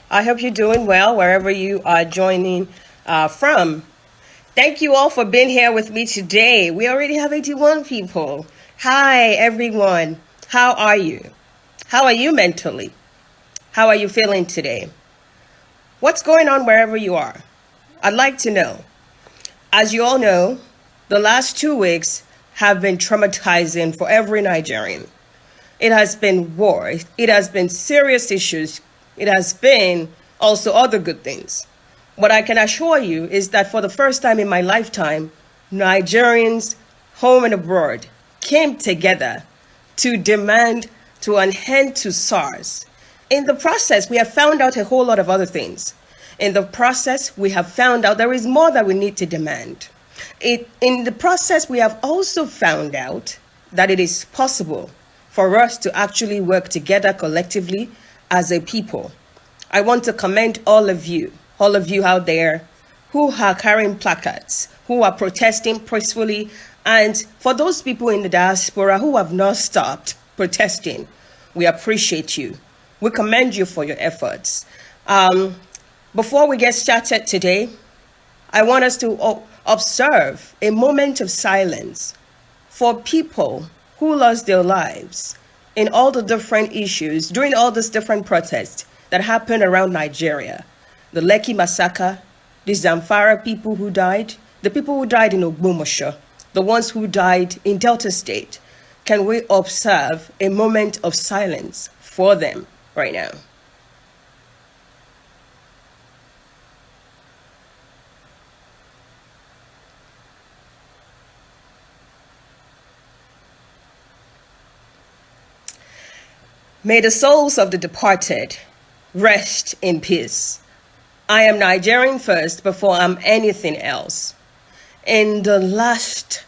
I hope you're doing well wherever you are joining from. Thank you all for being here with me today. We already have 81 people. Hi, everyone. How are you? How are you mentally? How are you feeling today? What's going on wherever you are? I'd like to know. As you all know, the last 2 weeks have been traumatizing for every Nigerian. It has been war. It has been serious issues. It has been also other good things. What I can assure you is that for the first time in my lifetime, Nigerians, home and abroad, came together to demand to an end to SARS. In the process, we have found out a whole lot of other things. In the process, we have found out there is more that we need to demand. In the process, we have also found out that it is possible for us to actually work together collectively as a people. I want to commend all of you out there who are carrying placards, who are protesting peacefully, and for those people in the diaspora who have not stopped protesting, we appreciate you. We commend you for your efforts. Before we get started today, I want us to observe a moment of silence for people who lost their lives in all the different issues during all these different protests that happened around Nigeria. The Lekki massacre, the Zamfara people who died, the people who died in Ogbomoso, the ones who died in Delta State. Can we observe a moment of silence for them right now? May the souls of the departed rest in peace. I am Nigerian first before I'm anything else. In the last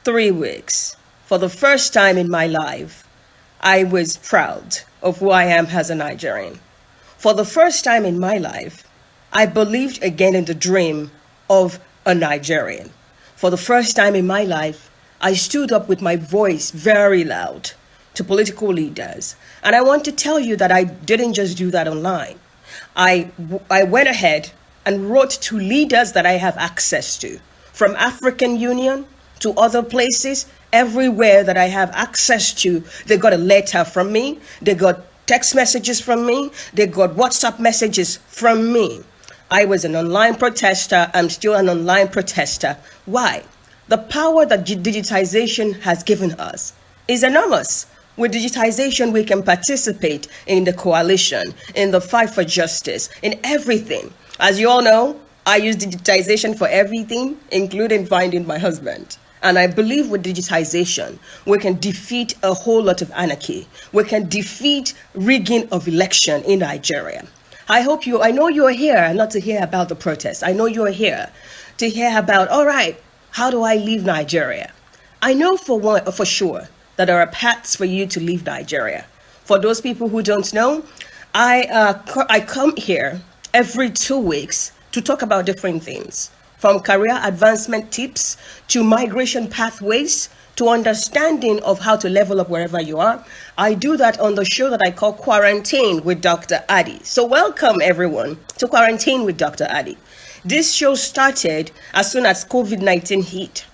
3 weeks, for the first time in my life, I was proud of who I am as a Nigerian. For the first time in my life, I believed again in the dream of a Nigerian. For the first time in my life, I stood up with my voice very loud to political leaders. And I want to tell you that I didn't just do that online. I went ahead and wrote to leaders that I have access to, from African Union to other places, everywhere that I have access to. They got a letter from me, they got text messages from me, they got WhatsApp messages from me. I was an online protester, I'm still an online protester. Why? The power that digitization has given us is enormous. With digitization, we can participate in the coalition, in the fight for justice, in everything. As you all know, I use digitization for everything, including finding my husband. And I believe with digitization, we can defeat a whole lot of anarchy. We can defeat rigging of election in Nigeria. I know you are here not to hear about the protests. I know you are here to hear about, all right, how do I leave Nigeria? I know for sure that there are paths for you to leave Nigeria. For those people who don't know, I come here every 2 weeks to talk about different things, from career advancement tips to migration pathways to understanding of how to level up wherever you are. I do that on the show that I call Quarantine with Dr. Addy. So welcome everyone to Quarantine with Dr. Addy. This show started as soon as COVID-19 hit.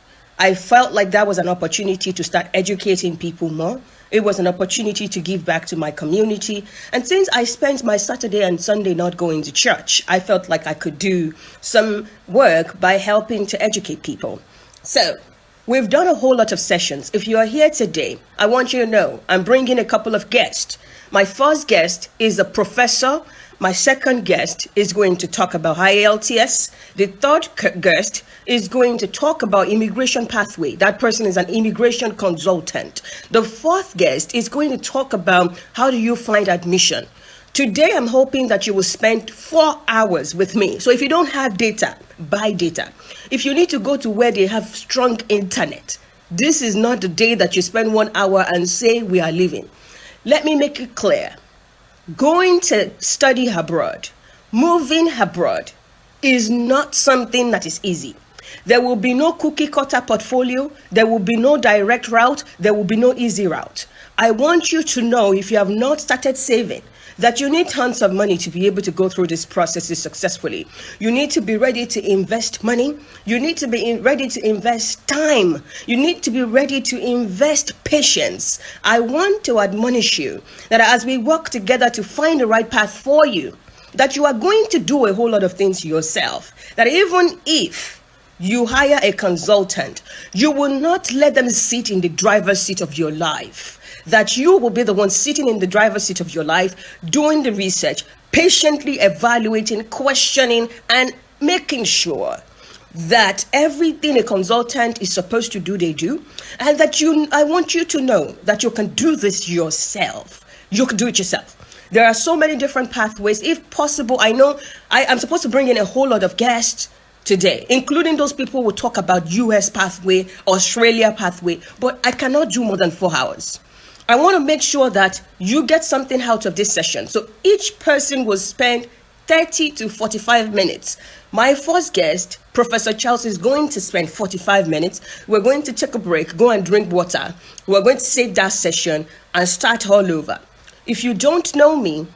I felt like that was an opportunity to start educating people more. It was an opportunity to give back to my community. And since I spent my Saturday and Sunday not going to church, I felt like I could do some work by helping to educate people. So we've done a whole lot of sessions. If you are here today, I want you to know I'm bringing a couple of guests. My first guest is a professor. My second guest is going to talk about IELTS. The third guest is going to talk about immigration pathway. That person is an immigration consultant. The fourth guest is going to talk about how do you find admission. Today, I'm hoping that you will spend 4 hours with me. So if you don't have data, buy data. If you need to go to where they have strong internet, this is not the day that you spend 1 hour and say we are leaving. Let me make it clear. Going to study abroad, moving abroad is not something that is easy. There will be no cookie cutter portfolio. There will be no direct route. There will be no easy route. I want you to know, if you have not started saving, that you need tons of money to be able to go through these processes successfully. You need to be ready to invest money. You need to be ready to invest time. You need to be ready to invest patience. I want to admonish you that as we work together to find the right path for you, that you are going to do a whole lot of things yourself. That even if you hire a consultant, you will not let them sit in the driver's seat of your life. That you will be the one sitting in the driver's seat of your life, doing the research, patiently evaluating, questioning, and making sure that everything a consultant is supposed to do, they do. And that I want you to know that you can do this yourself. You can do it yourself. There are so many different pathways. If possible, I know I'm supposed to bring in a whole lot of guests today, including those people who will talk about US pathway, Australia pathway, but I cannot do more than 4 hours. I want to make sure that you get something out of this session. So each person will spend 30 to 45 minutes. My first guest, Professor Charles, is going to spend 45 minutes. We're going to take a break, go and drink water. We're going to save that session and start all over. If you don't know me,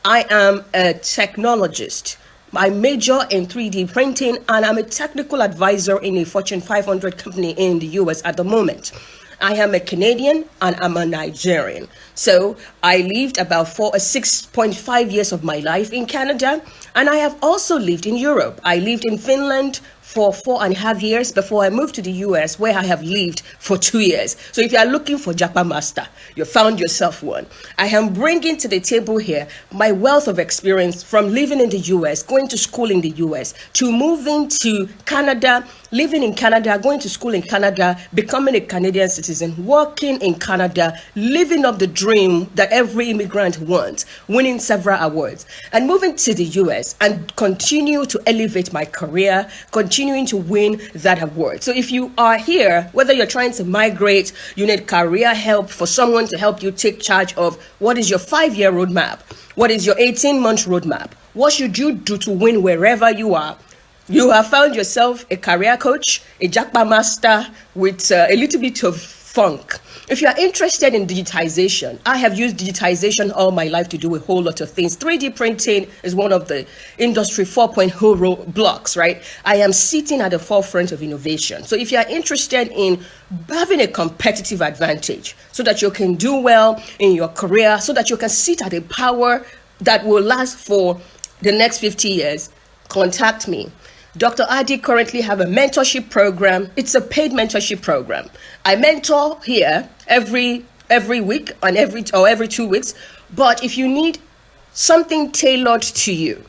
I am a technologist. I major in 3D printing, and I'm a technical advisor in a Fortune 500 company in the US at the moment. I am a Canadian and I'm a Nigerian. So I lived about 6.5 years of my life in Canada, and I have also lived in Europe. I lived in Finland for 4.5 years before I moved to the US, where I have lived for 2 years. So if you are looking for Japa Master, you found yourself one. I am bringing to the table here my wealth of experience from living in the US, going to school in the US, to moving to Canada, living in Canada, going to school in Canada, becoming a Canadian citizen, working in Canada, living up the dream that every immigrant wants, winning several awards, and moving to the US and continue to elevate my career, continuing to win that award. So if you are here, whether you're trying to migrate, you need career help, for someone to help you take charge of what is your 5-year roadmap, what is your 18-month roadmap, what should you do to win wherever you are, you have found yourself a career coach, a Japa Master with a little bit of funk. If you are interested in digitization, I have used digitization all my life to do a whole lot of things. 3D printing is one of the industry 4.0 blocks, right? I am sitting at the forefront of innovation. So if you are interested in having a competitive advantage so that you can do well in your career, so that you can sit at a power that will last for the next 50 years, contact me. Dr. Addy currently have a mentorship program. It's a paid mentorship program. I mentor here every week and every 2 weeks. But if you need something tailored to you,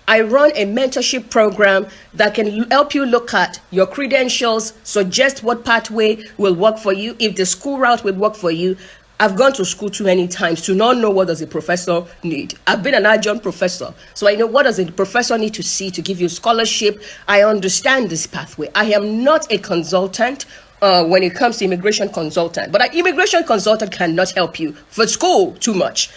I run a mentorship program that can help you look at your credentials, suggest what pathway will work for you, if the school route will work for you. I've gone to school too many times to not know what does a professor need. I've been an adjunct professor, so I know what does a professor need to see to give you scholarship. I understand this pathway. I am not a consultant when it comes to immigration consultant, but an immigration consultant cannot help you for school too much.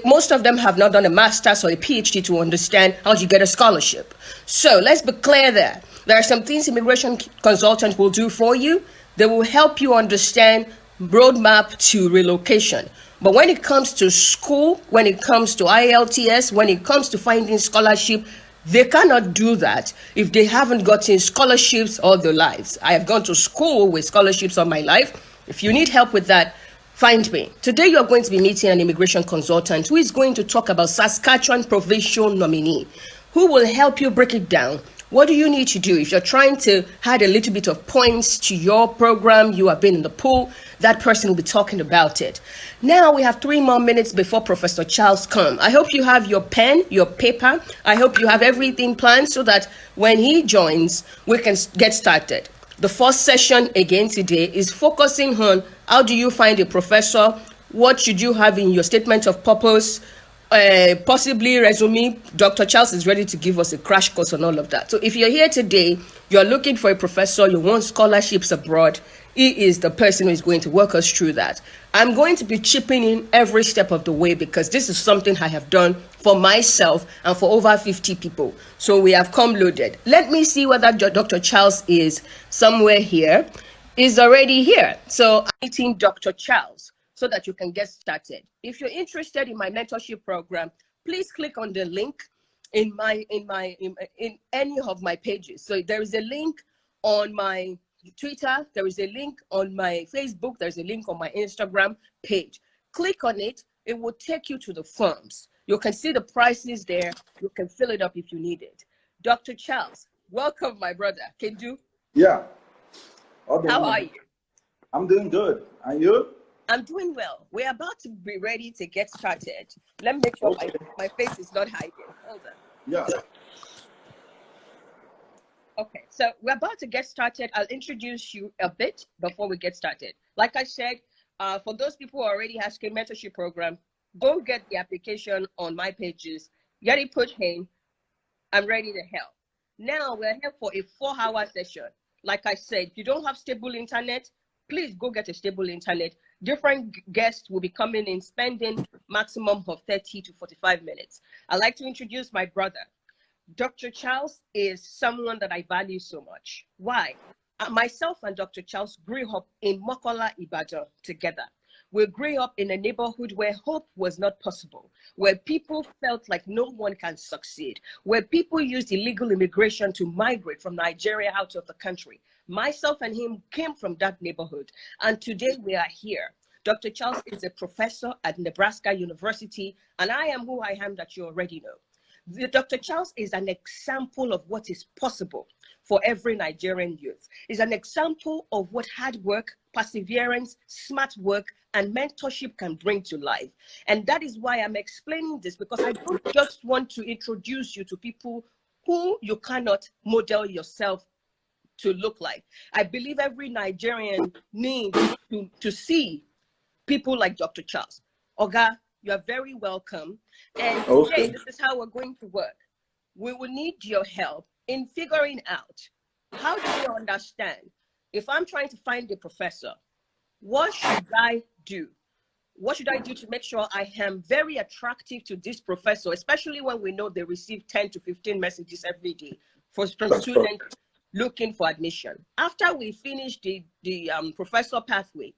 Most of them have not done a master's or a PhD to understand how you get a scholarship. So let's be clear there. There are some things immigration consultant will do for you. They will help you understand roadmap to relocation. But when it comes to school, when it comes to IELTS, when it comes to finding scholarship, they cannot do that if they haven't gotten scholarships all their lives. I have gone to school with scholarships all my life. If you need help with that, find me. Today you are going to be meeting an immigration consultant who is going to talk about Saskatchewan Provincial Nominee, who will help you break it down. What do you need to do? If you're trying to add a little bit of points to your program, you have been in the pool, that person will be talking about it. Now we have 3 more minutes before Professor Charles comes. I hope you have your pen, your paper. I hope you have everything planned so that when he joins, we can get started. The first session again today is focusing on how do you find a professor? What should you have in your statement of purpose? Possibly resume. Dr. Charles is ready to give us a crash course on all of that. So if you're here today, you're looking for a professor, you want scholarships abroad, he is the person who is going to walk us through that. I'm going to be chipping in every step of the way because this is something I have done for myself and for over 50 people. So we have come loaded. Let me see whether Dr. Charles is somewhere here. Is already here. So I'm meeting Dr. Charles so that you can get started. If you're interested in my mentorship program, please click on the link in any of my pages. So there is a link on my Twitter, there is a link on my Facebook, there's a link on my Instagram page. Click on it, it will take you to the firms. You can see the prices there. You can fill it up if you need it. Dr. Charles, welcome, my brother. Can you? Yeah. How are you? I'm doing good. And you? I'm doing well. We're about to be ready to get started. Let me make sure my face is not hiding. Hold on. Yeah. Okay, so we're about to get started. I'll introduce you a bit before we get started. Like I said, for those people who already have a mentorship program, go get the application on my pages. Get it put in. I'm ready to help. Now we're here for a 4-hour session. Like I said, if you don't have stable internet, please go get a stable internet. Different guests will be coming in, spending maximum of 30 to 45 minutes. I'd like to introduce my brother. Dr. Charles is someone that I value so much. Why? Myself and Dr. Charles grew up in Mokola, Ibadan together. We grew up in a neighborhood where hope was not possible, where people felt like no one can succeed, where people used illegal immigration to migrate from Nigeria out of the country. Myself and him came from that neighborhood, and today we are here. Dr. Charles is a professor at Nebraska University, and I am who I am that you already know. Dr. Charles is an example of what is possible for every Nigerian youth. Is an example of what hard work, perseverance, smart work, and mentorship can bring to life. And that is why I'm explaining this, because I don't just want to introduce you to people who you cannot model yourself to look like. I believe every Nigerian needs to see people like Dr. Charles. Oga, you are very welcome. And today, this is how we're going to work. We will need your help in figuring out, how do you understand, if I'm trying to find a professor, what should I do? What should I do to make sure I am very attractive to this professor, especially when we know they receive 10 to 15 messages every day from students looking for admission. After we finish the professor pathway,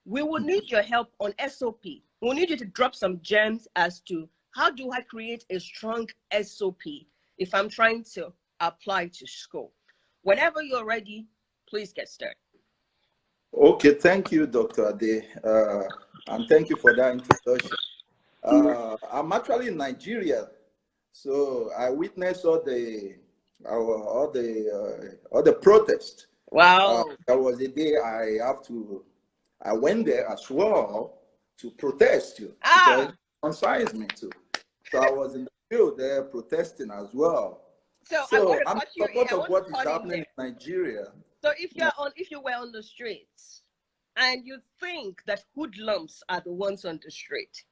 we will need your help on SOP. We'll need you to drop some gems as to how do I create a strong SOP if I'm trying to apply to school. Whenever you're ready, please get started. Okay, thank you, Dr. Addy, and thank you for that introduction. I'm actually in Nigeria, so I witnessed all the protests. Wow. There was a day I went there as well to protest you. Because it concerns me too. So I was in the field there protesting as well. So I'm in support of what is happening in Nigeria. So if you were on the streets and you think that hoodlums are the ones on the street,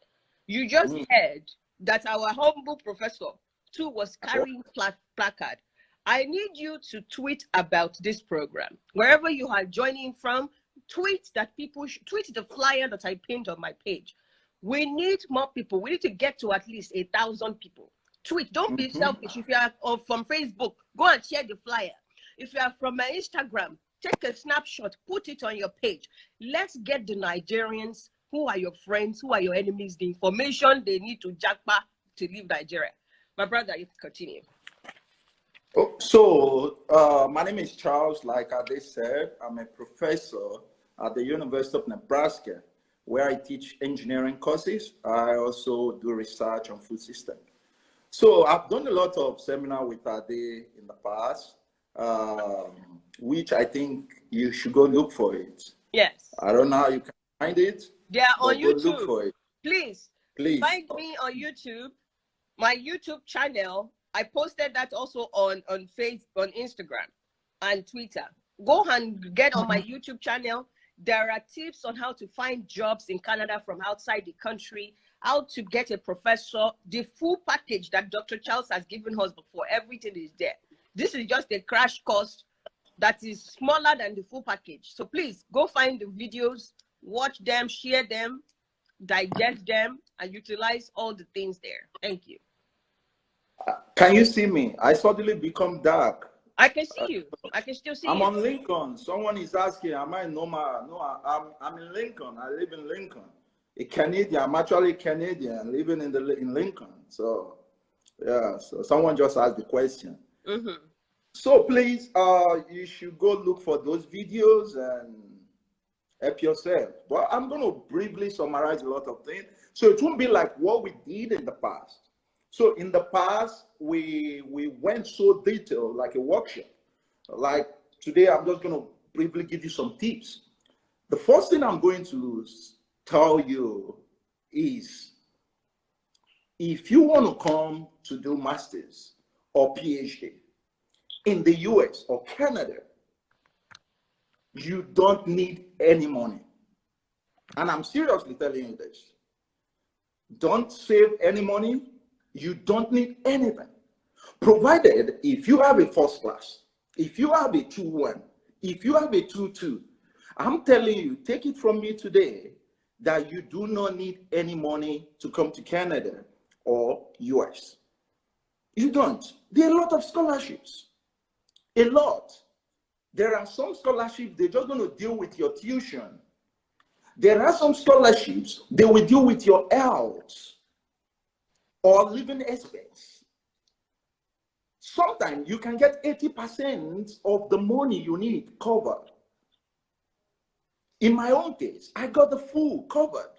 you just heard that our humble professor too was carrying placard. I need you to tweet about this program. Wherever you are joining from, tweet that tweet the flyer that I pinned on my page. We need more people. We need to get to at least 1,000 people. Tweet. Don't be selfish. If you are from Facebook, go and share the flyer. If you are from my Instagram, take a snapshot, put it on your page. Let's get the Nigerians, who are your friends, who are your enemies, the information they need to jackpot to leave Nigeria. My brother, you continue. So my name is Charles. Like Addy said, I'm a professor at the University of Nebraska, where I teach engineering courses. I also do research on food systems. So I've done a lot of seminars with Addy in the past, which I think you should go look for it. Yes. I don't know how you can find it. They are on YouTube. Go look for it. Please find me on YouTube, my YouTube channel. I posted that also on Facebook, on Instagram, and Twitter. Go and get on my YouTube channel. There are tips on how to find jobs in Canada from outside the country, how to get a professor, the full package that Dr. Charles has given us before. Everything is there. This is just a crash course that is smaller than the full package. So please go find the videos, watch them, share them, digest them, and utilize all the things there. Thank you. Can you see me? I suddenly become dark. I can see you. I can still see you. I'm on Lincoln. Someone is asking, am I normal? No, I'm in Lincoln. I live in Lincoln. a Canadian. I'm actually Canadian, living in Lincoln. So yeah, so someone just asked the question. Mm-hmm. So please, you should go look for those videos and help yourself. Well, I'm going to briefly summarize a lot of things. So it won't be like what we did in the past. So in the past, we went so detailed, like a workshop. Like today, I'm just going to briefly give you some tips. The first thing I'm going to tell you is, if you want to come to do masters or PhD in the US or Canada, you don't need any money. And I'm seriously telling you this. Don't save any money. You don't need anything. Provided if you have a first class, if you have a 2-1, if you have a 2-2, I'm telling you, take it from me today, that you do not need any money to come to Canada or US. You don't. There are a lot of scholarships. A lot. There are some scholarships, they're just going to deal with your tuition. There are some scholarships, they will deal with your IELTS or living expense. Sometimes you can get 80% of the money you need covered. In my own case, I got the full covered.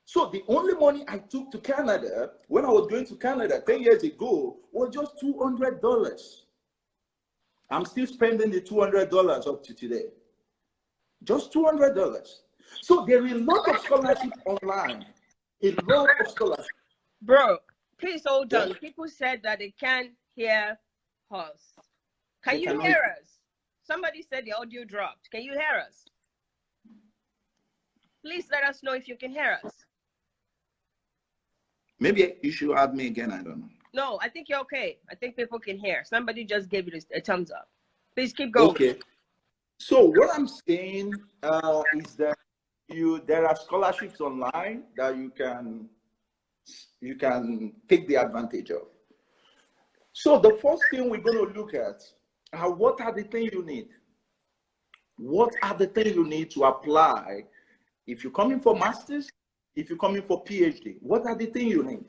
So the only money I took to Canada, when I was going to Canada 10 years ago, was just $200. I'm still spending the $200 up to today. Just $200. So there are a lot of scholarships online. A lot of scholarships. Bro, please hold on. People said that they can't hear us. Can you hear us? Somebody said the audio dropped. Can you hear us? Please let us know if you can hear us. Maybe you should add me again. I don't know. No, I think you're okay. I think people can hear. Somebody just gave you a thumbs up. Please keep going. Okay. So what I'm saying is that there are scholarships online that you can take the advantage of. So the first thing we're going to look at are, what are the things you need? What are the things you need to apply if you're coming for masters, if you're coming for PhD? What are the things you need?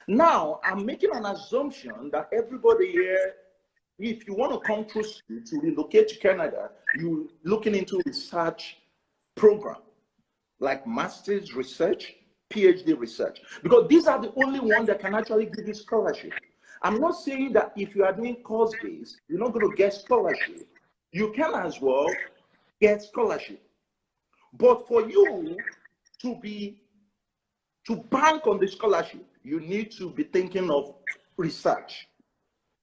Now, I'm making an assumption that everybody here, if you want to come through to relocate to Canada, you're looking into research program, like master's research, PhD research, because these are the only ones that can actually give you scholarship. I'm not saying that if you are doing course-based, you're not going to get scholarship. You can as well get scholarship. But for you to bank on the scholarship, you need to be thinking of research.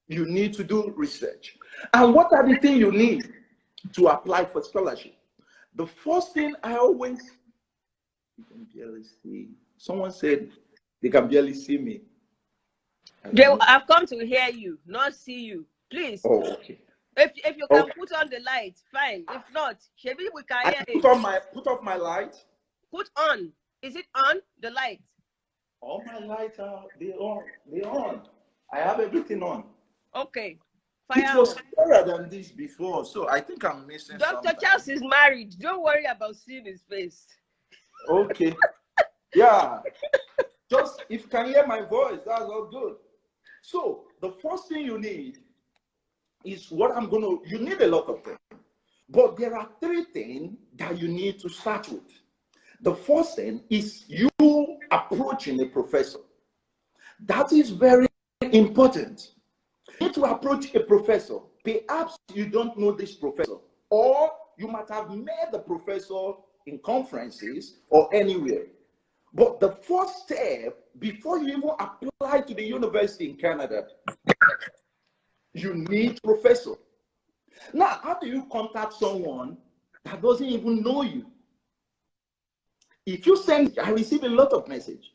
You need to do research. And what are the things you need to apply for scholarship? The first thing I always, you can barely see. Someone said they can barely see me. I've come to hear you, not see you. Please. Oh, okay. If you can put on the light, fine. If not, maybe we can hear it. Put off my light. Put on. Is it on, the light? All my lights are on. I have everything on. Okay. It was clearer than this before, so I think I'm missing something. Dr. Charles is married. Don't worry about seeing his face. Okay. Yeah. Just if you can hear my voice, that's all good. So the first thing you need is you need a lot of things. But there are 3 things that you need to start with. The first thing is you approaching a professor. That is very important. You need to approach a professor. Perhaps you don't know this professor, or you might have met the professor in conferences or anywhere. But the first step, before you even apply to the university in Canada, you need a professor. Now, how do you contact someone that doesn't even know you? If you send, I receive a lot of messages.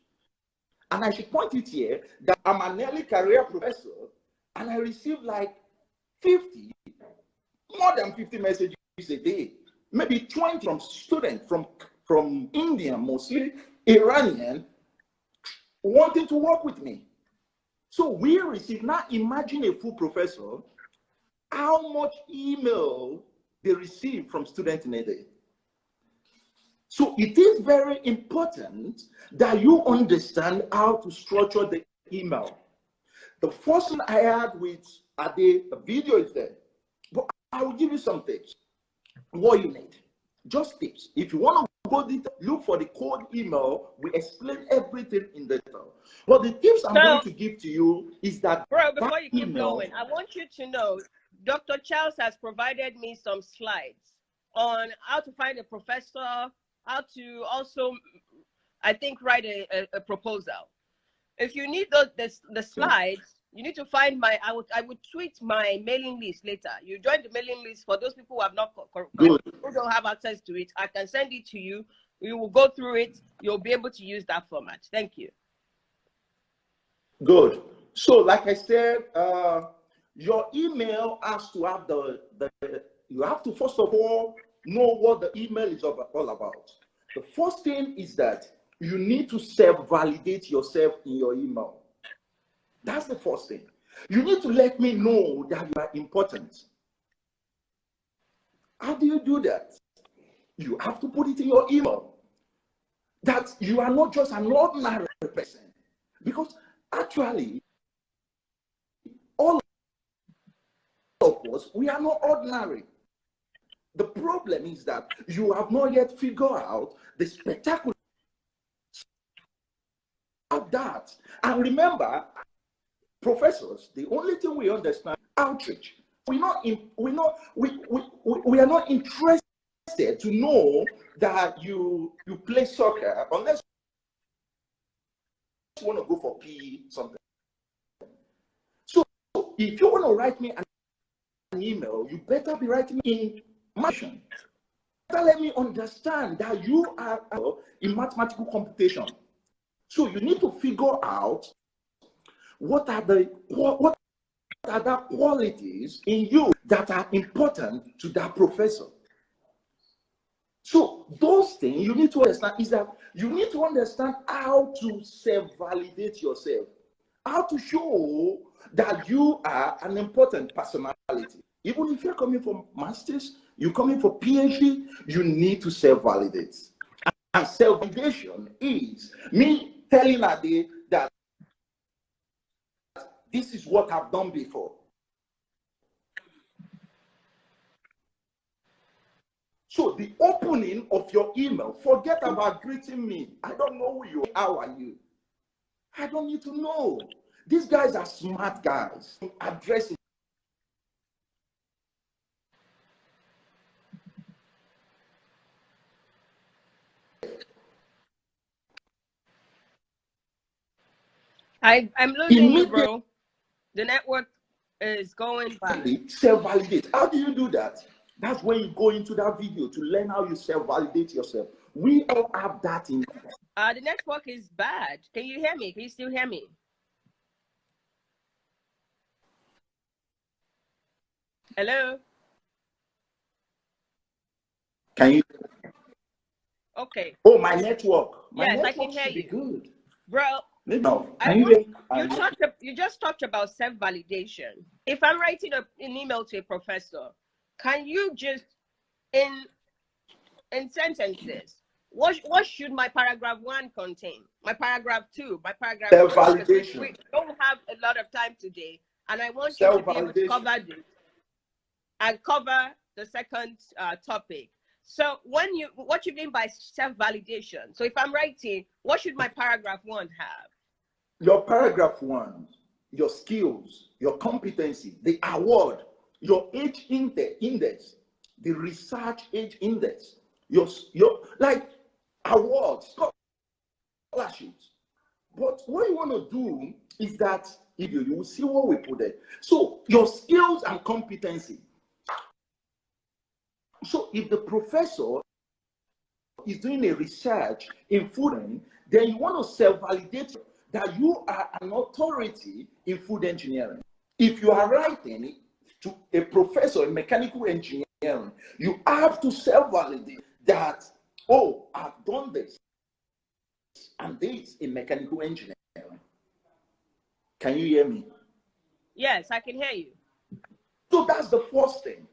And I should point it here that I'm an early career professor, and I receive like 50, more than 50 messages a day. Maybe 20 from students from India, mostly Iranian, wanting to work with me. So we receive, now imagine a full professor, how much email they receive from students in a day. So it is very important that you understand how to structure the email. The first one I had with Addy, the video is there. But I will give you some tips. What you need. Just tips. If you want to go detail, look for the code email. We explain everything in detail. But the tips I'm going to give to you is that... Bro, before you keep going, I want you to know Dr. Charles has provided me some slides on how to find a professor, how to also, I think, write a proposal. If you need the slides, you need to find my, I would tweet my mailing list later. You join the mailing list for those people who have not, who don't have access to it. I can send it to you. We will go through it. You'll be able to use that format. Thank you. Good. So, like I said, your email has to have you have to first of all know what the email is all about. The first thing is that you need to self-validate yourself in your email. That's the first thing. You need to let me know that you are important. How do you do that? You have to put it in your email that you are not just an ordinary person. Because actually, all of us, we are not ordinary. The problem is that you have not yet figured out the spectacular of that. And remember, professors, the only thing we understand outreach. We are not interested to know that you play soccer unless you want to go for PE something. So if you want to write me an email, you better be writing in motion. Let me understand that you are in mathematical computation. So you need to figure out what are the qualities in you that are important to that professor. So those things you need to understand is that you need to understand how to self-validate yourself, how to show that you are an important personality. Even if you're coming for master's, you're coming for PhD, you need to self-validate. And self-validation is me telling Addy that this is what I've done before. So the opening of your email, forget about greeting me. I don't know who you are. How are you? I don't need to know. These guys are smart guys. Addressing. I'm losing you, bro. The network is going back. Self-validate. How do you do that? That's when you go into that video to learn how you self-validate yourself. We all have that in. The network is bad. Can you hear me? Can you still hear me? Hello? Can you? Okay. Oh, my network. My yes, network I can hear you. Good. Bro, no. You just talked about self-validation. If I'm writing an email to a professor, can you just, in sentences, what should my paragraph 1 contain? My paragraph 2, my paragraph 3. We don't have a lot of time today, and I want you to be able to cover this and cover the second topic. So what you mean by self-validation? So if I'm writing, what should my paragraph 1 have? Your paragraph 1, your skills, your competency, the award, your age index, the research age index, your like awards, scholarships. But what you want to do is that if you will see what we put there. So your skills and competency. So if the professor is doing a research in food, then you want to self-validate that you are an authority in food engineering. If you are writing to a professor in mechanical engineering, you have to self-validate that, oh, I've done this and this in mechanical engineering. Can you hear me? Yes, I can hear you. So that's the first thing.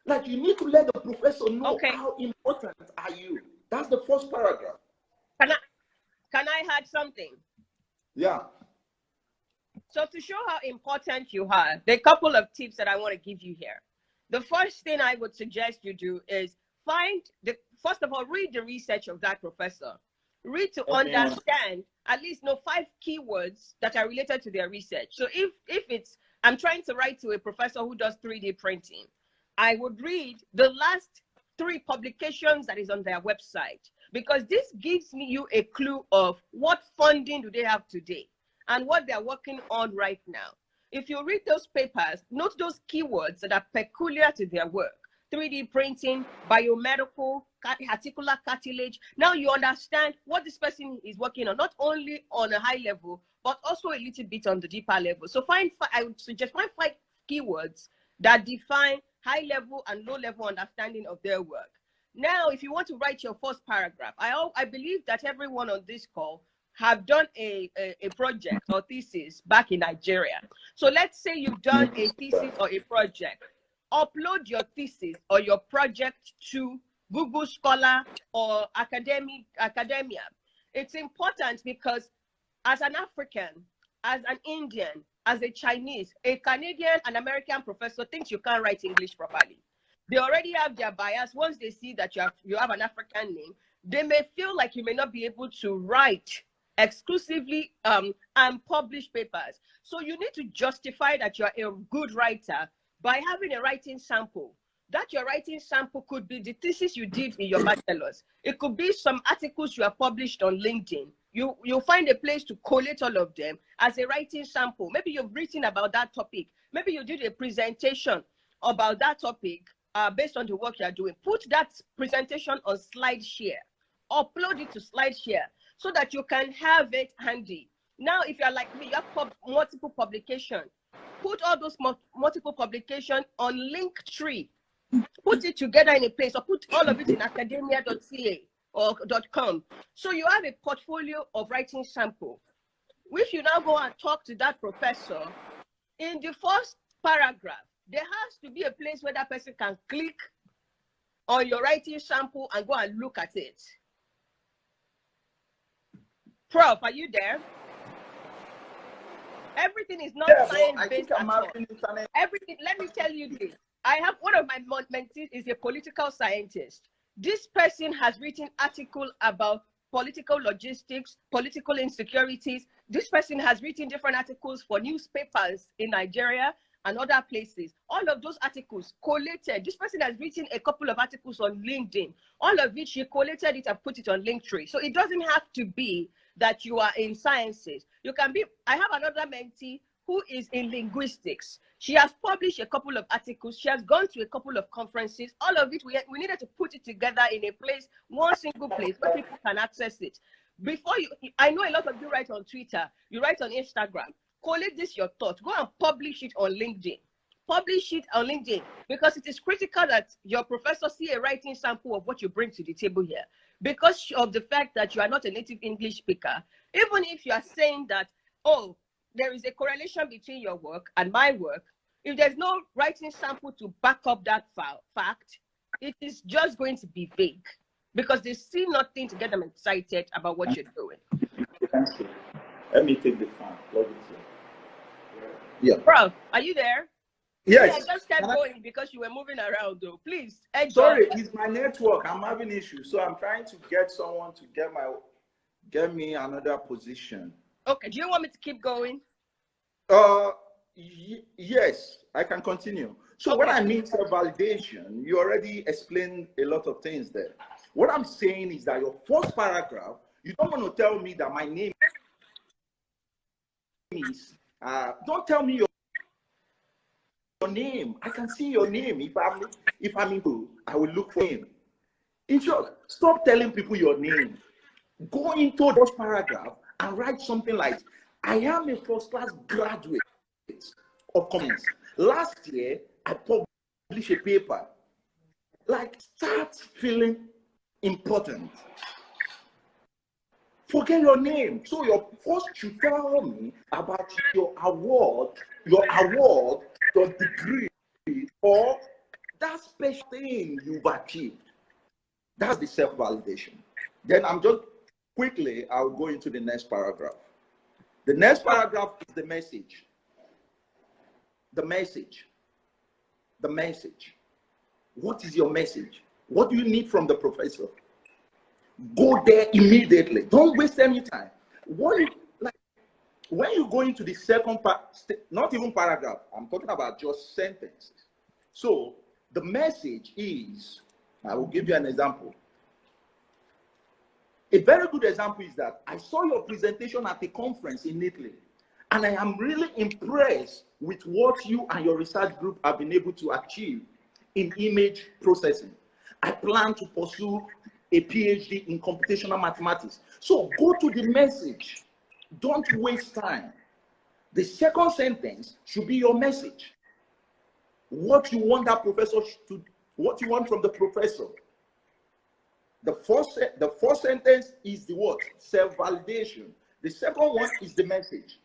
Like, you need to let the professor know how important are you. That's the first paragraph. Can I add something? Yeah. So to show how important you are, there are a couple of tips that I want to give you here. The first thing I would suggest you do is first of all, read the research of that professor. Read to understand, at least know 5 keywords that are related to their research. So if it's, I'm trying to write to a professor who does 3D printing, I would read the last 3 publications that is on their website, because this gives me you a clue of what funding do they have today and what they're working on right now. If you read those papers, note those keywords that are peculiar to their work. 3D printing, biomedical, articular cartilage. Now you understand what this person is working on, not only on a high level, but also a little bit on the deeper level. So I would suggest find 5 keywords that define high level and low level understanding of their work. Now, if you want to write your first paragraph, I believe that everyone on this call have done a project or thesis back in Nigeria. So let's say you've done a thesis or a project. Upload your thesis or your project to Google Scholar or academia. It's important because as an African, as an Indian, as a Chinese, a Canadian and American professor thinks you can't write English properly. They already have their bias. Once they see that you have an African name, they may feel like you may not be able to write exclusively and publish papers. So you need to justify that you're a good writer by having a writing sample. That your writing sample could be the thesis you did in your bachelor's. It could be some articles you have published on LinkedIn. You'll find a place to collate all of them as a writing sample. Maybe you've written about that topic. Maybe you did a presentation about that topic based on the work you're doing. Put that presentation on SlideShare. Upload it to SlideShare so that you can have it handy. Now, if you're like me, you have multiple publications. Put all those multiple publications on Linktree. Put it together in a place, or put all of it in academia.ca or .com. So you have a portfolio of writing sample. If you now go and talk to that professor, in the first paragraph, there has to be a place where that person can click on your writing sample and go and look at it. Prof, are you there? Everything is not science-based at all. Everything, let me tell you this. I have one of my mentees is a political scientist. This person has written articles about political logistics, political insecurities. This person has written different articles for newspapers in Nigeria and other places. All of those articles collated. This person has written a couple of articles on LinkedIn. All of which she collated it and put it on Linktree. So it doesn't have to be that you are in sciences. You can be, I have another mentee who is in linguistics. She has published a couple of articles. She has gone to a couple of conferences. All of it, we needed to put it together in a place, one single place where people can access it. Before you, I know a lot of you write on Twitter, you write on Instagram. Collate this your thoughts. Go and publish it on LinkedIn. Publish it on LinkedIn, because it is critical that your professor see a writing sample of what you bring to the table here. Because of the fact that you are not a native English speaker, even if you are saying that, oh, there is a correlation between your work and my work, if there's no writing sample to back up that fact, it is just going to be vague, because they see nothing to get them excited about what you're doing. Thank you. Let me take the phone. Love it. Yeah. Prof, are you there? Yes. Yeah, I just kept going because you were moving around though. Please. Sorry, it's my network. I'm having issues. So I'm trying to get someone to get me another position. Okay, do you want me to keep going? Yes, I can continue. So okay. What I mean by validation, you already explained a lot of things there. What I'm saying is that your first paragraph, you don't want to tell me that my name is, don't tell me your name. I can see your name. If I'm into, I will look for him. In short, stop telling people your name. Go into those paragraphs and write something like, I am a first-class graduate of commerce. Last year, I published a paper. Like, start feeling important. Forget your name. So your first should tell me about your award, your degree, or that special thing you've achieved. That's the self-validation. Then I'll go into the next paragraph. The next paragraph is the message. The message. The message. What is your message? What do you need from the professor? Go there immediately. Don't waste any time. When you go into the second part, not even paragraph, I'm talking about just sentences. So the message is, I will give you an example. A very good example is that I saw your presentation at a conference in Italy, and I am really impressed with what you and your research group have been able to achieve in image processing. I plan to pursue a PhD in computational mathematics. So go to the message. Don't waste time. The second sentence should be your message. What you want that professor to, what you want from the professor. The first sentence is the what? Self-validation. The second one is the message.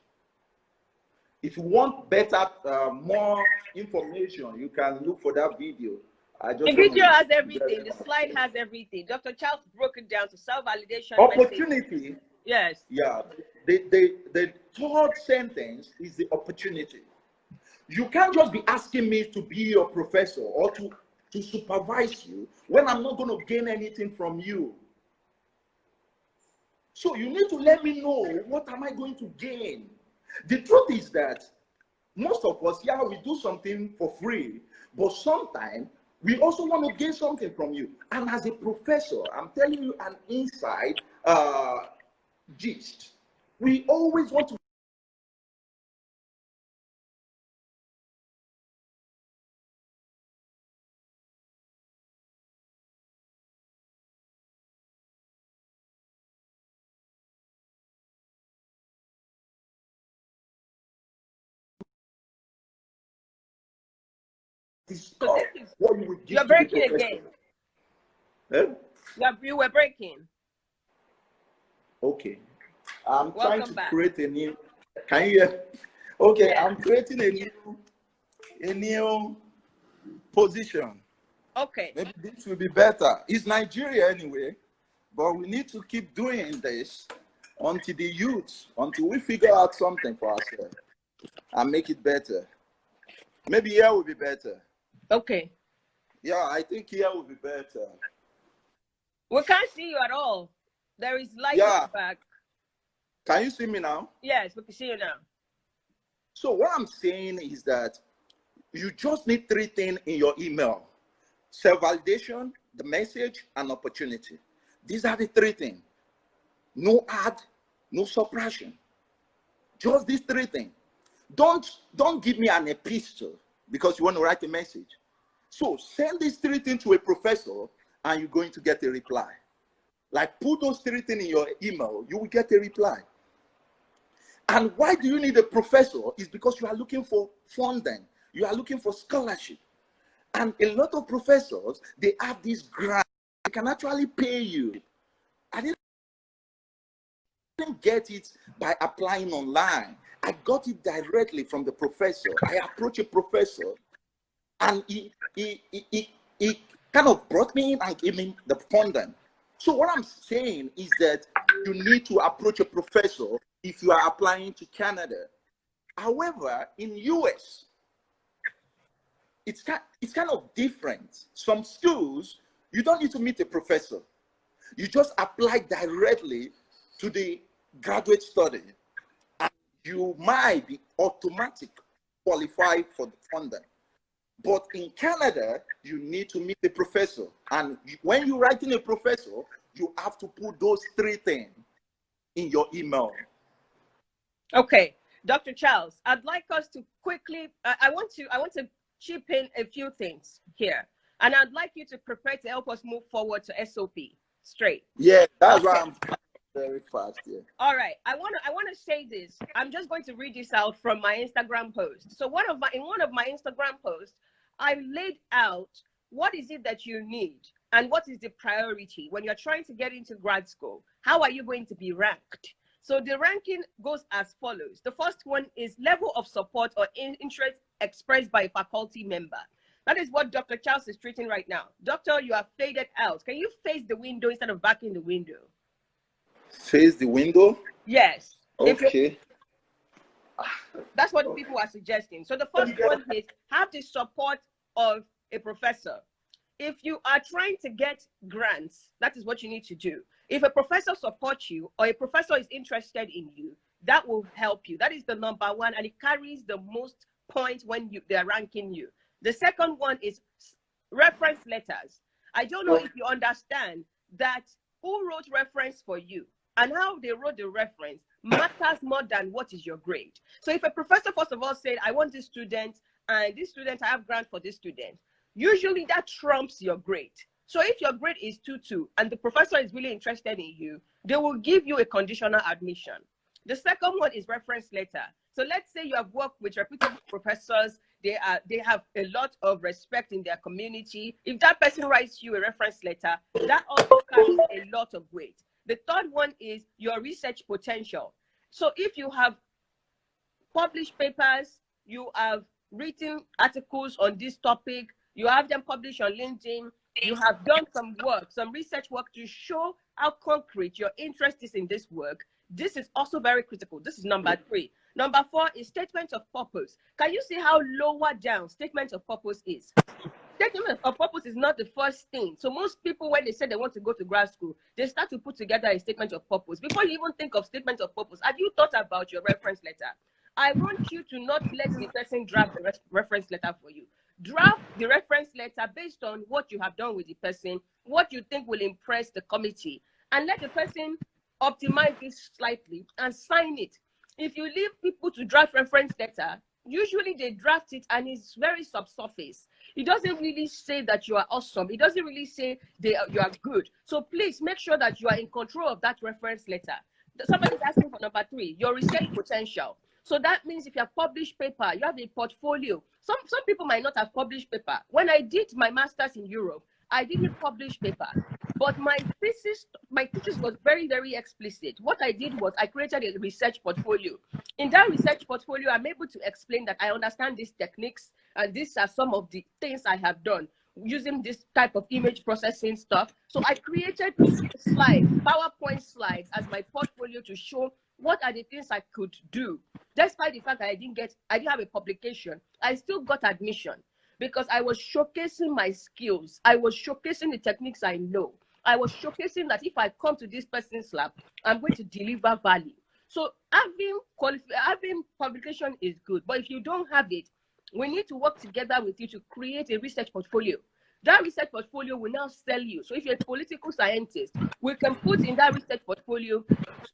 If you want better, more information, you can look for that video. The video has everything. The slide has everything. Dr. Charles broke it down to self-validation. Opportunity. Message. Yes. Yeah. The third sentence is the opportunity. You can't just be asking me to be your professor or to supervise you when I'm not going to gain anything from you. So you need to let me know, what am I going to gain? The truth is that most of us, yeah, we do something for free, but sometimes we also want to gain something from you. And as a professor, I'm telling you an inside gist. We always want to discuss what you would give. You're breaking again. Eh? You were breaking. Okay. I'm trying to back. create a new. Can you hear? Okay, yeah. I'm creating a new position. Okay. Maybe this will be better. It's Nigeria anyway, but we need to keep doing this until we figure out something for ourselves and make it better. Maybe here will be better. Okay. Yeah, I think here will be better. We can't see you at all. There is light Yeah. at the back. Can you see me now? Yes, we can see you now. So what I'm saying is that you just need 3 things in your email: self-validation, the message, and opportunity. These are the 3 things. No add, no suppression. Just these 3 things. Don't give me an epistle because you want to write a message. So send these 3 things to a professor and you're going to get a reply. Like, put those 3 things in your email, you will get a reply. And why do you need a professor? Is because you are looking for funding. You are looking for scholarship. And a lot of professors, they have this grant. They can actually pay you. I didn't get it by applying online. I got it directly from the professor. I approached a professor, and he kind of brought me in and gave me the funding. So what I'm saying is that you need to approach a professor if you are applying to Canada. However, in US, it's kind of different. Some schools, you don't need to meet a professor. You just apply directly to the graduate study, and you might be automatically qualified for the funding. But in Canada, you need to meet the professor. And when you're writing a professor, you have to put those 3 things in your email. Okay, Dr. Charles, I'd like us to quickly, I want to chip in a few things here. And I'd like you to prepare to help us move forward to SOP straight. Yeah, that's why I'm very fast here. All right, I want to say this. I'm just going to read this out from my Instagram post. So in one of my Instagram posts, I laid out what is it that you need and what is the priority when you're trying to get into grad school. How are you going to be ranked? So the ranking goes as follows. The first one is level of support or interest expressed by a faculty member. That is what Dr. Charles is treating right now. Doctor, you are faded out. Can you face the window instead of backing the window? Face the window? Yes. Okay. That's what people are suggesting. So the first one is have the support of a professor. If you are trying to get grants, that is what you need to do. If a professor supports you or a professor is interested in you, that will help you. That is the number one, and it carries the most points when they are ranking you. The second one is reference letters. I don't know if you understand that who wrote reference for you and how they wrote the reference matters more than what is your grade. So if a professor, first of all, said, I want this student, and this student, I have grant for this student, usually that trumps your grade. So if your grade is 2.2 and the professor is really interested in you, they will give you a conditional admission. The second one is reference letter. So let's say you have worked with reputable professors, they have a lot of respect in their community. If that person writes you a reference letter, that also carries a lot of weight. The third one is your research potential. So if you have published papers, you have written articles on this topic, you have them published on LinkedIn, you have done some work, some research work to show how concrete your interest is in this work. This is also very critical. This is number 3. Number 4 is statement of purpose. Can you see how lower down statement of purpose is? Statement of purpose is not the first thing. So most people, when they say they want to go to grad school, they start to put together a statement of purpose. Before you even think of statement of purpose, have you thought about your reference letter? I want you to not let the person draft the reference letter for you. Draft the reference letter based on what you have done with the person, what you think will impress the committee, and let the person optimize this slightly and sign it. If you leave people to draft reference letter, usually they draft it and it's very subsurface. It doesn't really say that you are awesome. It doesn't really say you are good. So please make sure that you are in control of that reference letter. Somebody's asking for number 3, your research potential. So that means if you have published paper, you have a portfolio. Some people might not have published paper. When I did my master's in Europe, I didn't publish paper, but my thesis was very, very explicit. What I did was I created a research portfolio. In that research portfolio, I'm able to explain that I understand these techniques, and these are some of the things I have done using this type of image processing stuff. So I created slides, PowerPoint slides as my portfolio to show what are the things I could do. Despite the fact that I didn't have a publication, I still got admission because I was showcasing my skills. I was showcasing the techniques I know. I was showcasing that if I come to this person's lab, I'm going to deliver value. So having publication is good, but if you don't have it, we need to work together with you to create a research portfolio. That research portfolio will now sell you. So if you're a political scientist, we can put in that research portfolio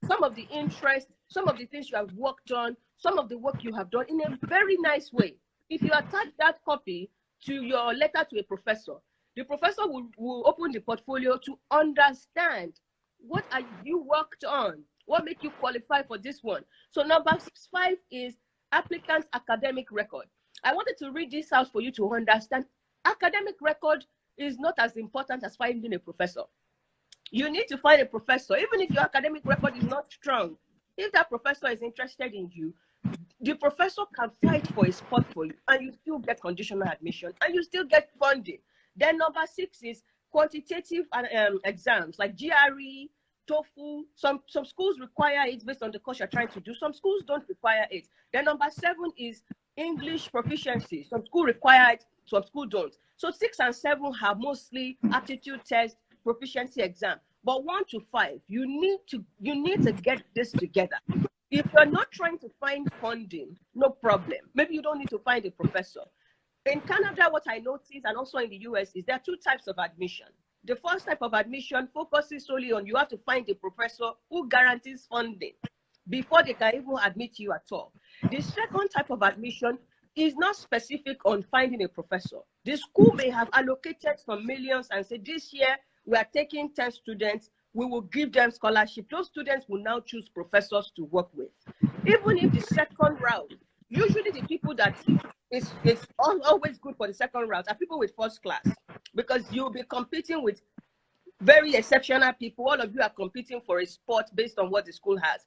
some of the interest, some of the things you have worked on, some of the work you have done in a very nice way. If you attach that copy to your letter to a professor, the professor will open the portfolio to understand what are you worked on, what make you qualify for this one. So number 5 is applicant's academic record. I wanted to read this out for you to understand. Academic record is not as important as finding a professor. You need to find a professor, even if your academic record is not strong. If that professor is interested in you, the professor can fight for a spot for you, and you still get conditional admission, and you still get funding. Then number 6 is quantitative exams like GRE, TOEFL. Some schools require it based on the course you're trying to do. Some schools don't require it. Then number 7 is English proficiency. Some schools require it, some schools don't. So 6 and 7 have mostly aptitude test, proficiency exam. But 1 to 5, you need to get this together. If you're not trying to find funding, no problem. Maybe you don't need to find a professor. In Canada, what I noticed, and also in the US, is there are 2 types of admission. The first type of admission focuses solely on you have to find a professor who guarantees funding before they can even admit you at all. The second type of admission is not specific on finding a professor. The school may have allocated some millions and say, this year we are taking 10 students, we will give them scholarship. Those students will now choose professors to work with. Even if the second round, usually the people that it's always good for the second round are people with first class, because you'll be competing with very exceptional people. All of you are competing for a spot based on what the school has.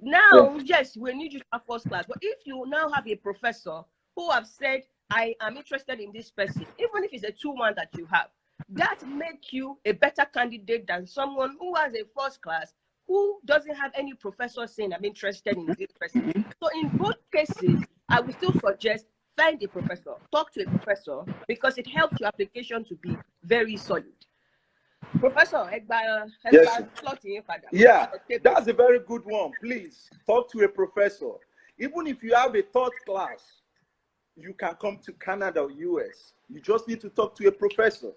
Now, yes, we need you to have first class, but if you now have a professor who have said, I am interested in this person, even if it's a 2-1 that you have, that make you a better candidate than someone who has a first class, who doesn't have any professor saying I'm interested in this person. So in both cases, I would still suggest find a professor, talk to a professor, because it helps your application to be very solid. Professor, yes, yeah, that's a very good one. Please talk to a professor. Even if you have a third class, you can come to Canada or US. You just need to talk to a professor.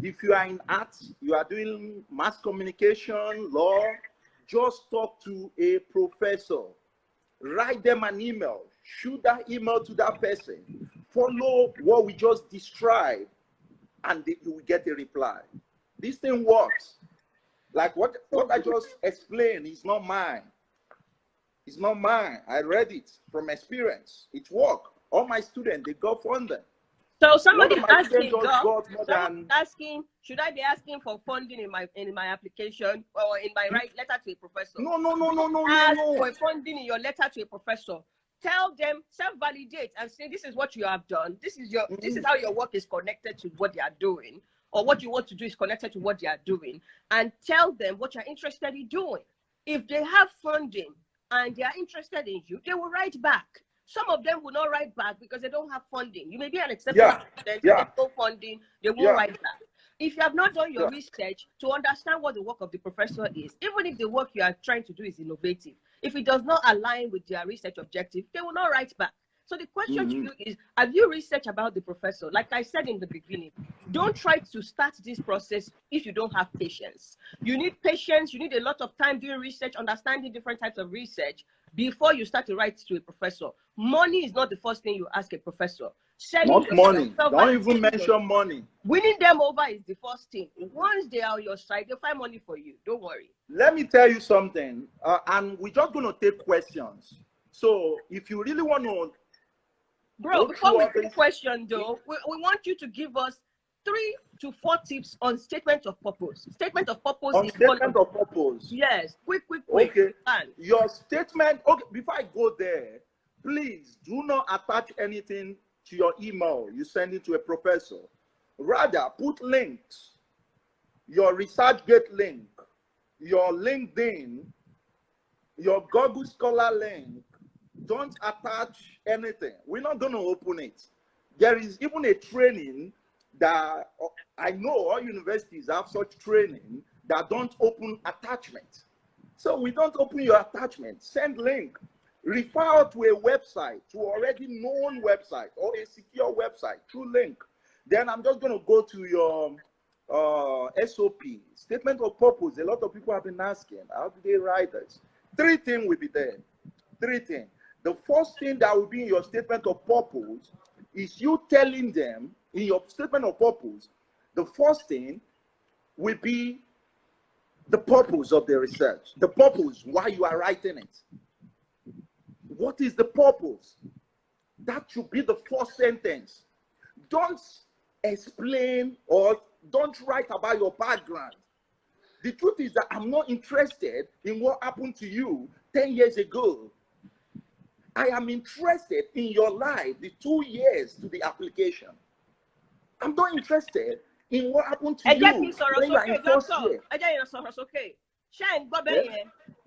If you are in arts, you are doing mass communication, law, just talk to a professor. Write them an email. Shoot that email to that person. Follow what we just described, and you will get a reply. This thing works. Like what I just explained is not mine. It's not mine. I read it from experience. It worked. All my students, they got funding. So somebody asking, should I be asking for funding in my application or in my letter to a professor? No. Ask for funding in your letter to a professor. Tell them, self-validate and say, this is what you have done. This is how your work is connected to what they are doing, or what you want to do is connected to what they are doing, and tell them what you're interested in doing. If they have funding and they are interested in you, they will write back. Some of them will not write back because they don't have funding. You may be an exceptional student, they have no funding, they won't write back. If you have not done your research to understand what the work of the professor is, even if the work you are trying to do is innovative, if it does not align with their research objective, they will not write back. So the question to you is, have you researched about the professor? Like I said in the beginning, don't try to start this process if you don't have patience. You need patience, you need a lot of time doing research, understanding different types of research before you start to write to a professor. Money is not the first thing you ask a professor. Not money. Don't even mention money. Winning them over is the first thing. Once they are on your side, they'll find money for you. Don't worry. Let me tell you something, and we're just going to take questions. So if you really want to... Bro, before we take question though, we want you to give us 3 to 4 tips on statement of purpose. Statement of purpose on statement of purpose. Yes, quick. Okay. Your statement, okay, before I go there, please do not attach anything to your email you send it to a professor. Rather, put links, your ResearchGate link, your LinkedIn, your Google Scholar link. Don't attach anything. We're not going to open it. There is even a training that I know all universities have such training that don't open attachment. So we don't open your attachment. Send link. Refer to a website, to already known website or a secure website through link. Then I'm just going to go to your SOP, statement of purpose. A lot of people have been asking, how do they write this? 3 things will be there. 3 things. The first thing that will be in your statement of purpose is you telling them in your statement of purpose, the first thing will be the purpose of the research, the purpose, why you are writing it. What is the purpose? That should be the first sentence. Don't explain or don't write about your background. The truth is that I'm not interested in what happened to you 10 years ago. I am interested in your life, the 2 years to the application. I'm not interested in what happened to you when you are in first year.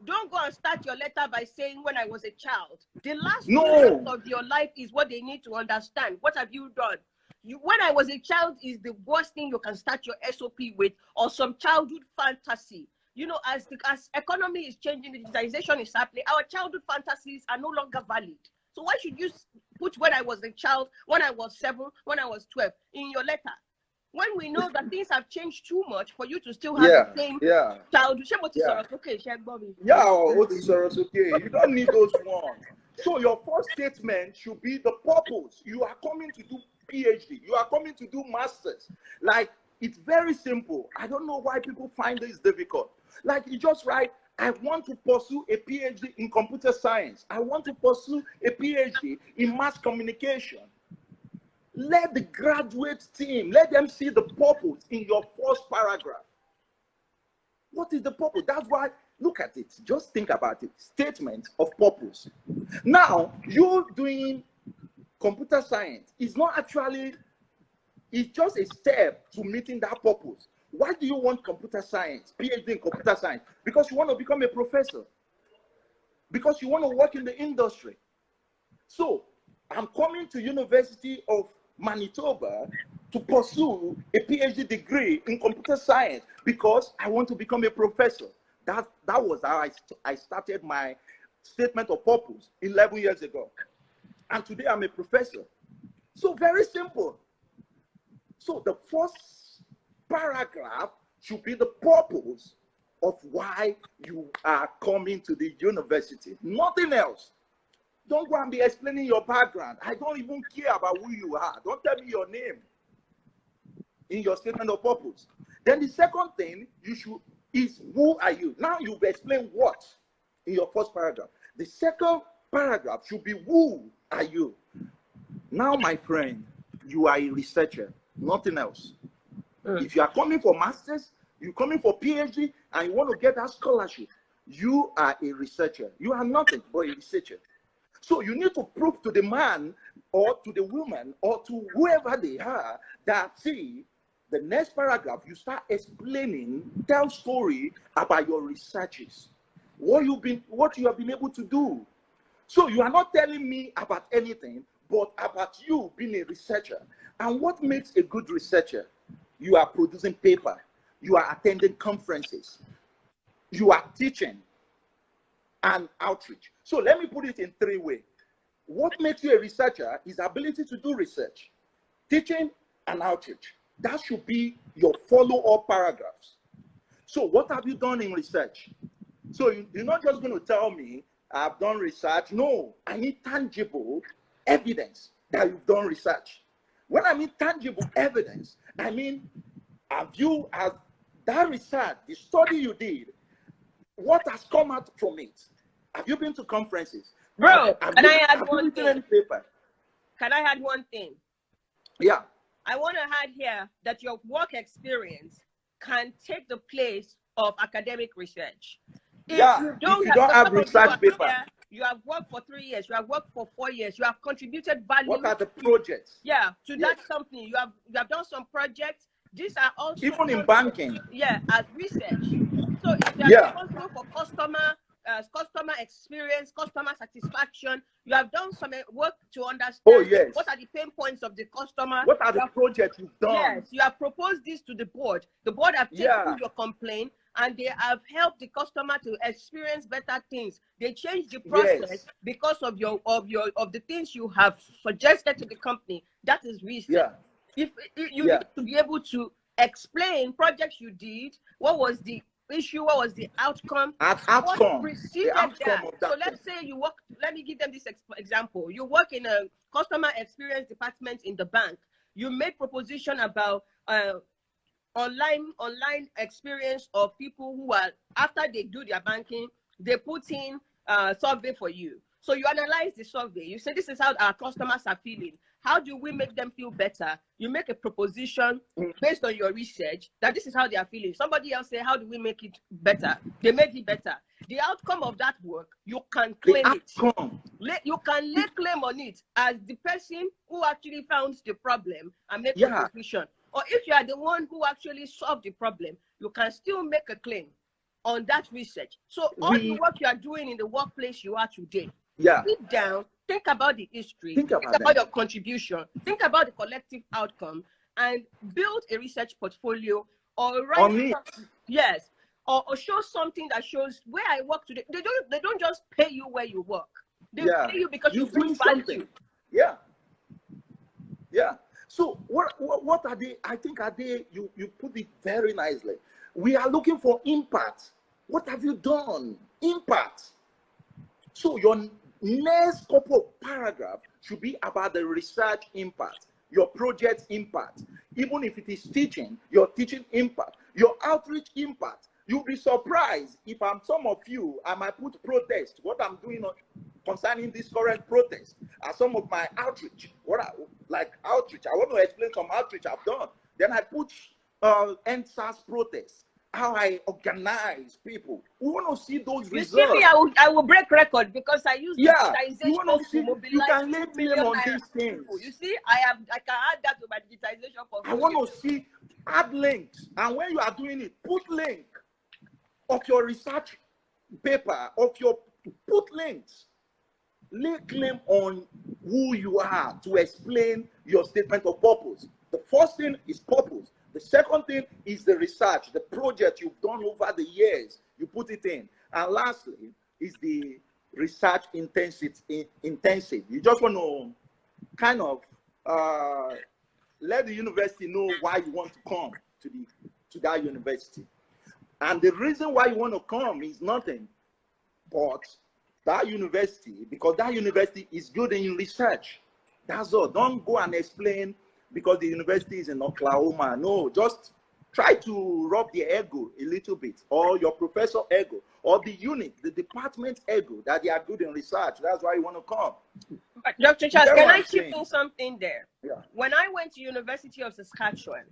Don't go and start your letter by saying when I was a child. The last 2 years of your life is what they need to understand. What have you done? When I was a child is the worst thing you can start your SOP with, or some childhood fantasy. You know, as economy is changing, digitization is happening, our childhood fantasies are no longer valid. So why should you put when I was a child, when I was 7, when I was 12 in your letter? When we know that things have changed too much for you to still have the same childhood. You don't need those ones. So your first statement should be the purpose. You are coming to do PhD. You are coming to do masters. Like, it's very simple. I don't know why people find this difficult. Like, you just write, I want to pursue a PhD in computer science. I want to pursue a PhD in mass communication. Let the graduate team, let them see the purpose in your first paragraph. What is the purpose? That's why, look at it. Just think about it. Statement of purpose. Now, you're doing computer science is not actually, it's just a step to meeting that purpose. Why do you want computer science, PhD in computer science? Because you want to become a professor. Because you want to work in the industry. So I'm coming to University of Manitoba to pursue a PhD degree in computer science because I want to become a professor. That was how I started my statement of purpose 11 years ago. And today I'm a professor. So very simple. So the first paragraph should be the purpose of why you are coming to the university. Nothing else. Don't go and be explaining your background. I don't even care about who you are. Don't tell me your name in your statement of purpose. Then the second thing is who are you? Now you've explained what in your first paragraph. The second paragraph should be who are you? Now, my friend, you are a researcher, nothing else. If you are coming for masters, you're coming for PhD, and you want to get that scholarship, you are a researcher. You are nothing but a researcher. So you need to prove to the man or to the woman or to whoever they are that, see, the next paragraph, you start explaining, tell story about your researches, what you have been able to do. So you are not telling me about anything, but about you being a researcher. And what makes a good researcher? You are producing paper, you are attending conferences, you are teaching, and outreach. So let me put it in three ways. What makes you a researcher is the ability to do research, teaching, and outreach. That should be your follow-up paragraphs. So what have you done in research? So you're not just going to tell me, I've done research. No, I need tangible evidence that you've done research. When I mean tangible evidence, I mean, have that research, the study you did, what has come out from it? Have you been to conferences? Bro, can I add one thing? Paper? Can I add one thing? Yeah. I want to add here that your work experience can take the place of academic research. If you don't have research paper, you have worked for 3 years, you have worked for 4 years, you have contributed value. What are the projects? Yeah, to that company. You have done some projects. These are also even in banking. Yeah, as research. So if you are responsible for customer experience, customer satisfaction, you have done some work to understand what are the pain points of the customer. What are the projects you've done? Yes, you have proposed this to the board. The board have taken your complaint and they have helped the customer to experience better things. They change the process because of the things you have suggested to the company. That is research. If you need to be able to explain projects you did, what was the issue, what was the outcome, what preceded that. So let's say you work, let me give them this example. You work in a customer experience department in the bank. You made proposition about online experience of people who are, after they do their banking, they put in survey for you. So you analyze the survey. You say, this is how our customers are feeling. How do we make them feel better? You make a proposition based on your research that this is how they are feeling. Somebody else say, how do we make it better? They made it better. The outcome of that work, you can claim it. You can lay claim on it as the person who actually found the problem and make a proposition. Or if you are the one who actually solved the problem, you can still make a claim on that research. So all the work you are doing in the workplace you are today, sit down, think about the history, think about your contribution, think about the collective outcome, and build a research portfolio or write or show something that shows where I work today. They don't just pay you where you work. They pay you because you bring value. So what are they? I think you put it very nicely. We are looking for impact. What have you done? Impact. So your next couple of paragraphs should be about the research impact, your project impact. Even if it is teaching, your teaching impact, your outreach impact. You'll be surprised if some of you, I might put protest, what I'm doing concerning this current protest, are some of my outreach. Outreach. I want to explain some outreach I've done. Then I put end SARS protest. how I organize people. We want to see those You results. see me, I will break record because I use digitization you want to see, to mobilize you can lay 2 claim million on naira these things. people. You see, I can add that to my digitization portfolio. I want to see, add links, and when you are doing it, put link of your research paper, put links. Lay claim on who you are to explain your statement of purpose. The first thing is purpose. The second thing is the research, the project you've done over the years. You put it in. And lastly is the research intensive. You just want to kind of let the university know why you want to come to that university. And the reason why you want to come is nothing but that university, because that university is good in research. That's all. Don't go and explain because the university is in Oklahoma. No, just try to rub the ego a little bit, or your professor ego, or the unit, the department ego, that they are good in research. That's why you want to come. Dr. Charles, can I chip in something there? Yeah. When I went to University of Saskatchewan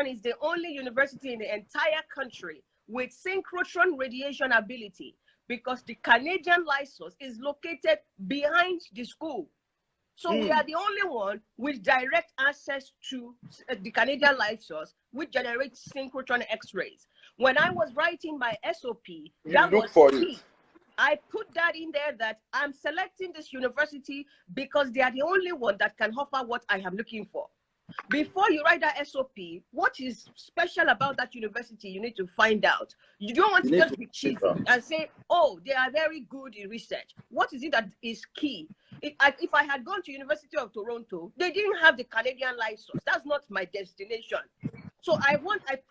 is the only university in the entire country with synchrotron radiation ability, because the Canadian license is located behind the school. So we are the only one with direct access to the Canadian license, which generates synchrotron X-rays. When I was writing my SOP, that was key. I put that in there that I'm selecting this university because they are the only one that can offer what I am looking for. Before you write that SOP, what is special about that university, you need to find out. You don't want to just be cheesy and say, oh, they are very good in research. What is it that is key? If I had gone to University of Toronto, they didn't have the Canadian license. That's not my destination. So I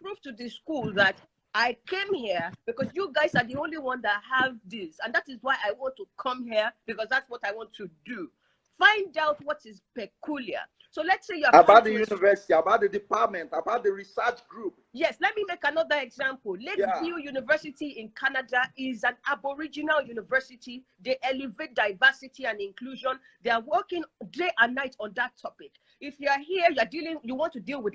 proved to the school that I came here because you guys are the only one that have this. And that is why I want to come here, because that's what I want to do. Find out what is peculiar. So let's say you're about the university, about the department, about the research group. Yes, let me make another example. Lakeview University in Canada is an Aboriginal university. They elevate diversity and inclusion. They are working day and night on that topic. If you are here, you want to deal with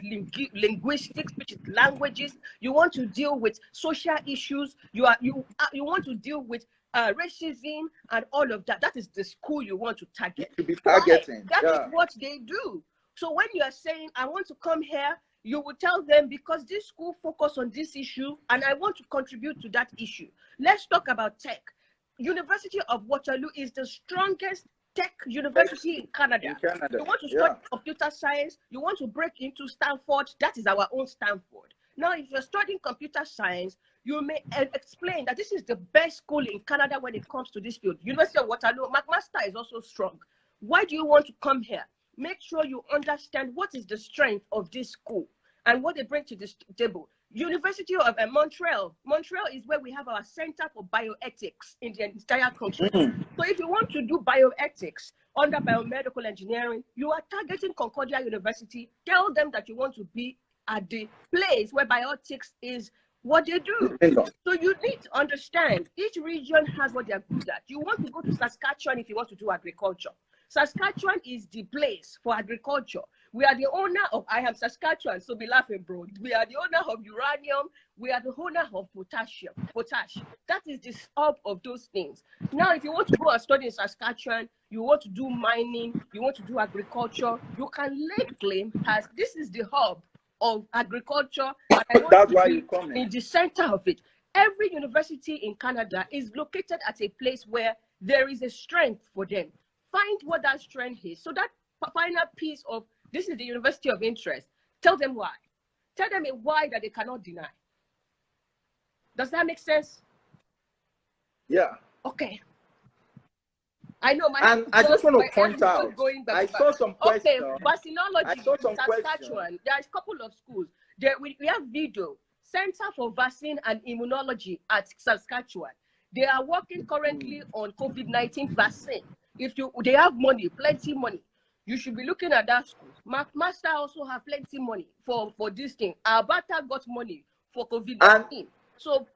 linguistics, which is languages. You want to deal with social issues. You want to deal with racism and all of that. That is the school you want to target. You should be targeting. That is what they do. So when you are saying, I want to come here, you will tell them, because this school focus on this issue and I want to contribute to that issue. Let's talk about tech. University of Waterloo is the strongest tech university in Canada. You want to study computer science, you want to break into Stanford, that is our own Stanford. Now, if you're studying computer science, you may explain that this is the best school in Canada when it comes to this field. University of Waterloo, McMaster is also strong. Why do you want to come here? Make sure you understand what is the strength of this school and what they bring to this table. University of Montreal. Montreal is where we have our Center for Bioethics in the entire country. So if you want to do bioethics under biomedical engineering, you are targeting Concordia University. Tell them that you want to be at the place where bioethics is what they do. So you need to understand each region has what they're good at. You want to go to Saskatchewan if you want to do agriculture. Saskatchewan is the place for agriculture. We are the owner of, I am Saskatchewan, so be laughing, bro. We are the owner of uranium. We are the owner of potash. That is the hub of those things. Now, if you want to go and study in Saskatchewan, you want to do mining, you want to do agriculture, you can lay claim as this is the hub of agriculture. And I want That's to why be you come in the center of it. Every university in Canada is located at a place where there is a strength for them. Find what that strength is. So that final piece of this is the university of interest. Tell them why. Tell them a why that they cannot deny. Does that make sense? Yeah. Okay. I know my. And I just want to point out. I saw some questions. Okay, vaccinology. I saw some Saskatchewan. There's a couple of schools. We have video. Center for Vaccine and Immunology at Saskatchewan. They are working currently on COVID-19 vaccine. They have money, plenty money. You should be looking at that school. McMaster also have plenty money for this thing. Alberta got money for COVID-19. So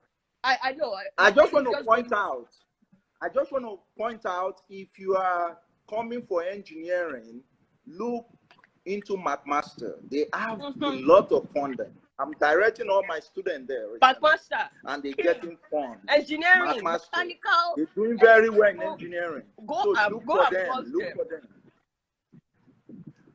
I know. I just want to point out, if you are coming for engineering, look into McMaster. They have a lot of funding. I'm directing all my students there. Master. And they're getting fun. Engineering, mechanical. They're doing very well in engineering. Go so up, look go for up, them. Look them. for them.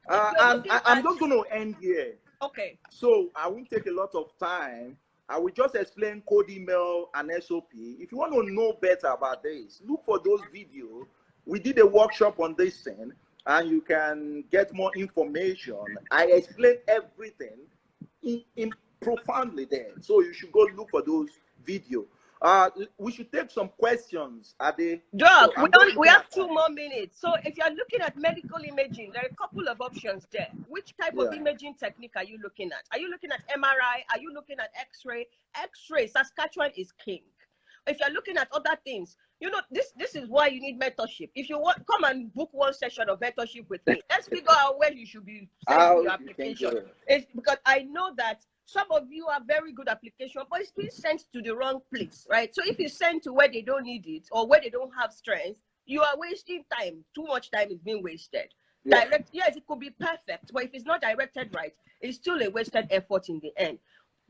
And I'm just going to end here. Okay. So I won't take a lot of time. I will just explain code email and SOP. If you want to know better about this, look for those videos. We did a workshop on this thing, and you can get more information. I explained everything in profoundly there. So you should go look for those videos. We should take some questions. We have 2 more minutes. So if you're looking at medical imaging, there are a couple of options there. Which type of imaging technique are you looking at? Are you looking at MRI? Are you looking at X-ray? X-ray, Saskatchewan is king. If you're looking at other things, you know, this is why you need mentorship. If you want, come and book 1 session of mentorship with me. Let's figure out where you should be sending your application. It's because I know that some of you are very good application, but it's being sent to the wrong place, right? So if you send to where they don't need it or where they don't have strength, you are wasting time. Too much time is being wasted. Yes, it could be perfect, but if it's not directed right, it's still a wasted effort in the end.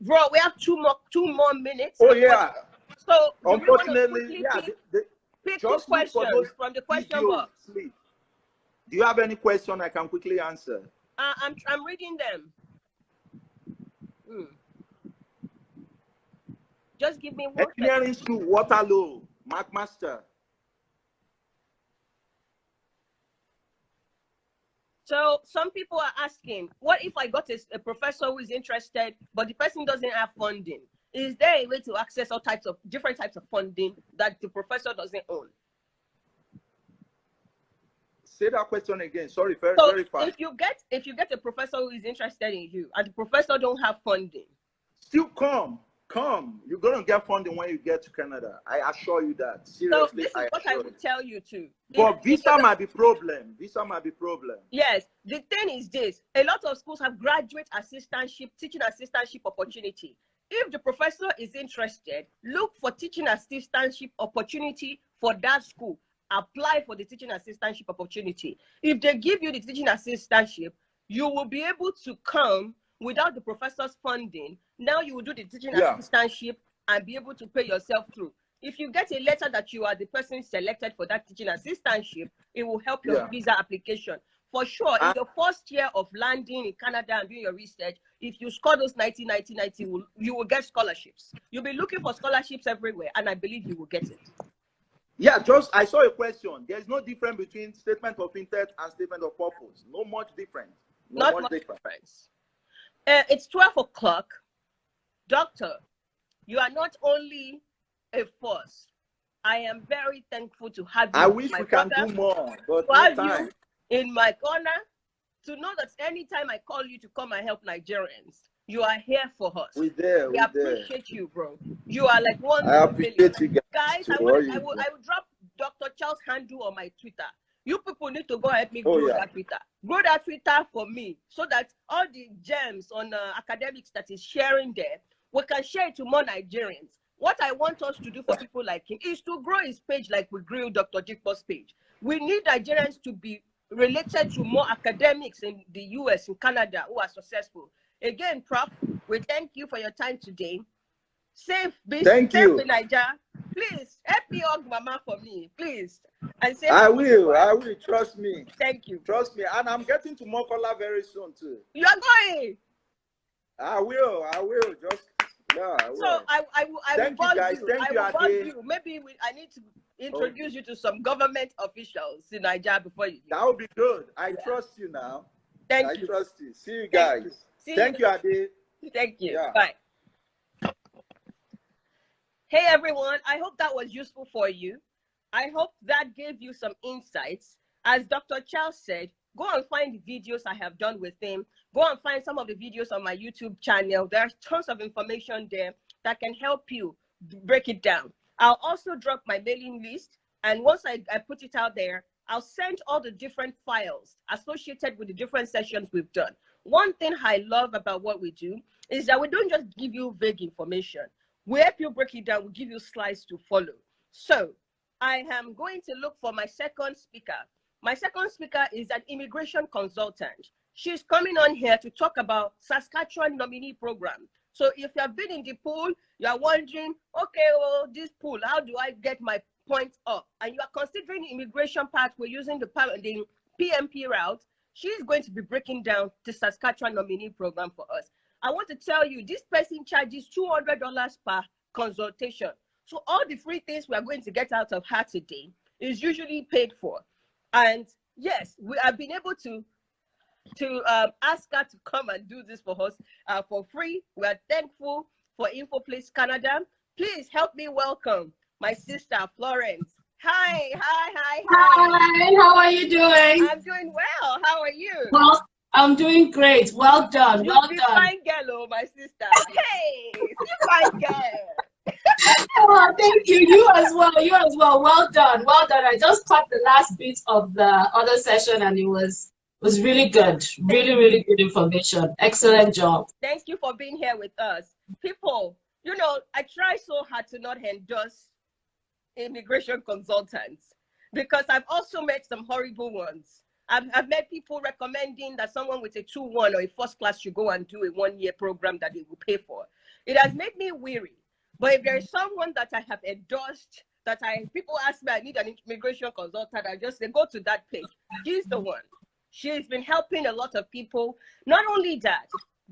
Bro, we have 2 more minutes. Oh yeah. So unfortunately, pick 2 questions from the question box. Do you have any question I can quickly answer? I'm reading them. Just give me 1 Engineering school, Waterloo, McMaster. So some people are asking, what if I got a professor who is interested, but the person doesn't have funding? Is there a way to access all different types of funding that the professor doesn't own? Say that question again. Sorry, very fast. If you get a professor who is interested in you and the professor don't have funding, still come. You're gonna get funding when you get to Canada. I assure you that. Seriously, so this is what I would tell you too. But visa might be problem. Yes, the thing is this: a lot of schools have graduate assistantship, teaching assistantship opportunity. If the professor is interested, look for teaching assistantship opportunity for that school. Apply for the teaching assistantship opportunity. If they give you the teaching assistantship, you will be able to come without the professor's funding. Now you will do the teaching assistantship and be able to pay yourself through. If you get a letter that you are the person selected for that teaching assistantship, it will help your visa application. For sure, in the first year of landing in Canada and doing your research, if you score those 90, you will get scholarships. You'll be looking for scholarships everywhere, and I believe you will get it. Yeah, I saw a question. There's no difference between statement of intent and statement of purpose. No much difference. Not much difference. It's 12 o'clock. Doctor, you are not only a force. I am very thankful to have you. I wish we can do more, but no time. In my corner, to know that anytime I call you to come and help Nigerians, you are here for us. We appreciate you, bro. You are like one. I appreciate you guys. I will drop Dr. Charles' handle on my Twitter. You people need to go help me grow that Twitter. Grow that Twitter for me, so that all the gems on academics that is sharing there, we can share it to more Nigerians. What I want us to do for people like him is to grow his page like we grew Dr. Jikbo's page. We need Nigerians to be related to more academics in the US and Canada who are successful. Again, Prof, we thank you for your time today. Safe in Nigeria. Please help me hug Mama for me, please. And say I will. Trust me. Thank you. Trust me. And I'm getting to Mokola very soon too. You are going. I will. Just I will. So I will Thank you guys. Thank you, Addy. Maybe I need to introduce you to some government officials in Nigeria before you. That would be good. I trust you now. Thank you. I trust you. See you guys. Thank you, Addy. Thank you. Yeah. Bye. Hey everyone, I hope that was useful for you. I hope that gave you some insights. As Dr. Charles said, go and find the videos I have done with him. Go and find some of the videos on my YouTube channel. There's tons of information there that can help you break it down. I'll also drop my mailing list, and once I put it out there, I'll send all the different files associated with the different sessions we've done. One thing I love about what we do is that we don't just give you vague information. We help you break it down. We give you slides to follow. So I am going to look for my second speaker. My second speaker is an immigration consultant. She's coming on here to talk about Saskatchewan Nominee Program. So if you have been in the pool, you are wondering, okay, well, this pool, how do I get my points up? And you are considering the immigration pathway using the PMP route, she's going to be breaking down the Saskatchewan Nominee Program for us. I want to tell you, this person charges $200 per consultation. So all the free things we are going to get out of her today is usually paid for. And yes, we have been able to ask her to come and do this for us for free. We are thankful for InfoPlace Canada. Please help me welcome my sister, Florence. Hi. Hi, how are you doing? I'm doing well. How are you? Well, I'm doing great. Well done. You Well be done. fine girl, oh, my sister. Hey, you fine girl. Oh, thank you. You as well. You as well. Well done. Well done. I just caught the last bit of the other session and it was really good. Really good information. Excellent job. Thank you for being here with us. People, you know, I try so hard to not endorse immigration consultants because I've also met some horrible ones. I've met people recommending that someone with a 2-1 or a first class should go and do a 1-year program that they will pay for. It has made me weary. But if there is someone that I have endorsed, people ask me, I need an immigration consultant, I just say, go to that page. She's the one. She's been helping a lot of people. Not only that,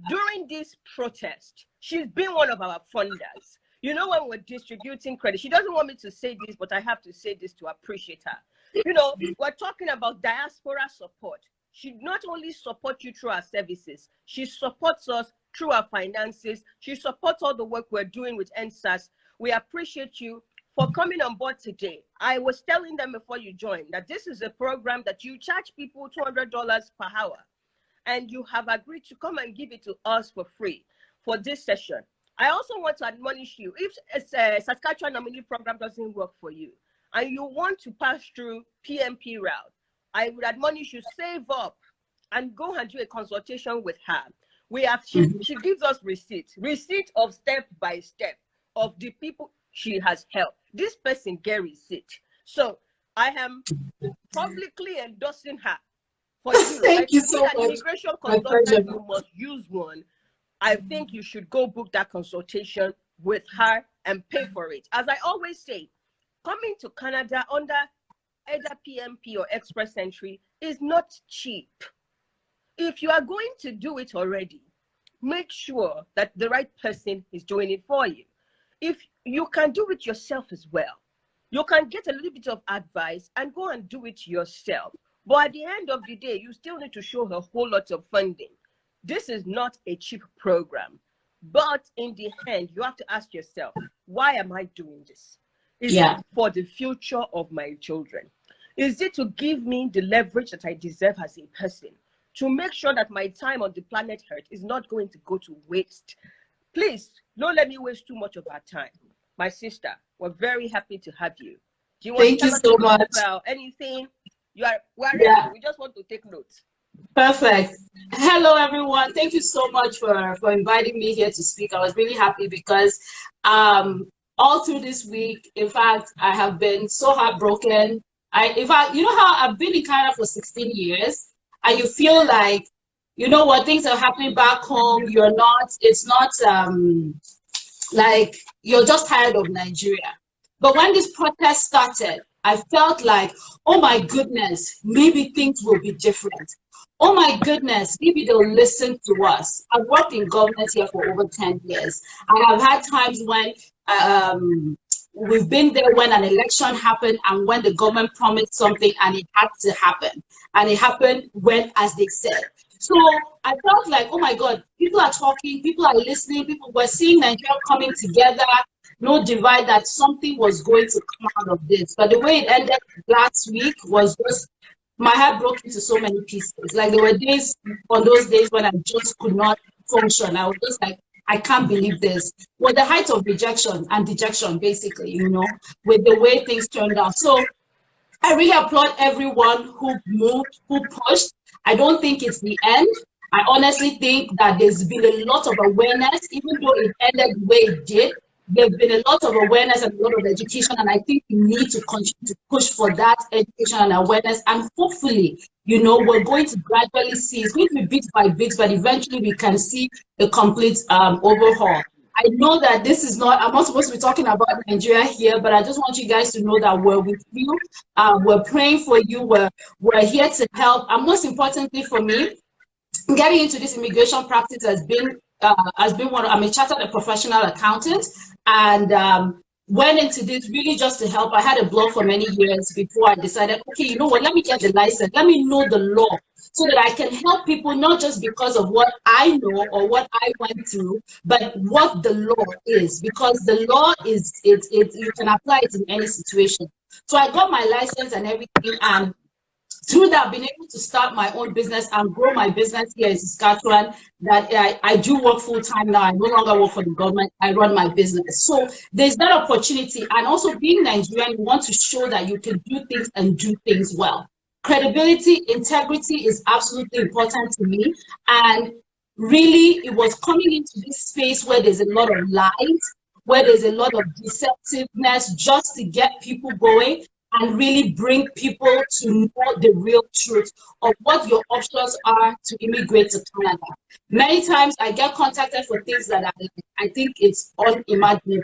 during this protest, she's been one of our funders. You know, when we're distributing credit, she doesn't want me to say this, but I have to say this to appreciate her. You know, we're talking about diaspora support. She not only supports you through our services, she supports us through our finances. She supports all the work we're doing with NSAS. We appreciate you for coming on board today. I was telling them before you joined that this is a program that you charge people $200 per hour, and you have agreed to come and give it to us for free for this session. I also want to admonish you, if a Saskatchewan Nominee Program doesn't work for you, and you want to pass through PMP route, I would admonish you, save up and go and do a consultation with her. She gives us receipt of step by step of the people she has helped. This person get receipt. So I am publicly endorsing her for you. Thank you so much. Immigration consultant, you must use one. I think you should go book that consultation with her and pay for it. As I always say, coming to Canada under either PMP or Express Entry is not cheap. If you are going to do it already, make sure that the right person is doing it for you. If you can do it yourself as well, you can get a little bit of advice and go and do it yourself. But at the end of the day, you still need to show a whole lot of funding. This is not a cheap program. But in the end, you have to ask yourself, why am I doing this? Is it for the future of my children? Is it to give me the leverage that I deserve as a person? To make sure that my time on the planet Earth is not going to go to waste? Please, don't let me waste too much of our time. My sister, we're very happy to have you. Do you want Thank to tell you so much about anything? We're ready. We just want to take notes. Perfect. Hello, everyone. Thank you so much for inviting me here to speak. I was really happy because all through this week, in fact, I have been so heartbroken. In fact, you know how I've been in Canada for 16 years, and you feel like, you know what, things are happening back home. It's not like you're just tired of Nigeria. But when this protest started, I felt like, oh my goodness, maybe things will be different. Oh my goodness, maybe they'll listen to us. I've worked in government here for over 10 years. I have had times when we've been there when an election happened and when the government promised something and it had to happen. And it happened when, as they said. So I felt like, oh my God, people are talking, people are listening, people were seeing Nigeria coming together, no divide, that something was going to come out of this. But the way it ended last week was just, my heart broke into so many pieces. Like there were days, on those days when I just could not function. I was just like, I can't believe this. Well, the height of rejection and dejection, basically, you know, with the way things turned out. So I really applaud everyone who moved, who pushed. I don't think it's the end. I honestly think that there's been a lot of awareness, even though it ended the way it did. There's been a lot of awareness and a lot of education, and I think we need to continue to push for that education and awareness. And hopefully, we're going to gradually see, it's going to be bit by bit, but eventually we can see a complete overhaul. I know that this is not, I'm not supposed to be talking about Nigeria here, but I just want you guys to know that we're with you. We're praying for you. We're here to help. And most importantly for me, getting into this immigration practice has been I'm a chartered professional accountant, and went into this really just to help. I had a blog for many years before I decided, okay, you know what, let me get the license, let me know the law, so that I can help people, not just because of what I know or what I went through, but what the law is, because the law is, you can apply it in any situation. So I got my license and everything, and through that, I've been able to start my own business and grow my business here in Saskatchewan. That I do work full time now. I no longer work for the government. I run my business. So there's that opportunity. And also, being Nigerian, you want to show that you can do things and do things well. Credibility, integrity is absolutely important to me. And really, it was coming into this space where there's a lot of lies, where there's a lot of deceptiveness, just to get people going and really bring people to know the real truth of what your options are to immigrate to Canada. Many times I get contacted for things that I think it's unimaginable,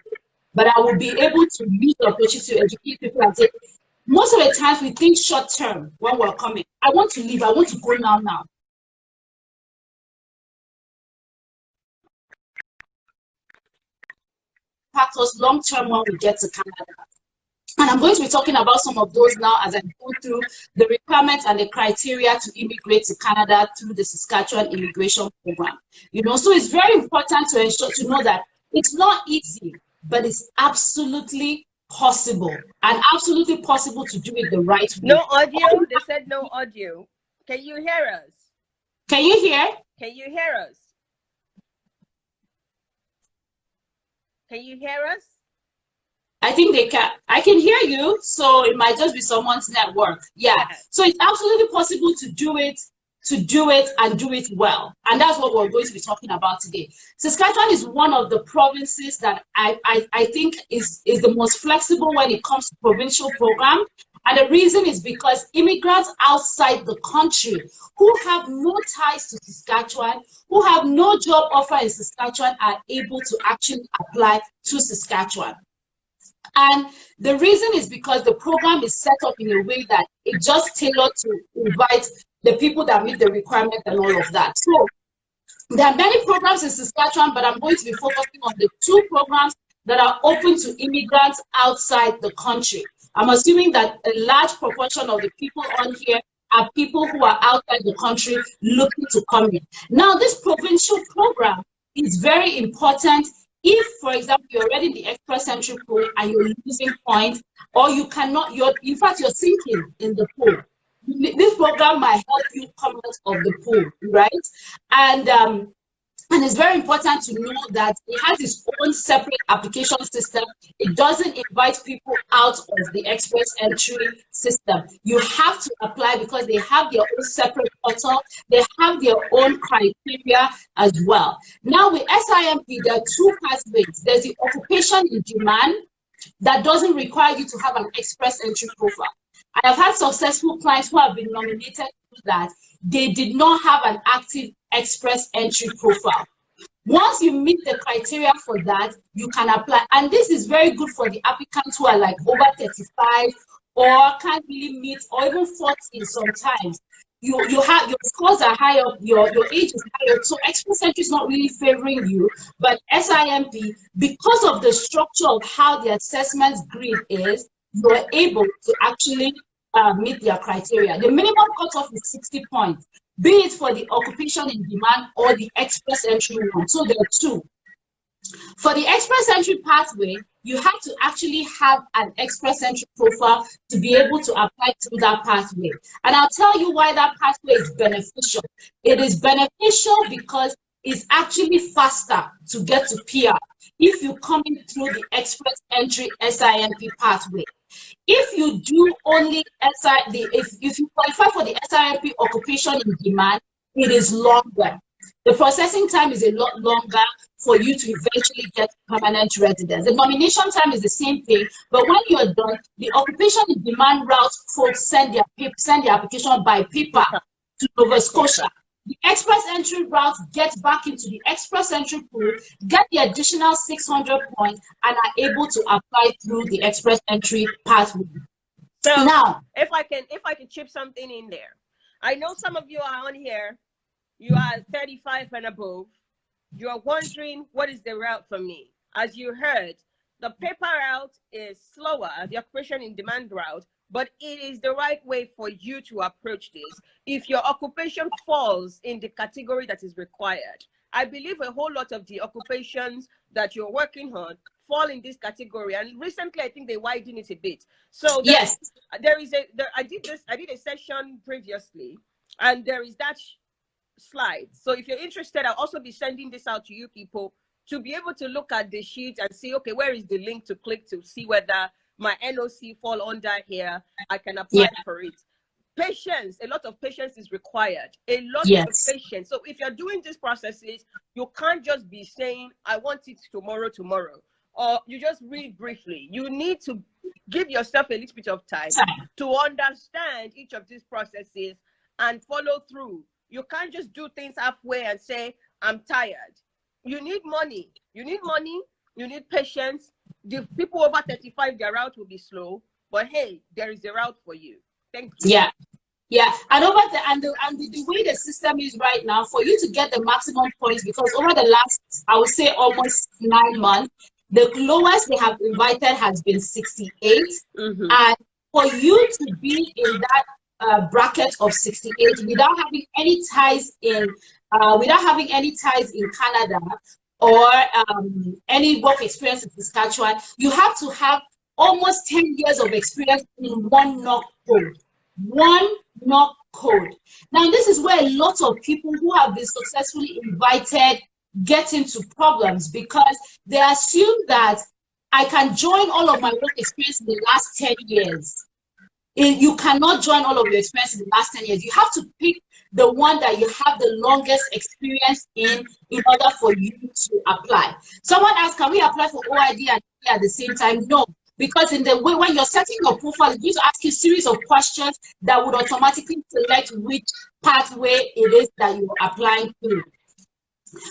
but I will be able to use the opportunity to educate people and say, most of the times we think short term when we're coming. I want to leave, I want to go now. Impact us long term when we get to Canada. And I'm going to be talking about some of those now as I go through the requirements and the criteria to immigrate to Canada through the Saskatchewan Immigration Program. So it's very important to know that it's not easy, but it's absolutely possible, and absolutely possible to do it the right way. No audio? They said no audio. Can you hear us? Can you hear? Can you hear us? Can you hear us? I think they can. I can hear you, so it might just be someone's network. Yeah. So it's absolutely possible to do it and do it well. And that's what we're going to be talking about today. Saskatchewan is one of the provinces that I think is the most flexible when it comes to provincial program. And the reason is because immigrants outside the country who have no ties to Saskatchewan, who have no job offer in Saskatchewan, are able to actually apply to Saskatchewan. And the reason is because the program is set up in a way that it just tailored to invite the people that meet the requirement and all of that. So there are many programs in Saskatchewan, but I'm going to be focusing on the 2 programs that are open to immigrants outside the country. I'm assuming that a large proportion of the people on here are people who are outside the country looking to come in. Now, this provincial program is very important. If, for example, you're already in the express entry pool and you're losing points, or you cannot, in fact, you're sinking in the pool, this program might help you come out of the pool, right? And it's very important to know that it has its own separate application system. It doesn't invite people out of the express entry system. You have to apply because they have their own separate portal. They have their own criteria as well. Now with SINP, there are 2 pathways. There's the occupation in demand that doesn't require you to have an express entry profile. I have had successful clients who have been nominated to that. They did not have an active express entry profile. Once you meet the criteria for that, you can apply. And this is very good for the applicants who are like over 35 or can't really meet, or even 40 sometimes. You have your scores are higher, your age is higher, so express entry is not really favoring you. But SINP, because of the structure of how the assessment grid is, you're able to actually meet their criteria. The minimum cutoff is 60 points, be it for the occupation in demand or the express entry one. So there are 2. For the express entry pathway, you have to actually have an express entry profile to be able to apply through that pathway. And I'll tell you why that pathway is beneficial. It is beneficial because it's actually faster to get to PR if you come in through the express entry SINP pathway. If you do only if you qualify for the SINP occupation in demand, it is longer. The processing time is a lot longer for you to eventually get permanent residence. The nomination time is the same thing, but when you're done, the occupation in demand route folks send their application by paper to Nova Scotia. The express entry route gets back into the express entry pool, get the additional 600 points, and are able to apply through the express entry pathway. So now, if I can chip something in there, I know some of you are on here, you are 35 and above. You are wondering, what is the route for me? As you heard, the paper route is slower, the occupation in demand route, but it is the right way for you to approach this if your occupation falls in the category that is required. I believe a whole lot of the occupations that you're working on fall in this category, and recently I think they widened it a bit. So yes, I did a session previously, and there is that slide. So if you're interested, I'll also be sending this out to you people to be able to look at the sheet and see, okay, where is the link to click to see whether my NOC fall under here, I can apply for it. Patience, a lot of patience is required. A lot of patience. So if you're doing these processes, you can't just be saying, I want it tomorrow, or you just read briefly. You need to give yourself a little bit of time to understand each of these processes and follow through. You can't just do things halfway and say, I'm tired. You need money. You need patience. The people over 35, their route will be slow, but hey, there is a route for you. Thank you. Yeah, and the way the system is right now, for you to get the maximum points, because over the last, I would say almost 9 months, the lowest they have invited has been 68, and for you to be in that bracket of 68 without having any ties in Canada or any work experience in Saskatchewan, you have to have almost 10 years of experience in one knock code. Now, this is where a lot of people who have been successfully invited get into problems, because they assume that I can join all of my work experience in the last 10 years. You cannot join all of your experience in the last 10 years. You have to pick the one that you have the longest experience in order for you to apply. Someone asked, can we apply for OID and at the same time? No, because in the way when you're setting your profile, it's going to ask you a series of questions that would automatically select which pathway it is that you're applying to.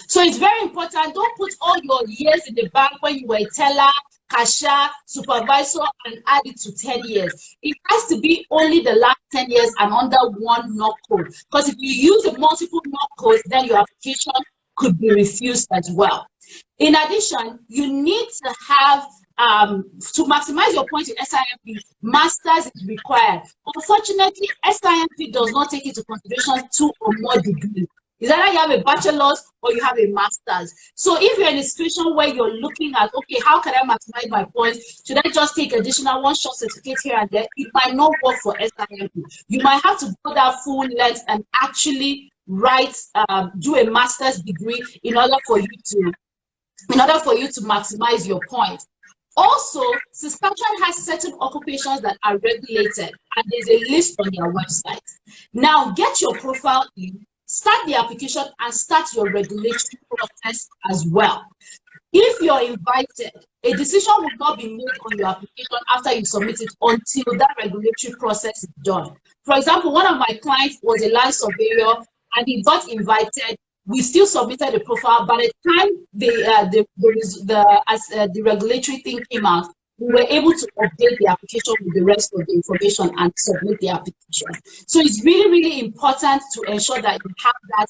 So it's very important. Don't put all your years in the bank when you were a teller, cashier, supervisor, and add it to 10 years. It has to be only the last 10 years and under one knock code. Because if you use a multiple knock codes, then your application could be refused as well. In addition, you need to have, to maximize your points in SINP, master's is required. Unfortunately, SINP does not take into consideration 2 or more degrees. Is either you have a bachelor's or you have a master's. So if you're in a situation where you're looking at, okay, how can I maximize my points? Should I just take additional one-shot certificate here and there? It might not work for SINP. You might have to go that full length and actually write, do a master's degree in order for you to maximize your points. Also, Saskatchewan has certain occupations that are regulated, and there's a list on their website. Now, get your profile in, start the application, and start your regulatory process as well. If you're invited, a decision will not be made on your application after you submit it until that regulatory process is done. For example, one of my clients was a land surveyor and he got invited. We still submitted the profile. By the time the regulatory thing came out, we were able to update the application with the rest of the information and submit the application. So it's really, really important to ensure that you have that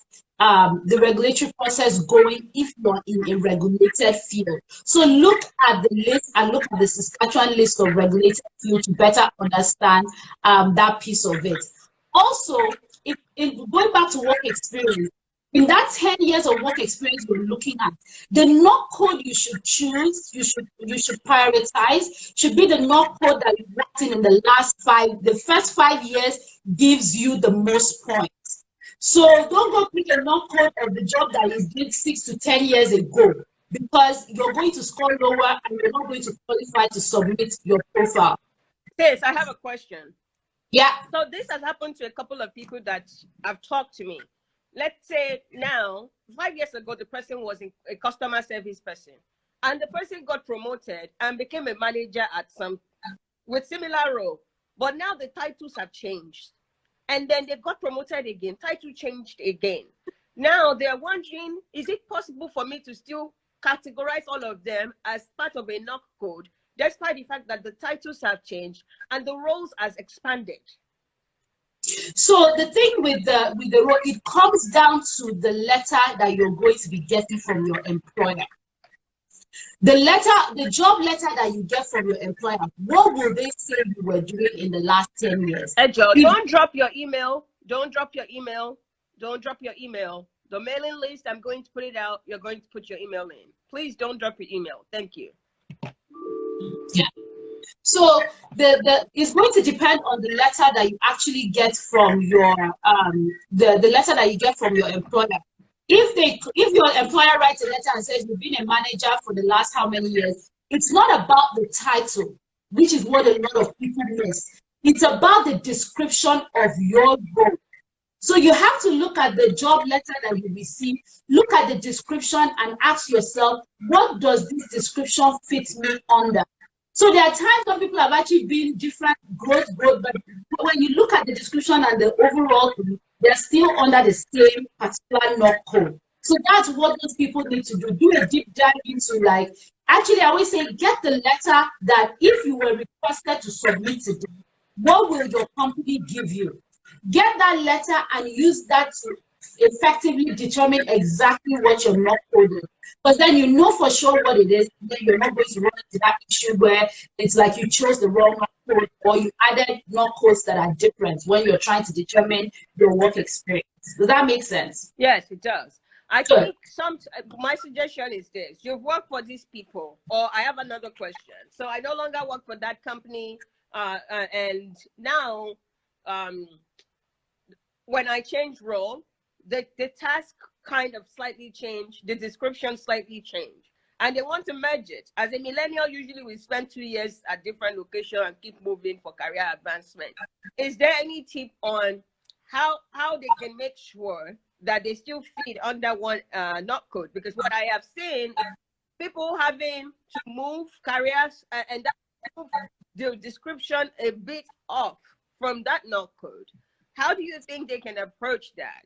the regulatory process going if you're in a regulated field. So look at the list and look at the Saskatchewan list of regulated fields to better understand that piece of it. Also, if going back to work experience, in that 10 years of work experience we're looking at, the knock code you should choose, you should prioritize, should be the knock code that you worked in the first 5 years gives you the most points. So don't go pick a knock code of the job that you did 6 to 10 years ago, because you're going to score lower and you're not going to qualify to submit your profile. Sis, I have a question. Yeah. So this has happened to a couple of people that have talked to me. let's say now, 5 years ago, the person was a customer service person, and the person got promoted and became a manager at some with similar role. But now the titles have changed. And then they got promoted again, title changed again. Now they're wondering, is it possible for me to still categorize all of them as part of a knock code, despite the fact that the titles have changed and the roles has expanded? So the thing with the role, it comes down to the letter that you're going to be getting from your employer. The job letter that you get from your employer, what will they say you were doing in the last 10 years? Ejo, don't drop your email. Don't drop your email. Don't drop your email. The mailing list, I'm going to put it out. You're going to put your email in. Please don't drop your email. Thank you. Yeah. So it's going to depend on the letter that you actually get from your the letter that you get from your employer. If your employer writes a letter and says you've been a manager for the last how many years, it's not about the title, which is what a lot of people miss. It's about the description of your role. So you have to look at the job letter that you receive, look at the description and ask yourself, what does this description fit me under? So there are times when people have actually been different growth, but when you look at the description and the overall, they're still under the same particular knock code. So that's what those people need to do. Do a deep dive into, like, actually I always say, get the letter that if you were requested to submit it, what will your company give you? Get that letter and use that to effectively determine exactly what your knock code is. Because then you know for sure what it is, then you're not going to run into that issue where it's like you chose the wrong knock code or you added knock codes that are different when you're trying to determine your work experience. Does that make sense? Yes, it does. I think my suggestion is this: you've worked for these people, or I have another question. So I no longer work for that company, and now when I change role, the task kind of slightly changed, the description slightly changed, and they want to merge it. As a millennial, usually we spend 2 years at different locations and keep moving for career advancement. Is there any tip on how they can make sure that they still fit under one knock code? Because what I have seen is people having to move careers and that the description a bit off from that knock code. How do you think they can approach that?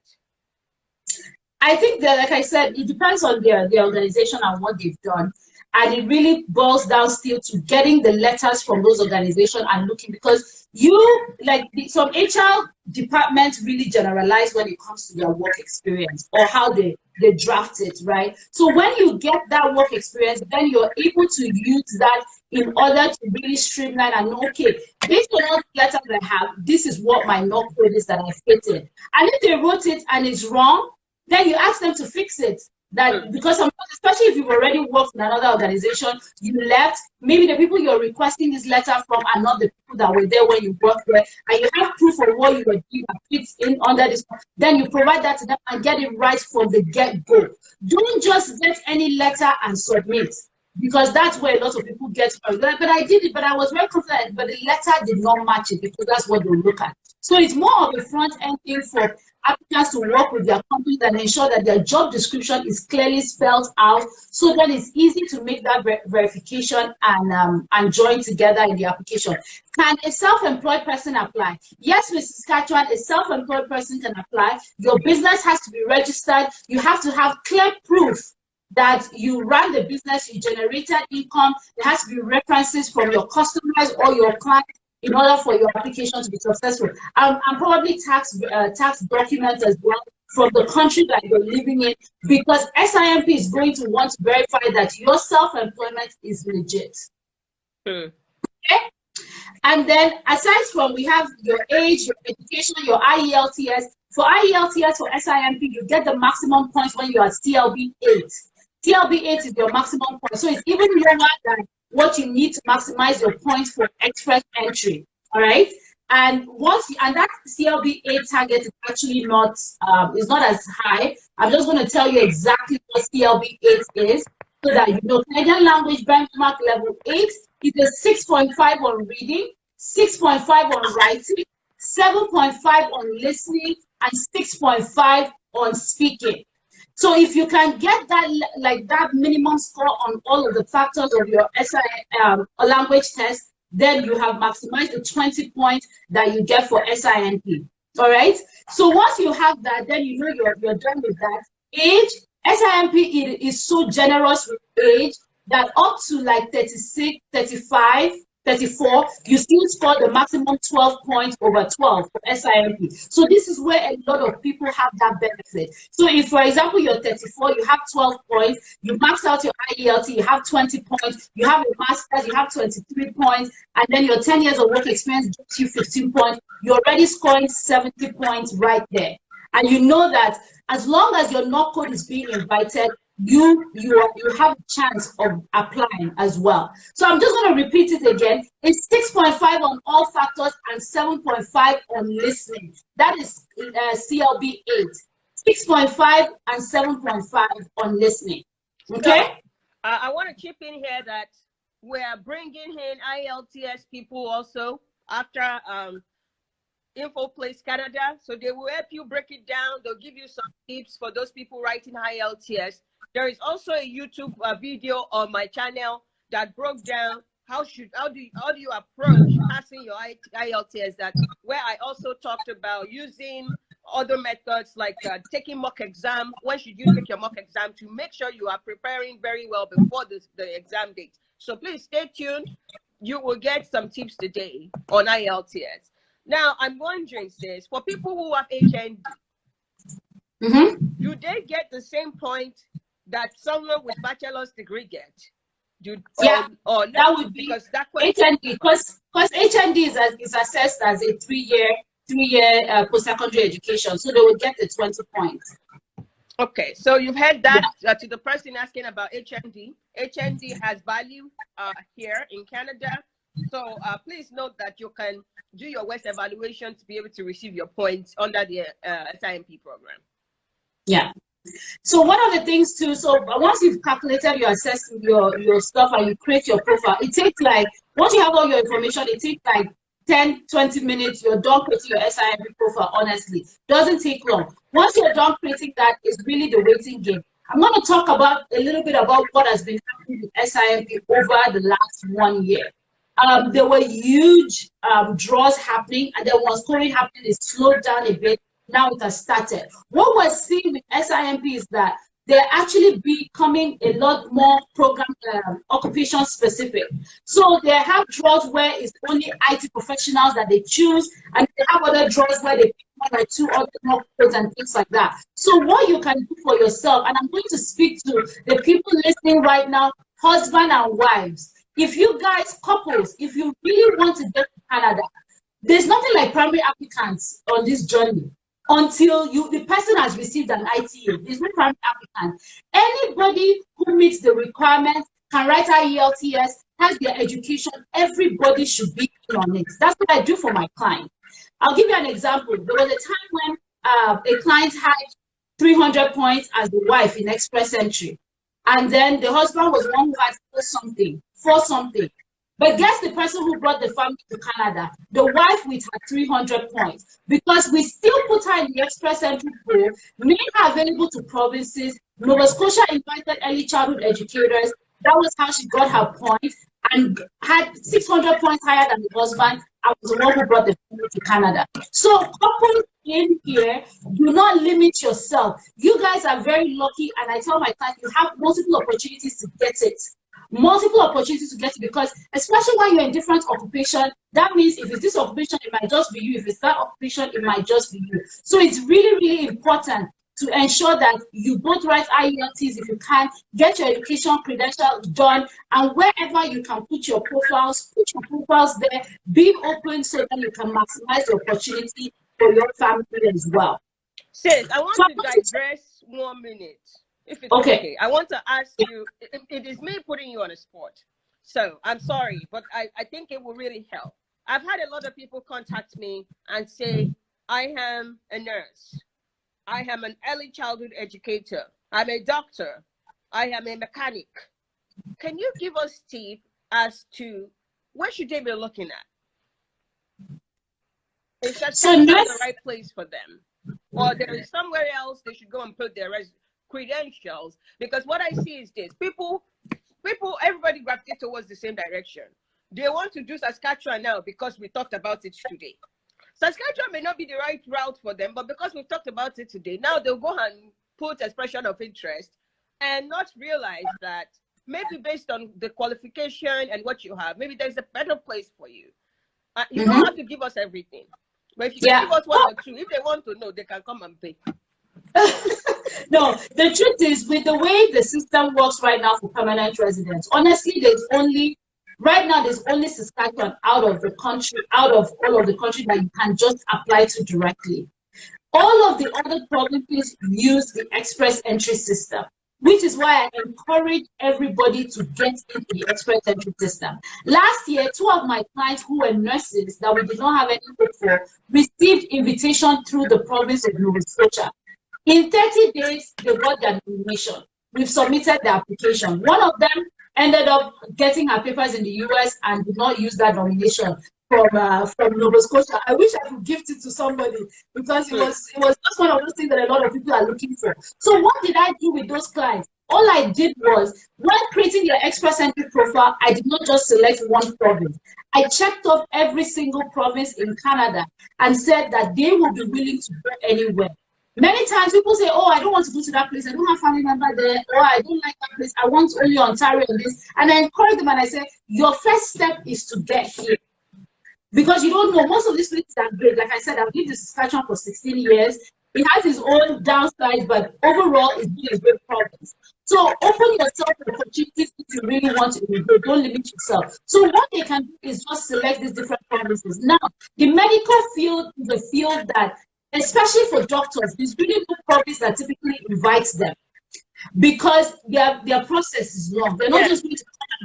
I think that, like I said, it depends on their organization and what they've done. And it really boils down still to getting the letters from those organizations and looking, because some HR departments really generalize when it comes to their work experience or how they draft it, right? So when you get that work experience, then you're able to use that in order to really streamline and know, okay, based on all the letters I have, this is what my knock code is that I fit in. And if they wrote it and it's wrong, then you ask them to fix it. That because especially if you've already worked in another organization, you left, maybe the people you're requesting this letter from are not the people that were there when you worked there, and you have proof of what you were doing that fits in under this, then you provide that to them and get it right from the get-go. Don't just get any letter and submit, because that's where a lot of people get from. But I did it, but I was very confident, but the letter did not match it, because that's what they look at. So it's more of a front-end thing for applicants to work with their company and ensure that their job description is clearly spelled out, so that it's easy to make that verification and join together in the application. Can a self-employed person apply? Yes, Mrs. Saskatchewan, a self-employed person can apply. Your business has to be registered. You have to have clear proof that you ran the business, you generated income. There has to be references from your customers or your clients in order for your application to be successful. And probably tax documents as well from the country that you're living in, because SINP is going to want to verify that your self-employment is legit. Okay? And then aside from, we have your age, your education, your IELTS. For IELTS, for SINP, you get the maximum points when you are TLB 8. TLB 8 is your maximum point. So it's even lower than what you need to maximize your points for express entry. All right. And that CLB 8 target is actually not is not as high. I'm just going to tell you exactly what CLB 8 is, so that you know. Canadian language benchmark level 8 is a 6.5 on reading, 6.5 on writing, 7.5 on listening, and 6.5 on speaking. So if you can get that, like that minimum score on all of the factors of your language test, then you have maximized the 20 points that you get for SINP. All right. So once you have that, then you know you're done with that. Age, SINP is so generous with age that up to like 36, 35, 34, you still score the maximum 12 points over 12 for SINP. So this is where a lot of people have that benefit. So if, for example, you're 34, you have 12 points, you max out your IELTS, you have 20 points, you have a master's, you have 23 points, and then your 10 years of work experience gives you 15 points, you're already scoring 70 points right there. And you know that as long as your NOC code is being invited, you have a chance of applying as well. So I'm just going to repeat it again. It's 6.5 on all factors and 7.5 on listening. That is CLB 8. 6.5 and 7.5 on listening. Okay? So, I want to chip in here that we're bringing in IELTS people also after Info Place Canada. So they will help you break it down. They'll give you some tips for those people writing IELTS. There is also a YouTube video on my channel that broke down how do you approach passing your IELTS, that where I also talked about using other methods like taking mock exam. When should you take your mock exam to make sure you are preparing very well before the exam date? So please stay tuned. You will get some tips today on IELTS. Now, I'm wondering, sis, for people who have HND, do they get the same point that someone with bachelor's degree get? Or no? That would be because that question, HND, because HND is assessed as a three-year post-secondary education, so they would get the 20 points. Okay, so you've heard that to the person asking about HND. HND has value here in Canada. So please note that you can do your West evaluation to be able to receive your points under the SINP program. Yeah. So one of the things too, so once you've calculated your assessment, your stuff, and you create your profile, it takes like, once you have all your information, it takes like 10-20 minutes. You're done creating your SINP profile. Honestly, doesn't take long. Once you're done creating that, is really the waiting game. I'm going to talk about a little bit about what has been happening with SINP over the last 1 year. There were huge draws happening, and then once COVID happened, it slowed down a bit. Now it has started. What we're seeing with SINP is that they're actually becoming a lot more program occupation specific. So they have draws where it's only IT professionals that they choose, and they have other draws where they pick 1 or 2 other codes and things like that. So what you can do for yourself, and I'm going to speak to the people listening right now, husband and wives. If you guys, couples, if you really want to get to Canada, there's nothing like primary applicants on this journey until the person has received an ITA. There's no primary applicant. Anybody who meets the requirements, can write IELTS, has their education, everybody should be on it. That's what I do for my client. I'll give you an example. There was a time when a client had 300 points as the wife in express entry. And then the husband was one who had for something. But guess the person who brought the family to Canada? The wife with her 300 points. Because we still put her in the express entry pool, made her available to provinces. Nova Scotia invited early childhood educators. That was how she got her points, and had 600 points higher than the husband. I was the one who brought the family to Canada. So couples in here, do not limit yourself. You guys are very lucky, and I tell my clients, you have multiple opportunities to get it. Multiple opportunities to get it, because especially when you're in different occupation, that means if it's this occupation, it might just be you. If it's that occupation, it might just be you. So it's really, really important to ensure that you both write IELTS if you can, get your education credentials done, and wherever you can put your profiles there, be open so that you can maximize the opportunity for your family as well. Sis, I want to digress 1 minute. If it's okay, I want to ask you, it is me putting you on a spot. So I'm sorry, but I think it will really help. I've had a lot of people contact me and say, I am a nurse. I am an early childhood educator. I'm a doctor. I am a mechanic. Can you give us tips as to what should they be looking at? Is that the right place for them? or there is somewhere else they should go and put their credentials. Because what I see is this: everybody gravitate towards the same direction. They want to do Saskatchewan now because we talked about it today. Saskatchewan may not be the right route for them, but because we've talked about it today, now they'll go and put expression of interest and not realize that maybe based on the qualification and what you have, maybe there's a better place for you. You don't have to give us everything. But if you can give us one or two, if they want to know, they can come and pay. No, the truth is, with the way the system works right now for permanent residents, honestly, there's only Saskatchewan out of all of the country that you can just apply to directly. All of the other provinces use the express entry system, which is why I encourage everybody to get into the express entry system. Last year, 2 of my clients who were nurses that we did not have any hope for received invitation through the province of Nova Scotia. In 30 days, they got their nomination. We've submitted the application. One of them ended up getting her papers in the US and did not use that nomination from Nova Scotia. I wish I could gift it to somebody, because it was just one of those things that a lot of people are looking for. So what did I do with those clients? All I did was, when creating your express entry profile, I did not just select one province. I checked off every single province in Canada and said that they will be willing to go anywhere. Many times people say, oh, I don't want to go to that place, I don't have family member there, or I don't like that place, I want only Ontario and this. And I encourage them and I say, your first step is to get here. Because you don't know, most of these places are great. Like I said, I've lived in Saskatchewan for 16 years. It has its own downsides, but overall, it's been a great province. So open yourself to opportunities if you really want to immigrate. Don't limit yourself. So what they can do is just select these different provinces. Now, the medical field is a field that, especially for doctors, there's really no province that typically invites them, because their process is long. They're not just going to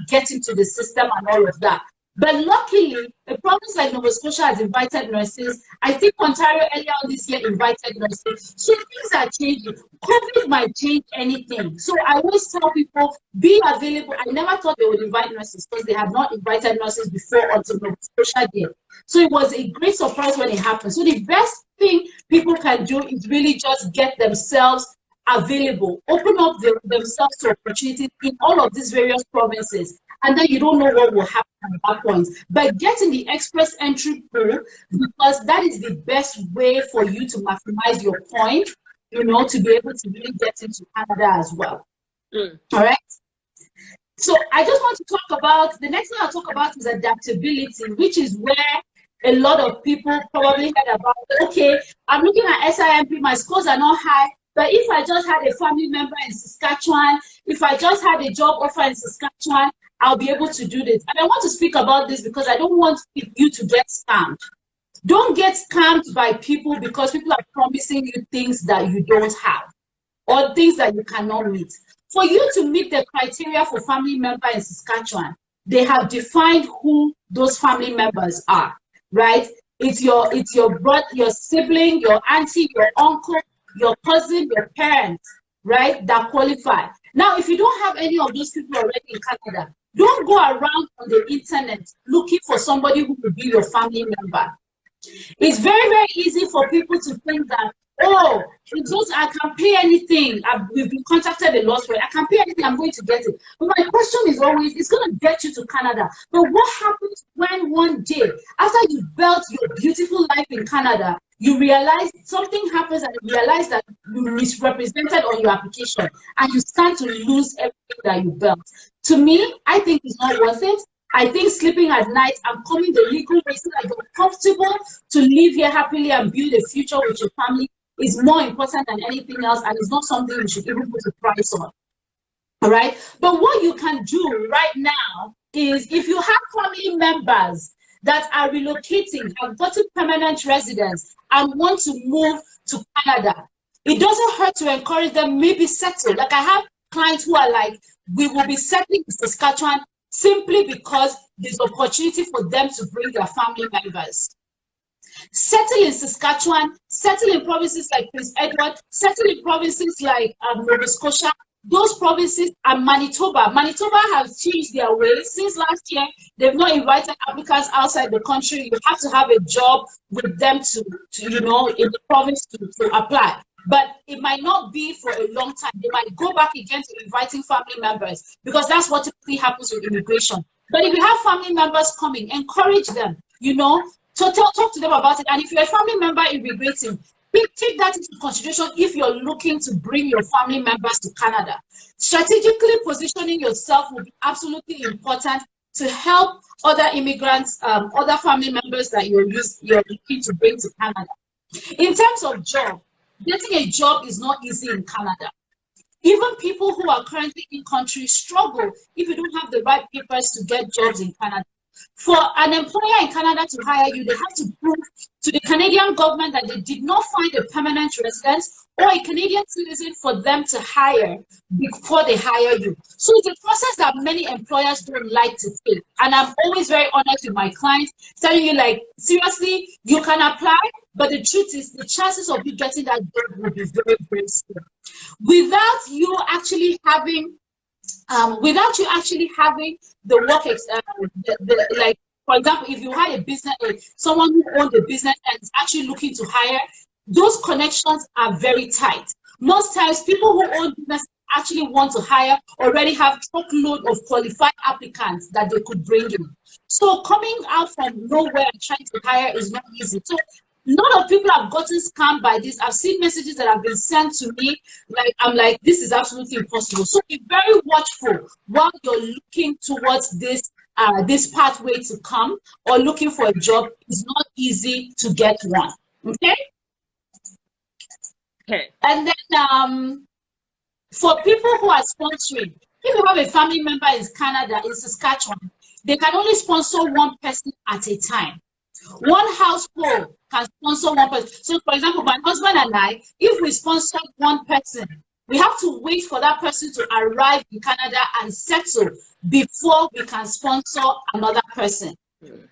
get into the system and all of that. But luckily, a province like Nova Scotia has invited nurses. I think Ontario earlier on this year invited nurses. So things are changing. COVID might change anything. So I always tell people, be available. I never thought they would invite nurses, because they had not invited nurses before until Nova Scotia did. So it was a great surprise when it happened. So the best thing people can do is really just get themselves available, open up themselves to opportunities in all of these various provinces, and then you don't know what will happen at that point. But get in the express entry pool, because that is the best way for you to maximize your point, you know, to be able to really get into Canada as well. All right. So I just want to talk about, the next thing I'll talk about is adaptability, which is where a lot of people probably heard about, okay, I'm looking at SINP, my scores are not high, but if I just had a family member in Saskatchewan, if I just had a job offer in Saskatchewan, I'll be able to do this. And I want to speak about this because I don't want you to get scammed. Don't get scammed by people because people are promising you things that you don't have or things that you cannot meet. For you to meet the criteria for family member in Saskatchewan, they have defined who those family members are, right? It's your brother, your sibling, your auntie, your uncle, your cousin, your parents, right, that qualify. Now, if you don't have any of those people already in Canada, don't go around on the internet looking for somebody who will be your family member. It's very, very easy for people to think that, oh, I can pay anything. We've been contacted a lot for it. I can pay anything, I'm going to get it. But my question is always, it's going to get you to Canada. But what happens when one day, after you've built your beautiful life in Canada, you realize something happens and you realize that you misrepresented on your application and you start to lose everything that you built? To me, I think it's not worth it. I think sleeping at night and coming the legal way so that you're comfortable to live here happily and build a future with your family is more important than anything else, and it's not something you should even put a price on. All right? But what you can do right now is, if you have family members that are relocating, have gotten permanent residence, and want to move to Canada, it doesn't hurt to encourage them, maybe settle. Like I have clients who are like, we will be settling in Saskatchewan simply because there's opportunity for them to bring their family members. Settle in Saskatchewan, settle in provinces like Prince Edward, settle in provinces like Nova Scotia. those provinces and Manitoba. Manitoba has changed their ways since last year. They've not invited applicants outside the country. You have to have a job with them to you know, in the province to apply. But it might not be for a long time. They might go back again to inviting family members, because that's what typically happens with immigration. But if you have family members coming, encourage them, you know, so talk to them about it. And if you're a family member immigrating, take that into consideration if you're looking to bring your family members to Canada. Strategically positioning yourself will be absolutely important to help other immigrants, other family members that you're looking to bring to Canada. In terms of job, getting a job is not easy in Canada. Even people who are currently in country struggle if you don't have the right papers to get jobs in Canada. For an employer in Canada to hire you, they have to prove to the Canadian government that they did not find a permanent resident or a Canadian citizen for them to hire before they hire you. So it's a process that many employers don't like to take. And I'm always very honest with my clients, telling you, like, seriously, you can apply, but the truth is the chances of you getting that job will be very, very slim. Without you actually having the work, like, for example, if you had a business, someone who owned a business and is actually looking to hire, those connections are very tight. Most times, people who own business actually want to hire already have truckload of qualified applicants that they could bring in. So coming out from nowhere and trying to hire is not easy. So a lot of people have gotten scammed by this. I've seen messages that have been sent to me. Like, I'm like, this is absolutely impossible. So be very watchful while you're looking towards this this pathway to come or looking for a job. It's not easy to get one. Okay. Okay. And then for people who are sponsoring, if you have a family member in Canada, in Saskatchewan, they can only sponsor one person at a time. One household can sponsor one person. So, for example, my husband and I, if we sponsor one person, we have to wait for that person to arrive in Canada and settle before we can sponsor another person.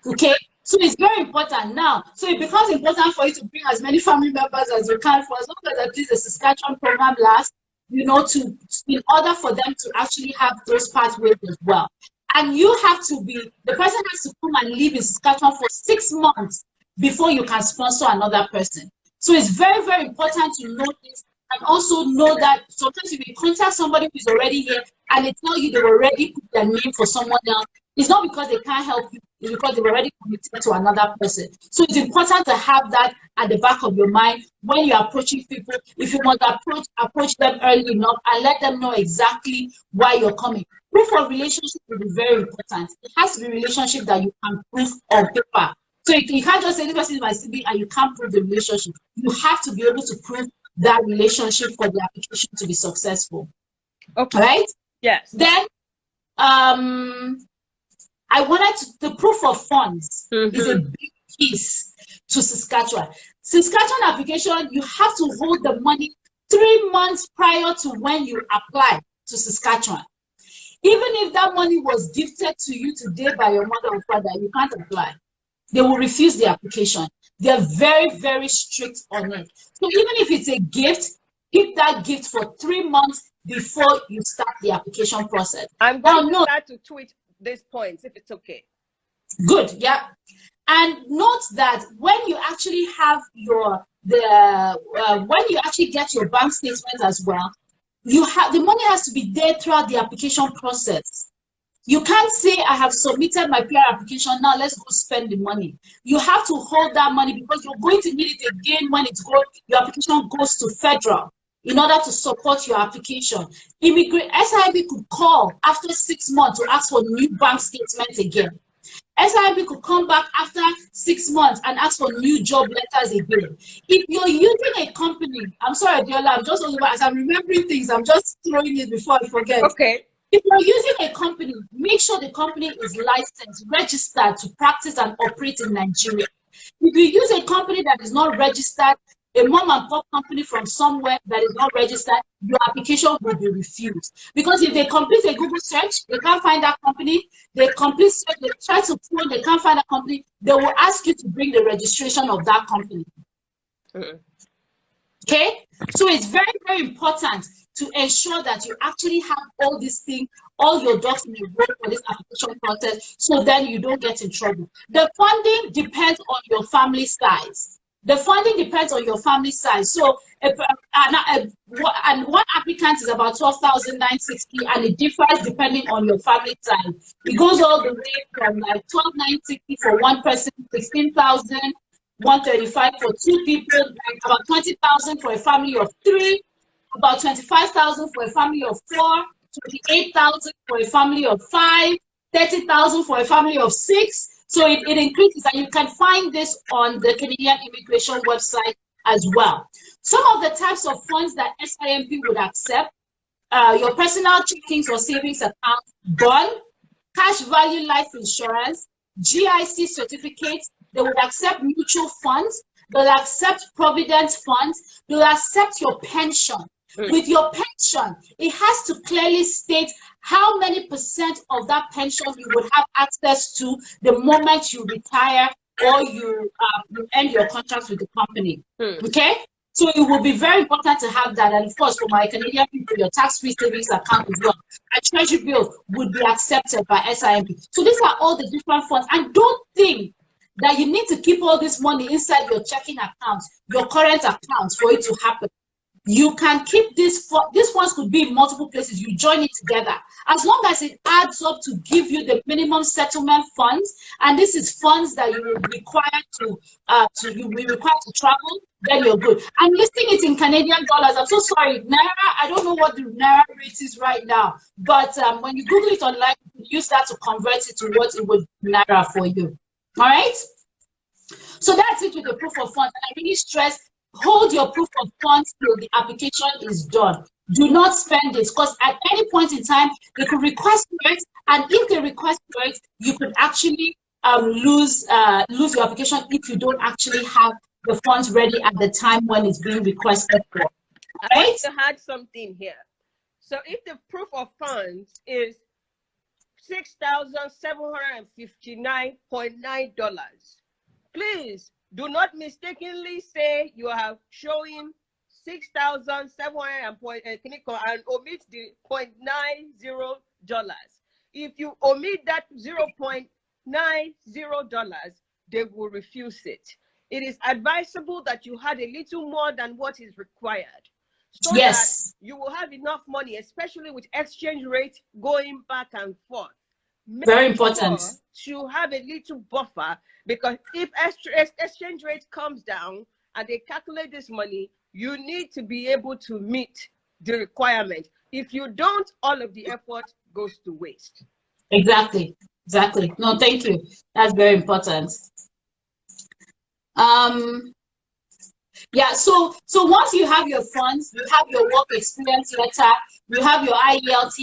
Okay? So it's very important now. So it becomes important for you to bring as many family members as you can, for as long as at least the Saskatchewan program lasts, you know, in order for them to actually have those pathways as well. And you have to be, the person has to come and live in Saskatchewan for 6 months before you can sponsor another person. So it's very, very important to know this, and also know that sometimes if you contact somebody who's already here and they tell you they've already put their name for someone else, it's not because they can't help you, it's because they've already committed to another person. So it's important to have that at the back of your mind when you're approaching people. If you want to approach them early enough and let them know exactly why you're coming. Proof of relationship will be very important. It has to be a relationship that you can prove on paper. So you can't just say this person is my sibling and you can't prove the relationship. You have to be able to prove that relationship for the application to be successful. Okay. Right? Yes. Then I wanted the proof of funds is a big piece to Saskatchewan. Saskatchewan application, you have to hold the money 3 months prior to when you apply to Saskatchewan. Even if that money was gifted to you today by your mother or father, you can't apply. They will refuse the application. They're very, very strict on it. So even if it's a gift, keep that gift for 3 months before you start the application process. I'm going to start to tweet these points if it's okay. Good, yeah. And note that when you actually have when you actually get your bank statement as well, the money has to be there throughout the application process. You can't say, I have submitted my PR application, now let's go spend the money. You have to hold that money because you're going to need it again when your application goes to federal in order to support your application. SINP could call after 6 months to ask for new bank statements again. SINP could come back after 6 months and ask for new job letters again. If you're using a company, I'm sorry, Diola, as I'm remembering things, I'm just throwing it before I forget. Okay. If you're using a company, make sure the company is licensed, registered to practice and operate in Nigeria. If you use a company that is not registered, a mom and pop company from somewhere that is not registered, your application will be refused. Because if they complete a Google search, they can't find that company. They complete search, they try to phone, they can't find that company. They will ask you to bring the registration of that company. Okay? So it's very, very important to ensure that you actually have all these things, all your ducks in a row for this application process, so then you don't get in trouble. The funding depends on your family size. The funding depends on your family size. So, and one applicant is about 12,960, and it differs depending on your family size. It goes all the way from like 12,960 for one person, 16,135 for two people, like about 20,000 for a family of three, about 25,000 for a family of four, 28,000 for a family of five, 30,000 for a family of six. So it increases, and you can find this on the Canadian Immigration website as well. Some of the types of funds that SINP would accept: your personal checkings or savings account, bond, cash value life insurance, GIC certificates. They would accept mutual funds. They'll accept provident funds. They'll accept your pension. With your pension, it has to clearly state how many percent of that pension you would have access to the moment you retire or you end your contract with the company. Okay? So it will be very important to have that. And of course, for my Canadian people, your tax-free savings account as well. A treasury bill would be accepted by SINP. So these are all the different funds. And don't think that you need to keep all this money inside your checking account, your current accounts, for it to happen. You can keep this funds could be in multiple places. You join it together. As long as it adds up to give you the minimum settlement funds, and this is funds that you will require to travel, then you're good. I'm listing it in Canadian dollars. I'm so sorry, Naira. I don't know what the Naira rate is right now, but when you Google it online, you can use that to convert it to what it would be Naira for you. All right. So that's it with the proof of funds. And I really stress, hold your proof of funds till the application is done. Do not spend it, because at any point in time, they could request for it, and if they request for it, you could actually lose your application if you don't actually have the funds ready at the time when it's being requested for. I want to add something here. So if the proof of funds is $6,759.9, please do not mistakenly say you are showing 6,700 and omit the $0.90. If you omit that $0.90, they will refuse it. It is advisable that you had a little more than what is required, so that you will have enough money, especially with exchange rate going back and forth. Very important. To have a little buffer, because if exchange rate comes down and they calculate this money, you need to be able to meet the requirement. If you don't, all of the effort goes to waste. Exactly. No, thank you. That's very important. Yeah, so once you have your funds, you have your work experience letter, you have your IELTS,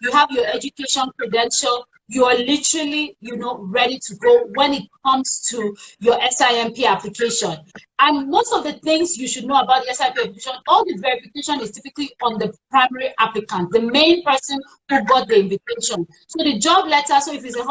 you have your education credential, you are literally, ready to go when it comes to your SINP application. And most of the things you should know about the SINP application, all the verification is typically on the primary applicant, the main person who got the invitation. So the job letter, so if it's a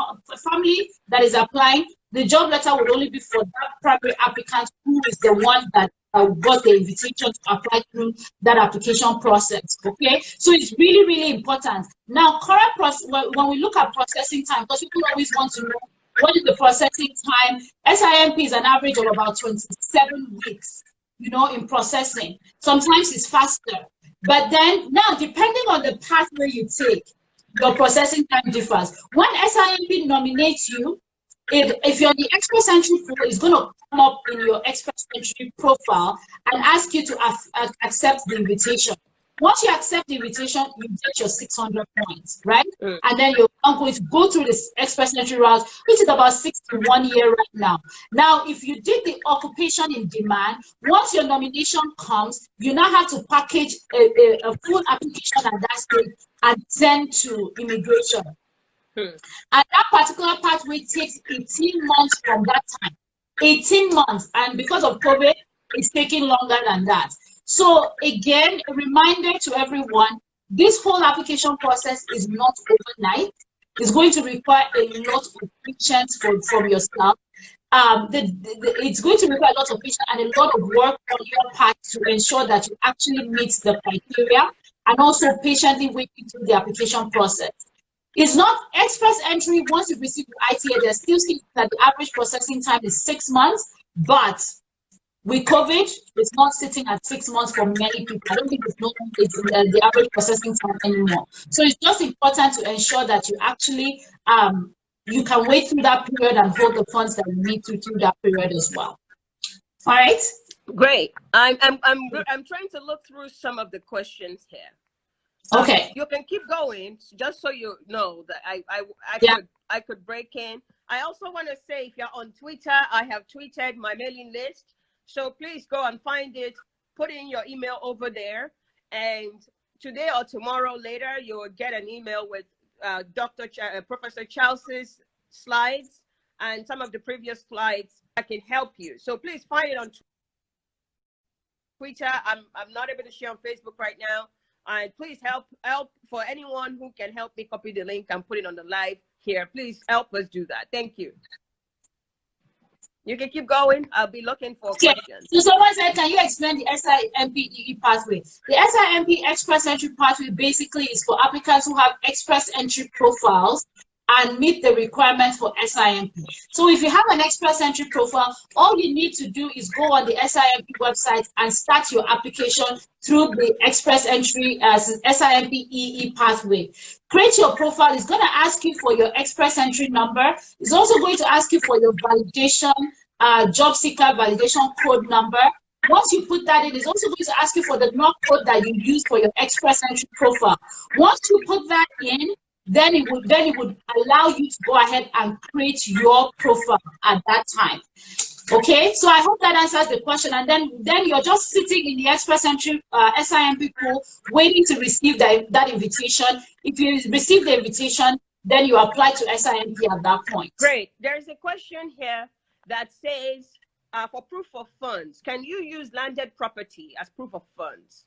family that is applying, the job letter would only be for that primary applicant who is the one that got the invitation to apply through that application process. Okay, so it's really, really important. Now, current process, when we look at processing time, because people always want to know what is the processing time. SINP is an average of about 27 weeks, in processing. Sometimes it's faster, but then now, depending on the pathway you take, your processing time differs. When SINP nominates you, if you're the Express Entry pool, it's going to come up in your Express Entry profile and ask you to accept the invitation. Once you accept the invitation, you get your 600 points, right? And then you're going to go through this Express Entry route, which is about 6 to 1 year right now. Now, if you did the occupation in demand, once your nomination comes, you now have to package a full application at that stage and send to immigration. And that particular pathway takes 18 months from that time. 18 months. And because of COVID, it's taking longer than that. So again, a reminder to everyone, this whole application process is not overnight. It's going to require a lot of patience from your staff. It's going to require a lot of patience and a lot of work on your part to ensure that you actually meet the criteria and also patiently waiting through the application process. It's not express entry. Once you receive your ITA, they're still saying that the average processing time is 6 months, but with COVID, it's not sitting at 6 months for many people. I don't think it's the average processing time anymore. So it's just important to ensure that you actually you can wait through that period and hold the funds that you need to through that period as well. All right. Great. I'm trying to look through some of the questions here. Okay. You can keep going, just so you know that I could break in. I also want to say, if you're on Twitter, I have tweeted my mailing list. So please go and find it, put in your email over there. And today or tomorrow later, you will get an email with Professor Charles's slides and some of the previous slides that can help you. So please find it on Twitter. I'm not able to share on Facebook right now. And please help for anyone who can help me copy the link and put it on the live here. Please help us do that. Thank you. You can keep going. I'll be looking for questions. So someone said, can you explain the SINP pathway? The SINP Express Entry pathway basically is for applicants who have Express Entry profiles and meet the requirements for SINP. So if you have an Express Entry profile, all you need to do is go on the SINP website and start your application through the Express Entry SINP EE pathway. Create your profile. It's going to ask you for your Express Entry number. It's also going to ask you for your validation, job seeker validation code number. Once you put that in, it's also going to ask you for the NOC code that you use for your Express Entry profile. Once you put that in, then it would allow you to go ahead and create your profile at that time. Okay, so I hope that answers the question. And then you're just sitting in the Express Entry SINP pool waiting to receive that invitation. If you receive the invitation, then you apply to SINP at that point. Great. There's a question here that says, for proof of funds, can you use landed property as proof of funds?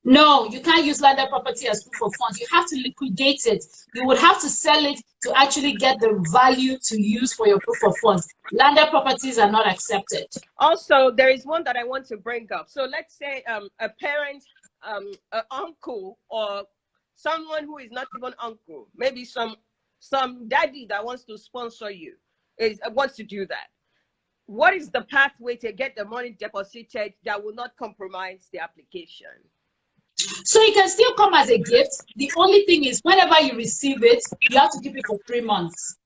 No, you can't use landed property as proof of funds. You have to liquidate it. You would have to sell it to actually get the value to use for your proof of funds. Landed properties are not accepted. Also, there is one that I want to bring up. So let's say a parent, an uncle, or someone who is not even uncle, maybe some daddy that wants to sponsor you, wants to do that. What is the pathway to get the money deposited that will not compromise the application? So it can still come as a gift. The only thing is, whenever you receive it, you have to keep it for 3 months.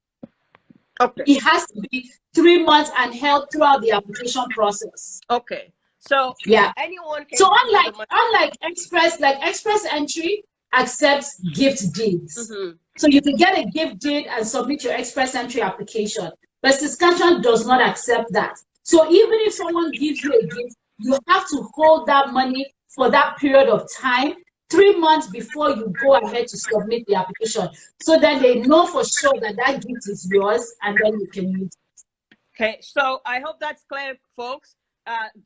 Okay. It has to be 3 months and held throughout the application process. Okay. So yeah, anyone can. So unlike Express Entry accepts gift deeds. Mm-hmm. So you can get a gift deed and submit your Express Entry application. But Saskatchewan does not accept that. So even if someone gives you a gift, you have to hold that money for that period of time, 3 months before you go ahead to submit the application. So then they know for sure that that gift is yours, and then you can use it. Okay, so I hope that's clear, folks.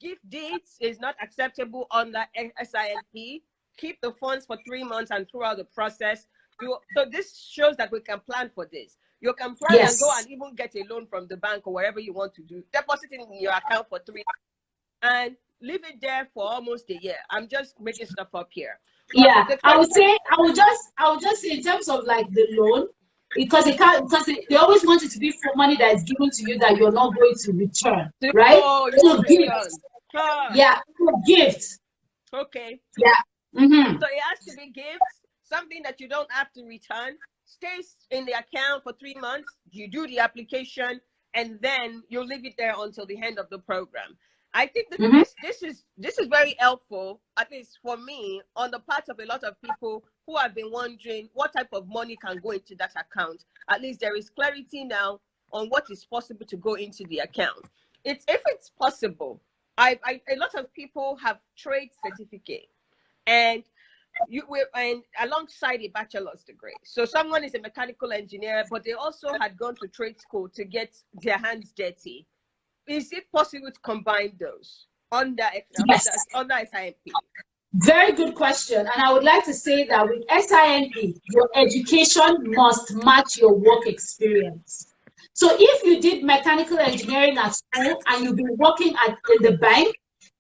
Gift deeds is not acceptable under SINP. Keep the funds for 3 months and throughout the process. So this shows that we can plan for this. You can plan and go and even get a loan from the bank or wherever you want to do. Deposit it in your account for 3 months and leave it there for almost a year. I'm just making stuff up here. Yeah, I would just say in terms of like the loan, because they always want it to be for money that is given to you that you're not going to return, right? Oh, so gift. Yeah, gift. Okay. Yeah. Mm-hmm. So it has to be gifts, something that you don't have to return, stays in the account for 3 months. You do the application, and then you leave it there until the end of the program. I think that this is very helpful, at least for me, on the part of a lot of people who have been wondering what type of money can go into that account. At least there is clarity now on what is possible to go into the account. If it's possible, a lot of people have trade certificate, and alongside a bachelor's degree. So someone is a mechanical engineer, but they also had gone to trade school to get their hands dirty. Is it possible to combine those under SINP? Very good question. And I would like to say that with SINP, your education must match your work experience. So if you did mechanical engineering at school and you've been working in the bank,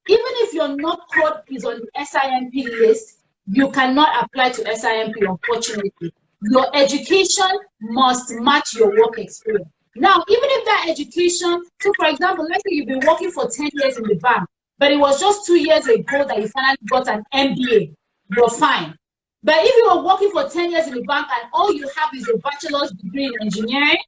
even if your NOC code is on the SINP list, you cannot apply to SIMP, unfortunately. Your education must match your work experience. Now, even if that education, so for example, let's say you've been working for 10 years in the bank, but it was just 2 years ago that you finally got an MBA, you're fine. But if you were working for 10 years in the bank and all you have is a bachelor's degree in engineering,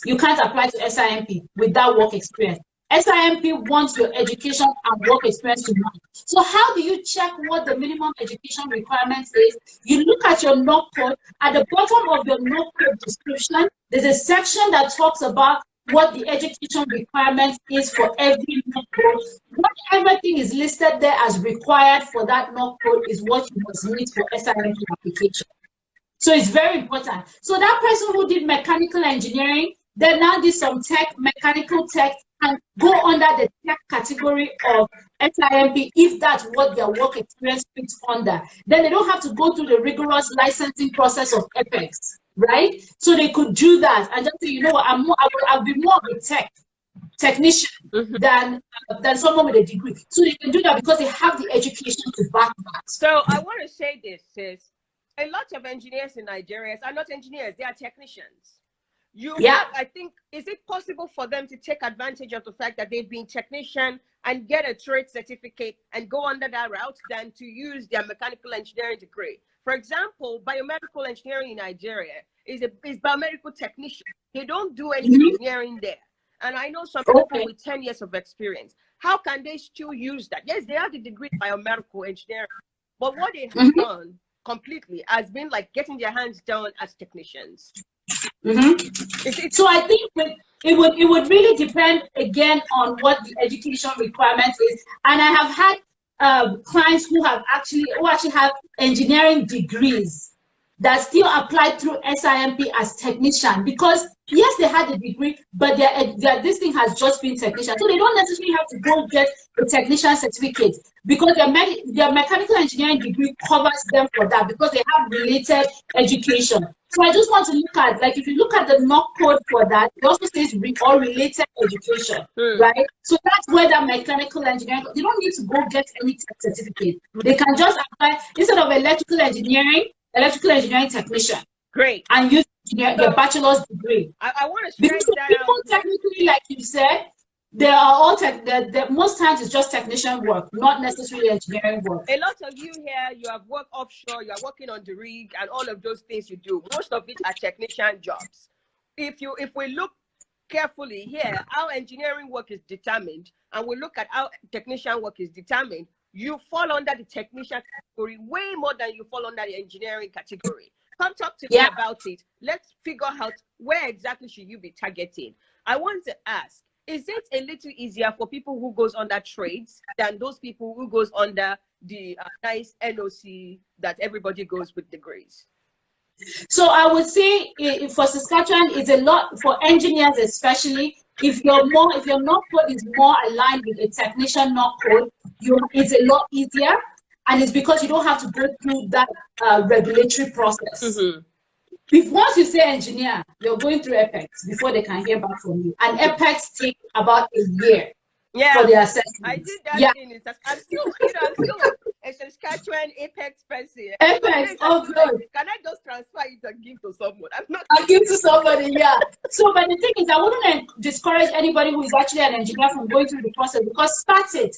you can't apply to SIMP with that work experience. SIMP wants your education and work experience to match. So how do you check what the minimum education requirements is? You look at your NOC code. At the bottom of your NOC code description, there's a section that talks about what the education requirement is for every NOC code. What everything is listed there as required for that NOC code is what you must meet for SIMP application. So it's very important. So that person who did mechanical engineering, then now did some tech, mechanical tech, and go under the tech category of SIMP if that's what their work experience fits under. Then they don't have to go through the rigorous licensing process of Apex, right? So they could do that and just say, you know what, I'll be more of a technician than someone with a degree. So they can do that because they have the education to back that. So I want to say this, sis. A lot of engineers in Nigeria are not engineers, they are technicians. I think, is it possible for them to take advantage of the fact that they've been technician and get a trade certificate and go under that route than to use their mechanical engineering degree? For example, biomedical engineering in Nigeria is biomedical technician. They don't do any engineering there. And I know some people with 10 years of experience. How can they still use that? Yes, they have the degree in biomedical engineering, but what they have done completely has been like getting their hands down as technicians. So I think it would really depend again on what the education requirement is. And I have had clients who actually have engineering degrees that still applied through SIMP as technician, because yes, they had a degree, but this thing has just been technician. So they don't necessarily have to go get a technician certificate because their mechanical engineering degree covers them for that because they have related education. So I just want to look at, like, if you look at the NOC code for that, it also says all related education, right? So that's where that mechanical engineering, they don't need to go get any certificate. They can just apply, instead of electrical engineering technician. Great. And use your bachelor's degree. I want to because people technically, like you said, they are all most times it's just technician work, not necessarily engineering work. A lot of you here, you have worked offshore, you are working on the rig and all of those things you do. Most of it are technician jobs. If we look carefully here, how engineering work is determined, and we look at how technician work is determined, you fall under the technician category way more than you fall under the engineering category. Come talk to me about it. Let's figure out where exactly should you be targeting. I want to ask, is it a little easier for people who goes under trades than those people who goes under the nice NOC that everybody goes with degrees? So I would say for Saskatchewan, it's a lot for engineers, especially if your NOC code is more aligned with a technician NOC code, it's a lot easier, and it's because you don't have to go through that regulatory process. If once you say engineer, you're going through Apex before they can hear back from you, and Apex takes about a year for the assessment. I did that in I'm still a Saskatchewan Apex person. Apex, oh good. Can I just transfer it and give to someone? I'll give to somebody, yeah. So, but the thing is, I wouldn't discourage anybody who is actually an engineer from going through the process, because start it.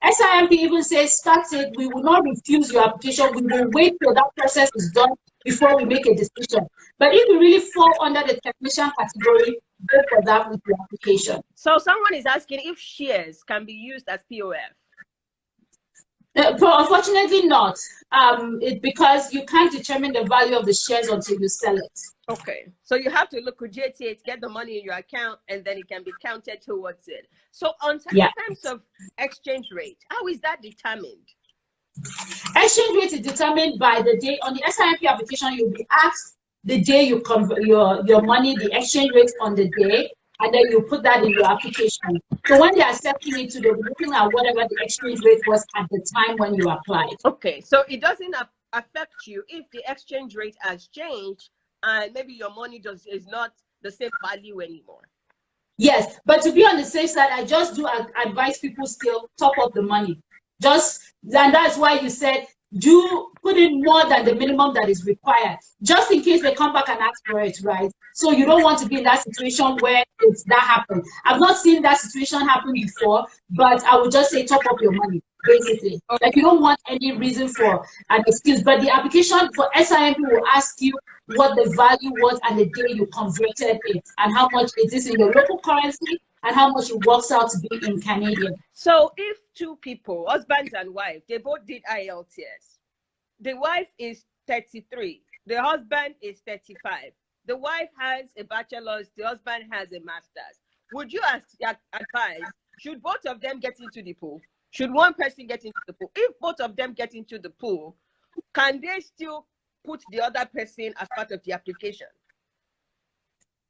SIMP even says start it. We will not refuse your application. We will wait till that process is done before we make a decision. But if you really fall under the technician category, go for that with your application. So someone is asking if shares can be used as POF. Unfortunately not, because you can't determine the value of the shares until you sell it. Okay, so you have to liquidate it, get the money in your account, and then it can be counted towards it. So in terms of exchange rate, how is that determined? Exchange rate is determined by the day on the SIMP application. You'll be asked the day you convert your money, the exchange rate on the day, and then you put that in your application. So when they are accepting it, they're looking at whatever the exchange rate was at the time when you applied. Okay, so it doesn't affect you if the exchange rate has changed and maybe your money is not the same value anymore. Yes, but to be on the safe side, I just do advise people still top up the money. And that's why you said do put in more than the minimum that is required, just in case they come back and ask for it, right? So you don't want to be in that situation where it's that happen. I've not seen that situation happen before, but I would just say top up your money, basically. Okay. Like, you don't want any reason for an excuse, but the application for SIMP will ask you what the value was and the day you converted it and how much it is in your local currency and how much it works out to be in Canadian. So if two people, husband and wife, they both did IELTS, the wife is 33, the husband is 35, the wife has a bachelor's, the husband has a master's, would you advise, should both of them get into the pool? Should one person get into the pool? If both of them get into the pool, can they still put the other person as part of the application?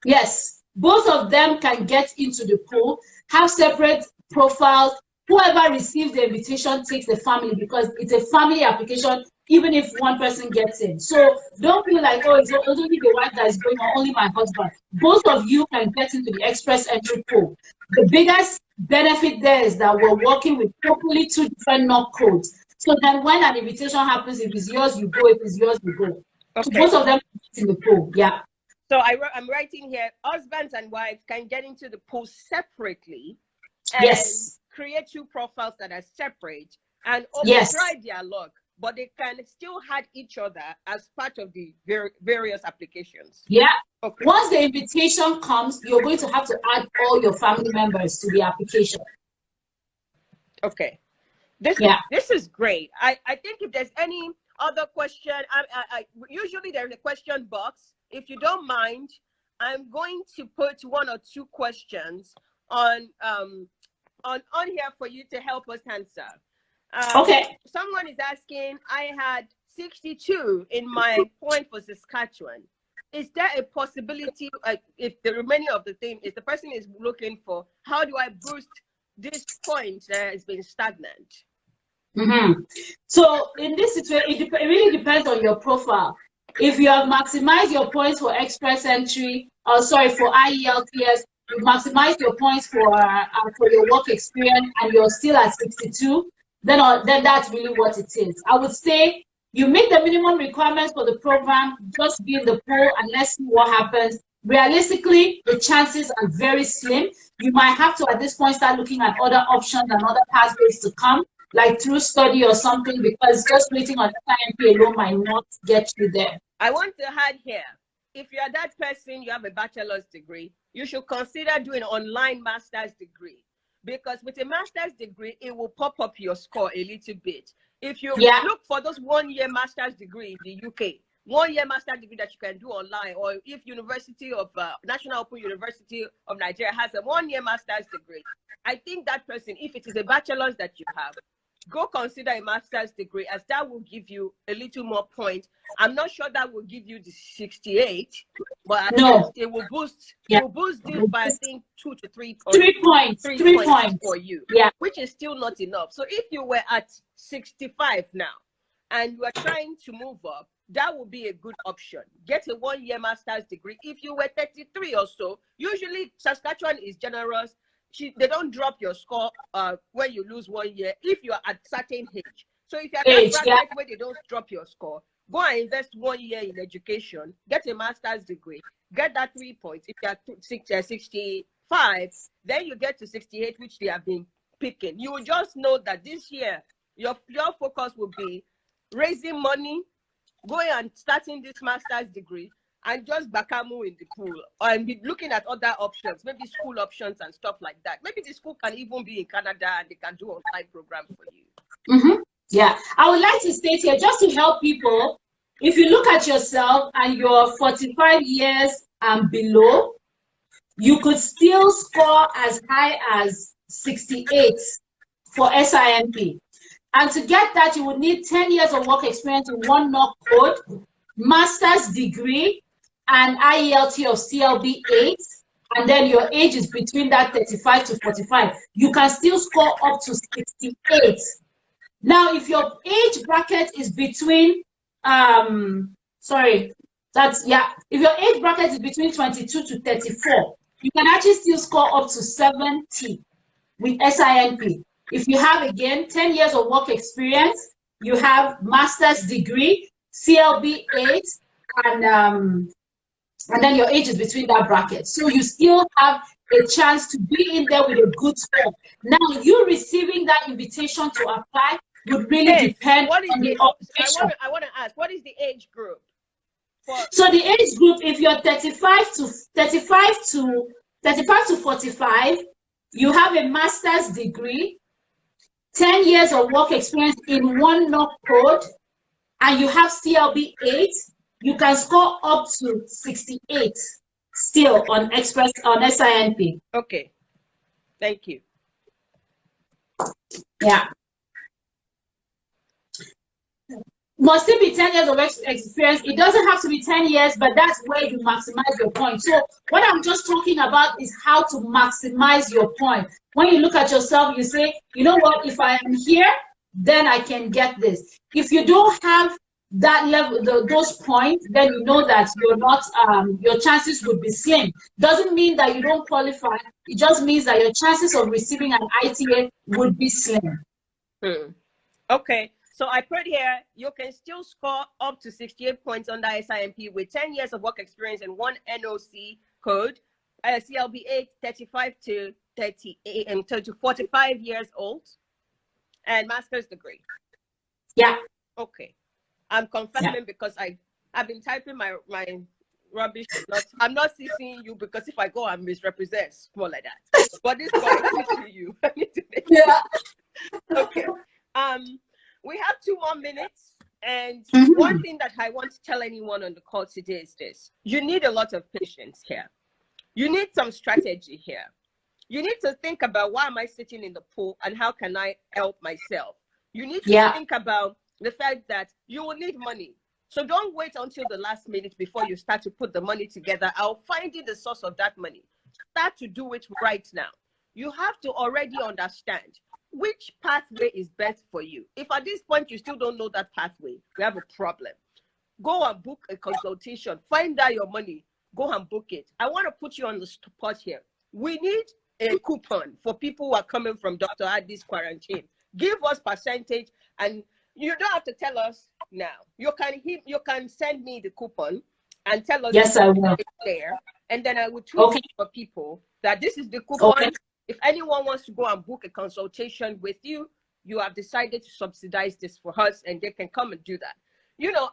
Yes, both of them can get into the pool, have separate profiles. Whoever receives the invitation takes the family, because it's a family application, even if one person gets in. So don't feel like, oh, it's only the wife that is going, or only my husband. Both of you can get into the express entry pool. The biggest benefit there is that we're working with totally two different NOC codes. So then when an invitation happens, if it's yours, you go. If it's yours, you go. Okay. So both of them get in the pool, yeah. So I'm writing here, husbands and wives can get into the pool separately and yes, create two profiles that are separate and yes, try their luck, but they can still add each other as part of the various applications. yeah. Okay. Once the invitation comes, you're going to have to add all your family members to the application. Okay. This is great. I think if there's any other question, usually there's a question box. If you don't mind, I'm going to put one or two questions on here for you to help us answer. Okay. Someone is asking, I had 62 in my point for Saskatchewan. Is there a possibility, if the remaining of the thing is the person is looking for, how do I boost this point that has been stagnant? Mm-hmm. So in this situation, it really depends on your profile. If you have maximized your points for express entry, or sorry, for IELTS, you maximize your points for your work experience, and you're still at 62, then that's really what it is. I would say you meet the minimum requirements for the program, just be in the pool and let's see what happens. Realistically, the chances are very slim. You might have to, at this point, start looking at other options and other pathways to come, like through study or something, because just waiting on SIMP alone might not get you there. I want to add here, if you are that person, you have a bachelor's degree, you should consider doing an online master's degree, because with a master's degree, it will pop up your score a little bit. If you look for those 1-year master's degree in the UK, 1-year master's degree that you can do online, or if University of National Open University of Nigeria has a 1-year master's degree, I think that person, if it is a bachelor's that you have, go consider a master's degree, as that will give you a little more points. I'm not sure that will give you the 68, but no, it will boost. It will boost this by, I think, 2 to 3 points. 3 points. 3 points for you. Yeah, which is still not enough. So if you were at 65 now and you are trying to move up, that would be a good option. Get a 1-year master's degree. If you were 33 or so, usually Saskatchewan is generous. They don't drop your score when you lose 1 year if you are at certain age. So if you're at that bracket where they don't drop your score, go and invest 1 year in education, get a master's degree, get that 3 points. If you're 65, then you get to 68, which they have been picking. You will just know that this year your focus will be raising money, going and starting this master's degree, and just bakamu in the pool, and be looking at other options, maybe school options and stuff like that. Maybe the school can even be in Canada and they can do online programs for you. Mm-hmm. Yeah, I would like to state here, just to help people, if you look at yourself and you're 45 years and below, you could still score as high as 68 for SIMP. And to get that, you would need 10 years of work experience in 1 NOC code, master's degree, and IELTS of CLB 8, and then your age is between that 35 to 45. You can still score up to 68. Now, if your age bracket is between, if your age bracket is between 22 to 34, you can actually still score up to 70 with SINP. If you have, again, 10 years of work experience, you have master's degree, CLB 8, and then your age is between that bracket. So you still have a chance to be in there with a good score. Now, you receiving that invitation to apply would really depend on the occupation. I want to ask, what is the age group? So the age group, if you're 35 to 45, you have a master's degree, 10 years of work experience in one NOC code, and you have CLB 8, you can score up to 68 still on SINP. Okay, thank you. Yeah. Must it be 10 years of experience? It doesn't have to be 10 years, but that's where you maximize your point. So what I'm just talking about is how to maximize your point. When you look at yourself, you say, you know what, if I am here, then I can get this. If you don't have that level, those points, then you know that you're not, your chances would be slim. Doesn't mean that you don't qualify. It just means that your chances of receiving an ITA would be slim. Okay. So I put here, you can still score up to 68 points under SINP with 10 years of work experience and one NOC code, CLB 8, 35 to 38 and to 45 years old, and master's degree. Yeah. Okay. I'm confirming because I've been typing my rubbish. I'm not CCing you because if I go and misrepresent, more like that. But this is to you. I need to make Okay. We have 2 more minutes, and one thing that I want to tell anyone on the call today is this. You need a lot of patience here. You need some strategy here. You need to think about, why am I sitting in the pool and how can I help myself? You need to think about the fact that you will need money. So don't wait until the last minute before you start to put the money together. I'll find you the source of that money. Start to do it right now. You have to already understand which pathway is best for you. If at this point you still don't know that pathway, we have a problem. Go and book a consultation. Find out your money. Go and book it. I want to put you on the spot here. We need a coupon for people who are coming from Dr. Addy's quarantine. Give us percentage, and you don't have to tell us now. You can send me the coupon and tell us I will. There, and then I will tweet it for people that this is the coupon. If anyone wants to go and book a consultation with you, you have decided to subsidize this for us, and they can come and do that. You know,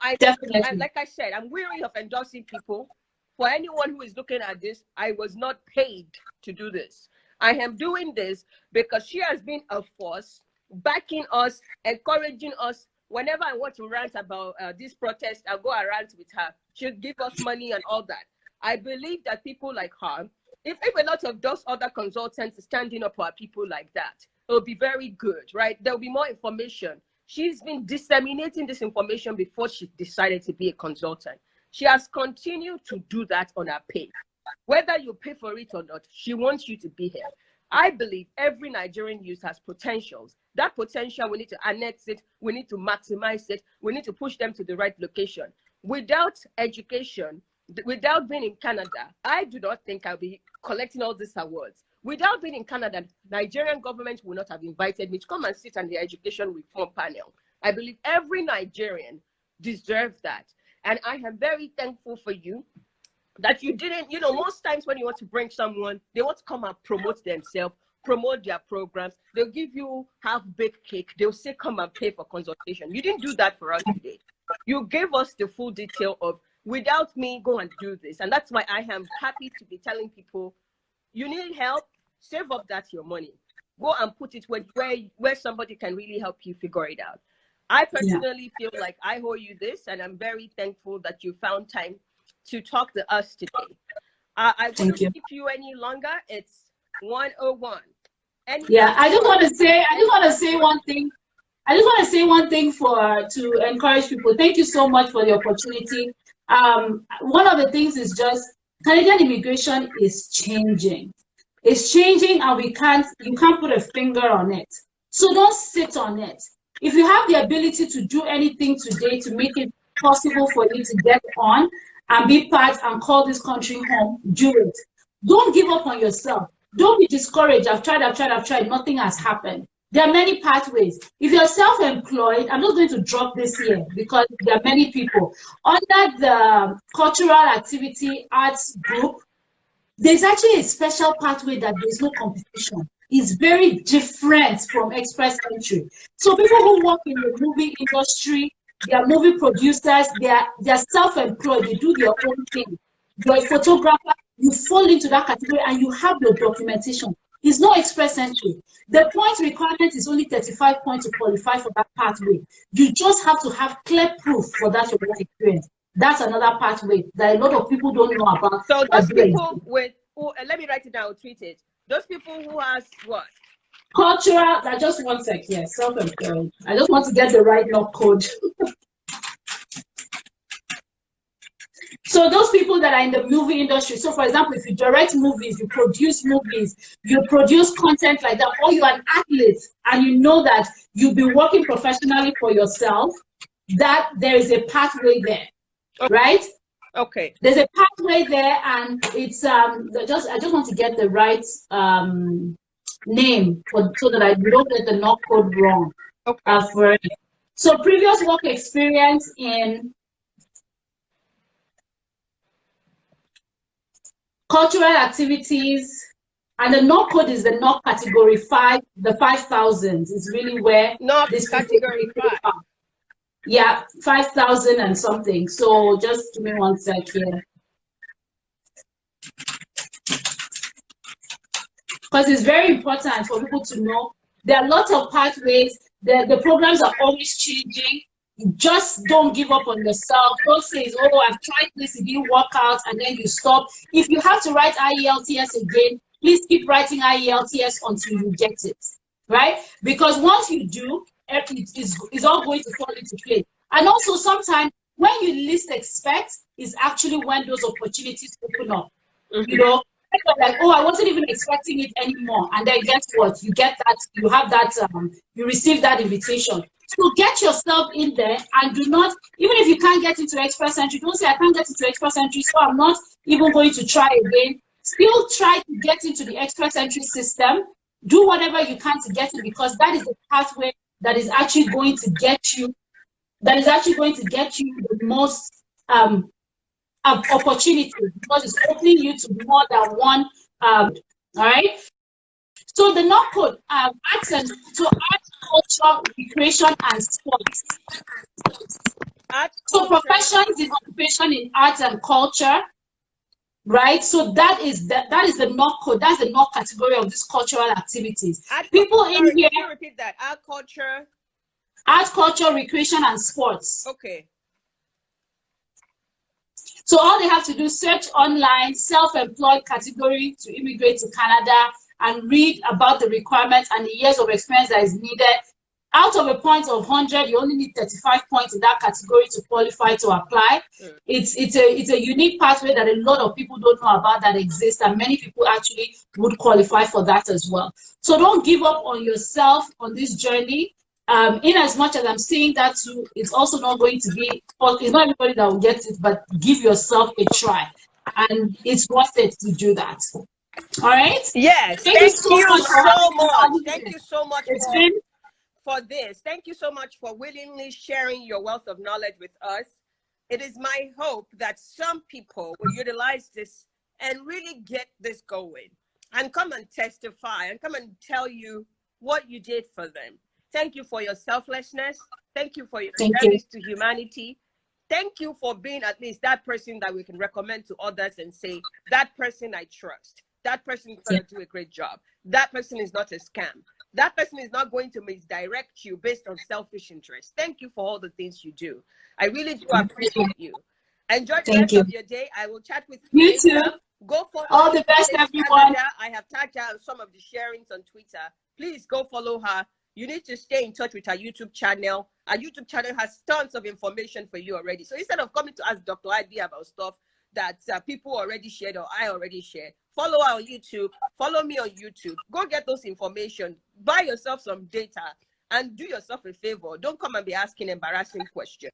like I said, I'm weary of endorsing people. For anyone who is looking at this, I was not paid to do this. I am doing this because she has been a force, backing us, encouraging us. Whenever I want to rant about this protest, I'll go around with her. She'll give us money and all that. I believe that people like her, if a lot of those other consultants are standing up for people like that, it'll be very good, right? There'll be more information. She's been disseminating this information before she decided to be a consultant. She has continued to do that on her pay. Whether you pay for it or not, she wants you to be here. I believe every Nigerian youth has potentials. That potential, we need to annex it. We need to maximize it. We need to push them to the right location. Without education, without being in Canada, I do not think I'll be collecting all these awards. Without being in Canada, Nigerian government would not have invited me to come and sit on the education reform panel. I believe every Nigerian deserves that. And I am very thankful for you that you didn't, you know, most times when you want to bring someone, they want to come and promote themselves, promote their programs. They'll give you half-baked cake. They'll say, come and pay for consultation. You didn't do that for us today. You gave us the full detail of, without me, go and do this. And that's why I am happy to be telling people, you need help, save up that your money. Go and put it where somebody can really help you figure it out. I personally feel like I owe you this, and I'm very thankful that you found time to talk to us today. I won't keep you any longer. It's 1:01. I just want to say one thing. I just want to say one thing to encourage people. Thank you so much for the opportunity. One of the things is just Canadian immigration is changing. It's changing, and you can't put a finger on it. So don't sit on it. If you have the ability to do anything today to make it possible for you to get on and be part and call this country home, do it. Don't give up on yourself. Don't be discouraged. I've tried, nothing has happened. There are many pathways. If you're self-employed, I'm not going to drop this here because there are many people. Under the cultural activity arts group, there's actually a special pathway that there's no competition. It's very different from express entry. So people who work in the movie industry, they are movie producers, they're self-employed, they do their own thing. You're a photographer, you fall into that category and you have your documentation. It's no express entry. The point requirement is only 35 points to qualify for that pathway. You just have to have clear proof for that your work experience. That's another pathway that a lot of people don't know about. So those people with, let me write it down, tweet it. Those people who has what? Cultural, just one sec, yes, self-employed. I just want to get the right knock code. So those people that are in the movie industry, so for example, if you direct movies, you produce content like that, or you're an athlete and you know that you'll be working professionally for yourself, that there is a pathway there, okay. Right? Okay. There's a pathway there, and it's I just want to get the right name so that I don't get the knock code wrong. Okay. So previous work experience in cultural activities, and the knock code is the knock category 5, the 5,000 is really where knock this category 5. Yeah, 5,000 and something. So just give me one sec here. Because it's very important for people to know there are lots of pathways. The programs are always changing. Just don't give up on yourself. Don't say, oh, I've tried this, it didn't work out, and then you stop. If you have to write IELTS again, please keep writing IELTS until you get it, right? Because once you do, it's all going to fall into place. And also sometimes when you least expect is actually when those opportunities open up. Mm-hmm. You know, like, oh, I wasn't even expecting it anymore. And then guess what? You get that, you have that, you receive that invitation. So get yourself in there and do not, even if you can't get into express entry, don't say I can't get into express entry, so I'm not even going to try again. Still try to get into the express entry system. Do whatever you can to get it, because that is the pathway that is actually going to get you, the most opportunity, because it's opening you to more than one. All right. So the knock code, arts, culture, recreation, and sports. So professions in occupation in arts and culture, right? So that is the knock code. That's the knock category of these cultural activities. People in here. Can you repeat that? Art, culture, recreation, and sports. Okay. So all they have to do is search online, self-employed category to immigrate to Canada, and read about the requirements and the years of experience that is needed. Out of a point of 100, you only need 35 points in that category to qualify to apply. Mm. It's a unique pathway that a lot of people don't know about that exists, and many people actually would qualify for that as well. So don't give up on yourself on this journey. In as much as I'm saying that too, it's also not going to be, it's not everybody that will get it, but give yourself a try, and it's worth it to do that. All right? Yes. Thank you so much. Thank you so much for this. Thank you so much for willingly sharing your wealth of knowledge with us. It is my hope that some people will utilize this and really get this going and come and testify and come and tell you what you did for them. Thank you for your selflessness. Thank you for your service to humanity. Thank you for being at least that person that we can recommend to others and say, that person I trust. That person is going to do a great job. That person is not a scam. That person is not going to misdirect you based on selfish interest. Thank you for all the things you do. I really do appreciate you. Enjoy the rest of your day. I will chat with you later. Too. Go follow all the best, everyone. I have tagged her on some of the sharings on Twitter. Please go follow her. You need to stay in touch with our YouTube channel. Our YouTube channel has tons of information for you already. So instead of coming to ask Dr. Addy about stuff that people already shared or I already shared, follow our YouTube, follow me on YouTube. Go get those information. Buy yourself some data and do yourself a favor. Don't come and be asking embarrassing questions.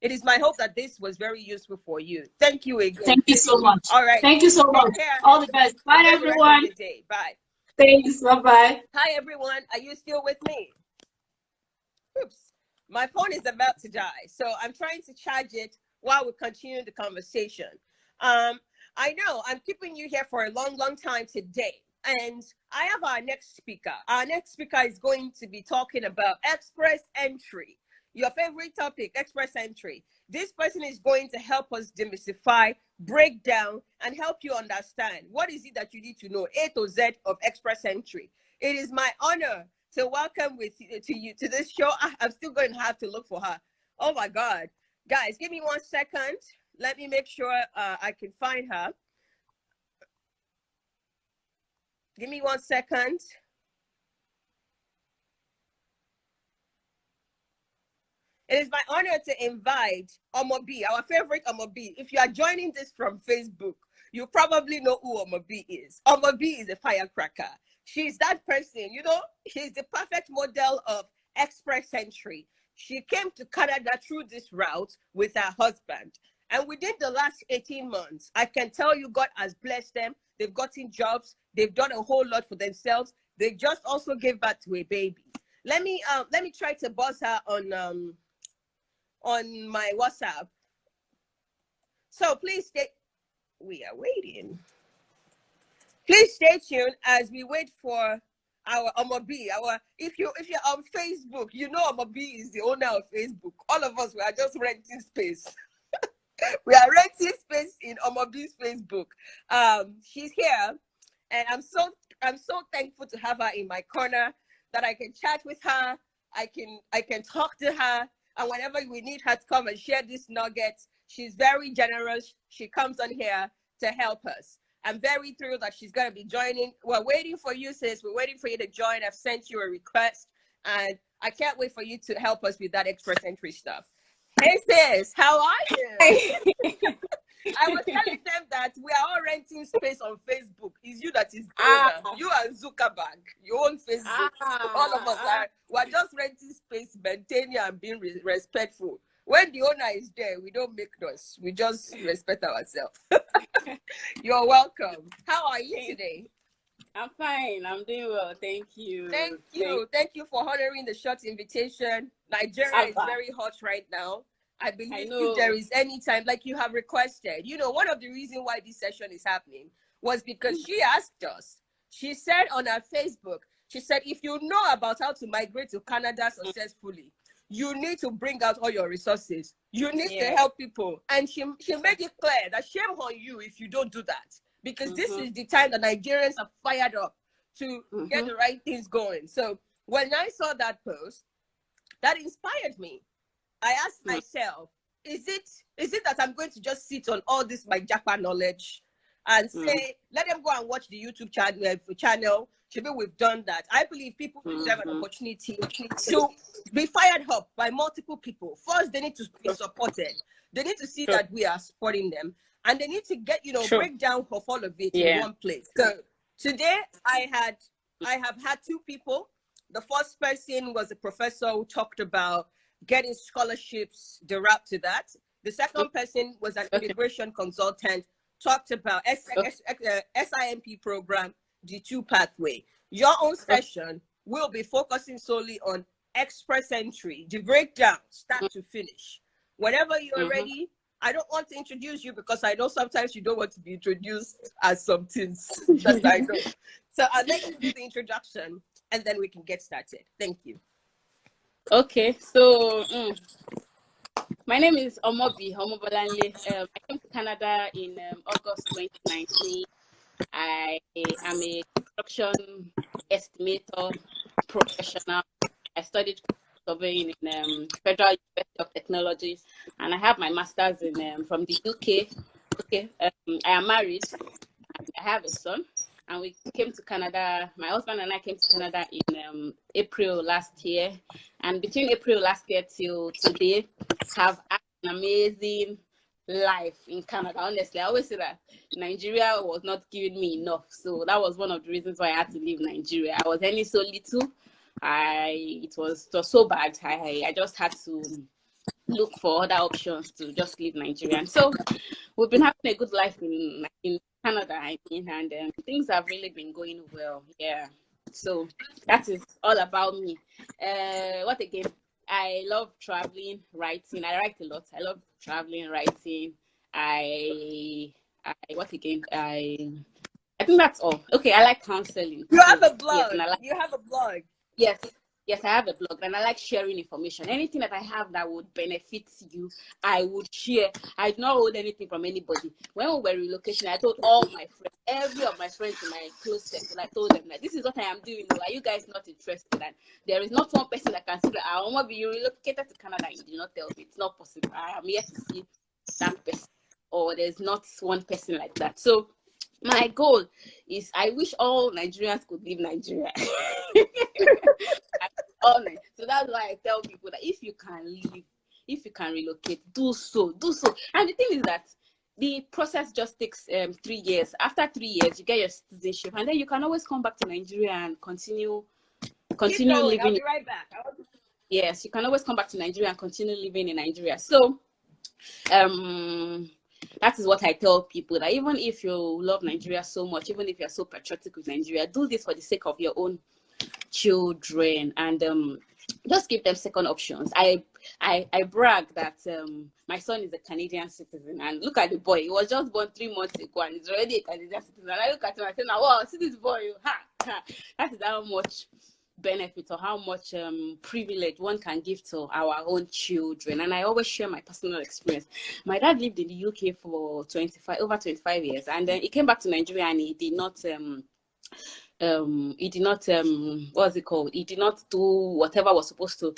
It is my hope that this was very useful for you. Thank you again. Thank you so much. All right. Thank you so much. All the best. Bye, everyone. Bye. Thanks. Bye-bye. Hi, everyone. Are you still with me? Oops. My phone is about to die, so I'm trying to charge it while we continue the conversation. I know I'm keeping you here for a long, long time today. And I have our next speaker. Our next speaker is going to be talking about express entry. Your favorite topic, express entry. This person is going to help us demystify, break down, and help you understand what is it that you need to know, A to Z of express entry. It is my honor to welcome you to this show. I'm still going to have to look for her. Oh my God. Guys, give me 1 second. Let me make sure I can find her. Give me 1 second. It is my honor to invite Omobi, our favorite Omobi. If you are joining this from Facebook, you probably know who Omobi is. Omobi is a firecracker. She's that person, you know, she's the perfect model of express entry. She came to Canada through this route with her husband. And within the last 18 months, I can tell you God has blessed them. They've gotten jobs. They've done a whole lot for themselves. They just also gave birth to a baby. Let me try to buzz her on my WhatsApp. So please we are waiting. Please stay tuned as we wait for our Omobi. If you're on Facebook, you know Omobi is the owner of Facebook. All of us, we are just renting space. We are renting space in Omobi's Facebook. She's here, and I'm so thankful to have her in my corner, that I can chat with her. I can talk to her, and whenever we need her to come and share these nuggets, she's very generous. She comes on here to help us. I'm very thrilled that she's going to be joining. We're waiting for you, sis. We're waiting for you to join. I've sent you a request, and I can't wait for you to help us with that express entry stuff. Hey, sis, how are you? I was telling them that we are all renting space on Facebook. It's you that is owner. You are Zuckerberg. You own Facebook. All of us we're just renting space, maintaining and being respectful. When the owner is there, we don't make noise. We just respect ourselves. You're welcome. How are you today? I'm fine. I'm doing well. Thank you. Thank you. Thank you for honoring the short invitation. Nigeria is very hot right now. I believe if there is any time, like you have requested, you know, one of the reasons why this session is happening was because she asked us. She said on her Facebook, she said, if you know about how to migrate to Canada successfully, you need to bring out all your resources. You need to help people. And she made it clear that shame on you if you don't do that. Because this is the time that Nigerians are fired up to get the right things going. So when I saw that post, that inspired me. I asked myself, is it that I'm going to just sit on all this my Japa knowledge and say, let them go and watch the YouTube channel. Maybe we've done that. I believe people deserve an opportunity to be fired up by multiple people. First, they need to be supported. They need to see that we are supporting them. And they need to get, breakdown of all of it in one place. So today I have had two people. The first person was a professor who talked about getting scholarships, the route to that. The second person was an immigration consultant, talked about SINP program, the two pathway. Your own session will be focusing solely on express entry, the breakdown, start to finish. Whenever you're ready, I don't want to introduce you because I know sometimes you don't want to be introduced as some things that I know. So I'll let you do the introduction and then we can get started. Thank you. Okay, so my name is Omobi Homobolanle. I came to Canada in August 2019. I am a construction estimator professional. I studied surveying in Federal University of Technology, and I have my master's in from the UK. I am married. I have a son, and we came to Canada. My husband and I came to Canada in April last year, and between April last year till today, have had an amazing life in Canada. Honestly, I always say that Nigeria was not giving me enough, so that was one of the reasons why I had to leave Nigeria. I was earning so little. It was so bad. I just had to look for other options to just leave Nigeria. And so we've been having a good life in Canada, I mean, and things have really been going well. Yeah. So that is all about me. What again? I love traveling, writing. I write a lot. I love traveling, writing. What again? I think that's all. Okay, I like counseling. You have a blog. Yes, You have a blog. Yes, I have a blog, and I like sharing information. Anything that I have that would benefit you, I would share. I do not hold anything from anybody. When we were relocation, I told all my friends, every of my friends in my close circle, I told them that this is what I am doing. Are you guys not interested? And there is not one person that can say that I want to be relocated to Canada. You did not tell me. It's not possible. I am yet to see that person, or there's not one person like that. So my goal is I wish all Nigerians could leave Nigeria. So that's why I tell people that if you can leave, if you can relocate, do so. And the thing is that the process just takes 3 years. After 3 years, you get your citizenship, and then you can always come back to Nigeria and continue living. I'll be right back. Yes, you can always come back to Nigeria and continue living in Nigeria. So, that is what I tell people, that even if you love Nigeria so much, even if you're so patriotic with Nigeria, do this for the sake of your own children, and just give them second options. I brag that my son is a Canadian citizen, and look at the boy. He was just born 3 months ago and he's already a Canadian citizen. And I look at him and say, now, wow, see this boy, that is how much benefit or how much privilege one can give to our own children. And I always share my personal experience. My dad lived in the UK for over 25 years, and then he came back to Nigeria, and he did not what's it called? He did not do whatever was supposed to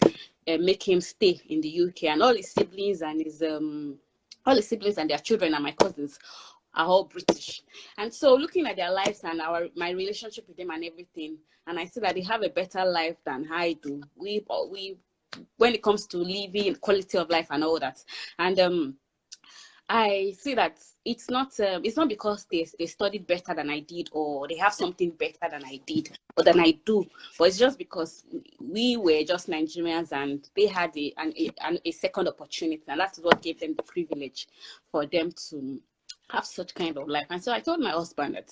make him stay in the UK. And all his siblings and their children and my cousins are all British. And so looking at their lives and my relationship with them and everything, and I see that they have a better life than I do. We when it comes to living, quality of life and all that. And I see that it's not because they studied better than I did, or they have something better than I did or than I do, but it's just because we were just Nigerians and they had a second opportunity, and that's what gave them the privilege for them to have such kind of life. And so I told my husband that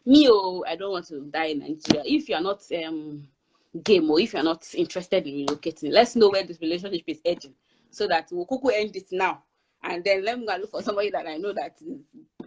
I don't want to die in Nigeria. If you're not game, or if you're not interested in relocating, let's know where this relationship is heading, so that we'll end it now. And then let me go look for somebody that I know that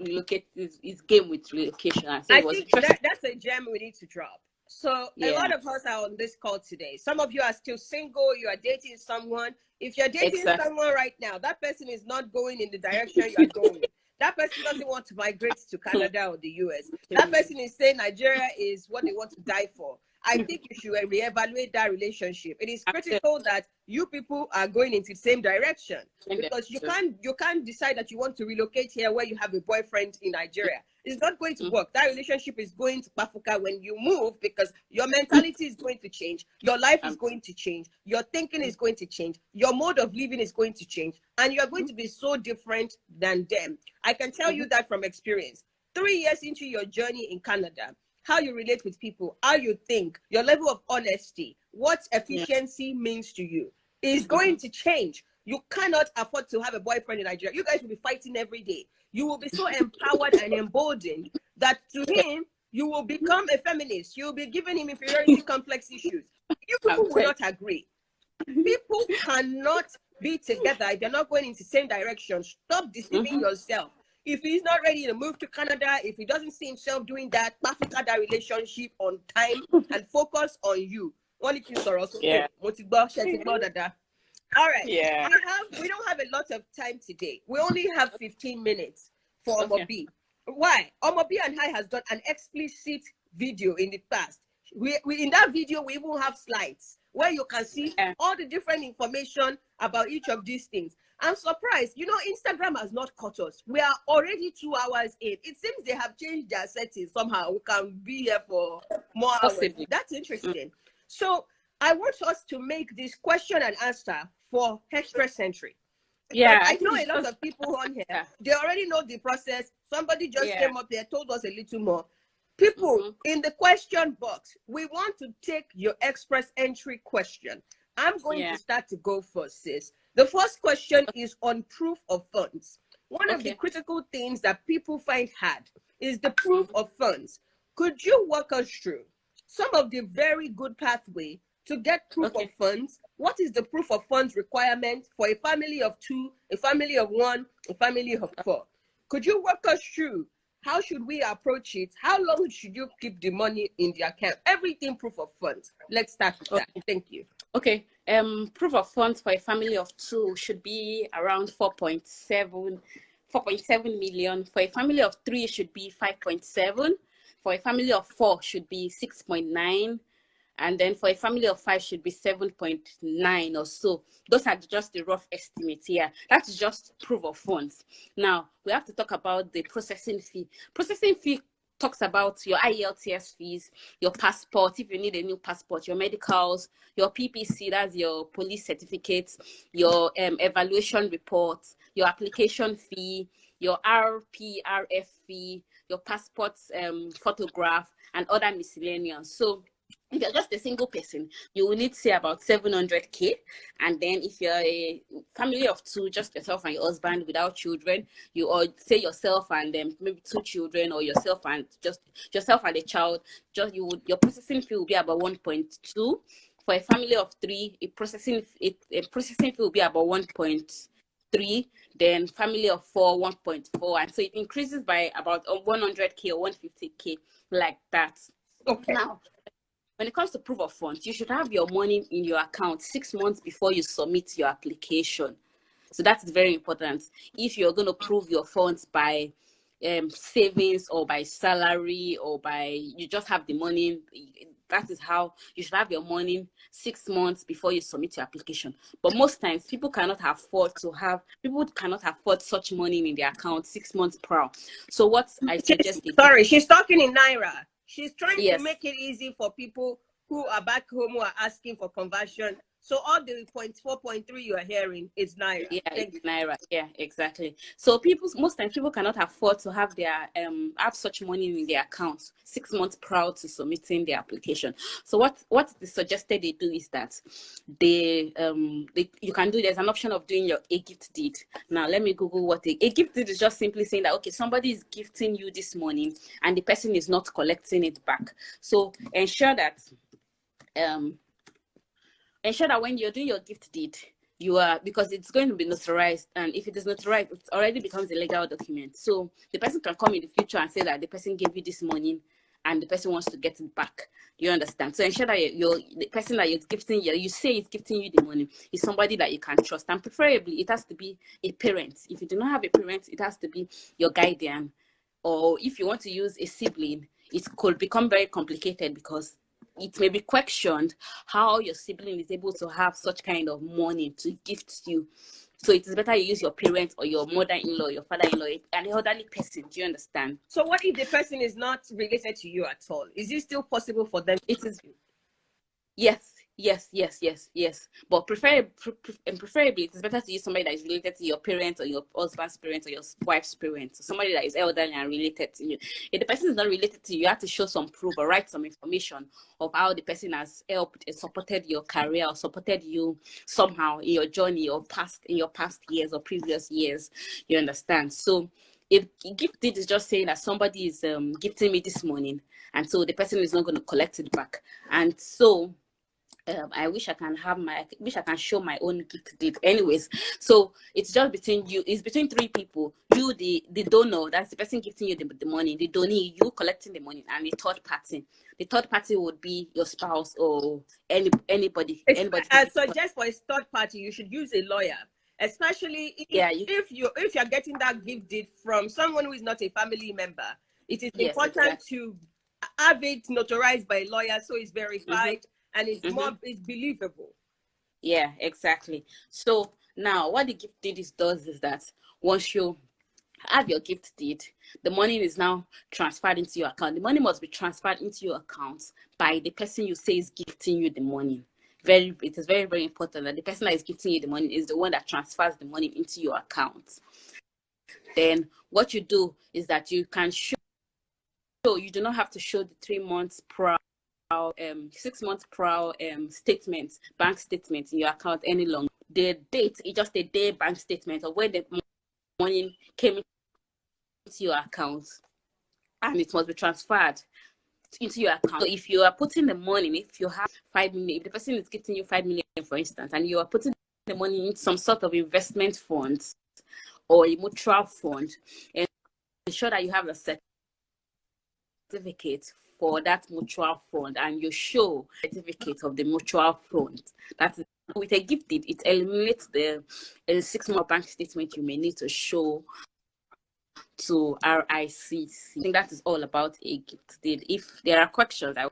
is game with relocation. And so I think that's a gem we need to drop. So a lot of us are on this call today. Some of you are still single. You are dating someone. If you're dating someone right now, that person is not going in the direction you are going. That person doesn't want to migrate to Canada or the US. That person is saying Nigeria is what they want to die for. I think you should reevaluate that relationship. It is critical that you people are going into the same direction, because you can't decide that you want to relocate here where you have a boyfriend in Nigeria. It's not going to work. That relationship is going to Pafuka when you move, because your mentality is going to change, your life is going to change, your thinking is going to change, your mode of living is going to change, and you're going to be so different than them. I can tell you that from experience. 3 years into your journey in Canada, how you relate with people, how you think, your level of honesty, what efficiency means to you is going to change. You cannot afford to have a boyfriend in Nigeria. You guys will be fighting every day. You will be so empowered and emboldened that to him, you will become a feminist. You will be giving him inferiority complex issues. You people will not agree. People cannot be together if they're not going in the same direction. Stop deceiving yourself. If he's not ready to move to Canada, if he doesn't see himself doing that, perfect that relationship on time and focus on you. All right. Yeah. We don't have a lot of time today. We only have 15 minutes for Omobi. Why? Omobi and I has done an explicit video in the past. We in that video we even have slides where you can see all the different information about each of these things. I'm surprised. Instagram has not caught us. We are already 2 hours in. It seems they have changed their settings somehow. We can be here for more hours. That's interesting. So I want us to make this question and answer for extra-century. Yeah, I know a lot of people on here. They already know the process. Somebody just came up there, told us a little more. People in the question box, we want to take your express entry question. I'm going to start to go first, sis. The first question is on proof of funds. One of the Okay. critical things that people find hard is the proof of funds. Could you walk us through some of the very good pathway to get proof of funds? What is the proof of funds requirement for a family of 2, a family of 1, a family of 4? Could you walk us through how should we approach it? How long should you keep the money in the account? Everything proof of funds. Let's start with that. Thank you. Okay. Proof of funds for a family of 2 should be around 4.7 million. For a family of 3, it should be 5.7. For a family of 4, should be 6.9. And then for a family of 5, should be 7.9 or so. Those are just the rough estimates here. That's just proof of funds. Now, we have to talk about the processing fee. Processing fee talks about your IELTS fees, your passport, if you need a new passport, your medicals, your PPC, that's your police certificates, your evaluation reports, your application fee, your RPRF fee, your passport's photograph, and other miscellaneous. So if you're just a single person, you will need, say, about 700K. And then if you're a family of 2, just yourself and your husband without children, you, or say yourself and maybe 2 children, or yourself and just yourself and a child, your processing fee will be about 1.2. For a family of 3, a processing fee will be about 1.3. Then family of 4, 1.4, and so it increases by about 100K or 150K, like that. Okay. Now, when it comes to proof of funds, you should have your money in your account 6 months before you submit your application. So that's very important. If you're going to prove your funds by savings or by salary or by you just have the money, that is how you should have your money 6 months before you submit your application. But most times people cannot afford such money in their account 6 months prior. So what I suggest she's talking in Naira. She's trying Yes. to make it easy for people who are back home who are asking for conversion. So all the 0.4, 0.3 you are hearing is Naira. Yeah, it's Naira. Yeah, exactly. So most times people cannot afford to have their have such money in their accounts 6 months prior to submitting their application. So what the suggested they do is that you can do, there's an option of doing a gift deed. Now let me Google what a gift deed is. Just simply saying that, okay, somebody is gifting you this money and the person is not collecting it back. So ensure that when you're doing your gift deed, because it's going to be notarized, and if it is notarized, it already becomes a legal document. So the person can come in the future and say that the person gave you this money and the person wants to get it back. You understand? So ensure that the person that you're gifting, you say is gifting you the money, is somebody that you can trust, and preferably it has to be a parent. If you do not have a parent, it has to be your guardian. Or if you want to use a sibling, it could become very complicated because it may be questioned how your sibling is able to have such kind of money to gift you. So it is better you use your parents or your mother-in-law, your father-in-law, and the elderly person. Do you understand? So what if the person is not related to you at all? Is it still possible for them? It is. Yes. But preferably, it is better to use somebody that is related to your parents or your husband's parents or your wife's parents, so somebody that is elderly and related to you. If the person is not related to you, you have to show some proof or write some information of how the person has helped and supported your career or supported you somehow in your journey or in your past years or previous years. You understand? So if gift deed is just saying that somebody is gifting me this morning, and so the person is not going to collect it back, and so I wish I can show my own gift deed. Anyways, so it's just between you. It's between 3 people. You, the donor, that's the person gifting you the money. The donee, you collecting the money, and the third party. The third party would be your spouse or anybody. I suggest for a third party, you should use a lawyer, especially if you're getting that gift deed from someone who is not a family member. It is important to have it notarized by a lawyer so it's verified. And it's believable. Yeah, exactly. So now what the gift deed does is that once you have your gift deed, the money is now transferred into your account. The money must be transferred into your account by the person you say is gifting you the money. It is very, very important that the person that is gifting you the money is the one that transfers the money into your account. Then what you do is that you can show, you do not have to show the 3 months prior 6 months prior bank statements in your account any longer. the date is just a day bank statement of where the money came into your account, and it must be transferred into your account. So if you are putting the money, if you have 5 million, if the person is getting you 5 million, for instance, and you are putting the money in some sort of investment funds or a mutual fund, and ensure that you have a certificate for that mutual fund, and you show certificate of the mutual fund. That is, with a gift deed, it eliminates the 6-month bank statement you may need to show to RICC. I think that is all about a gift deed. If there are questions, I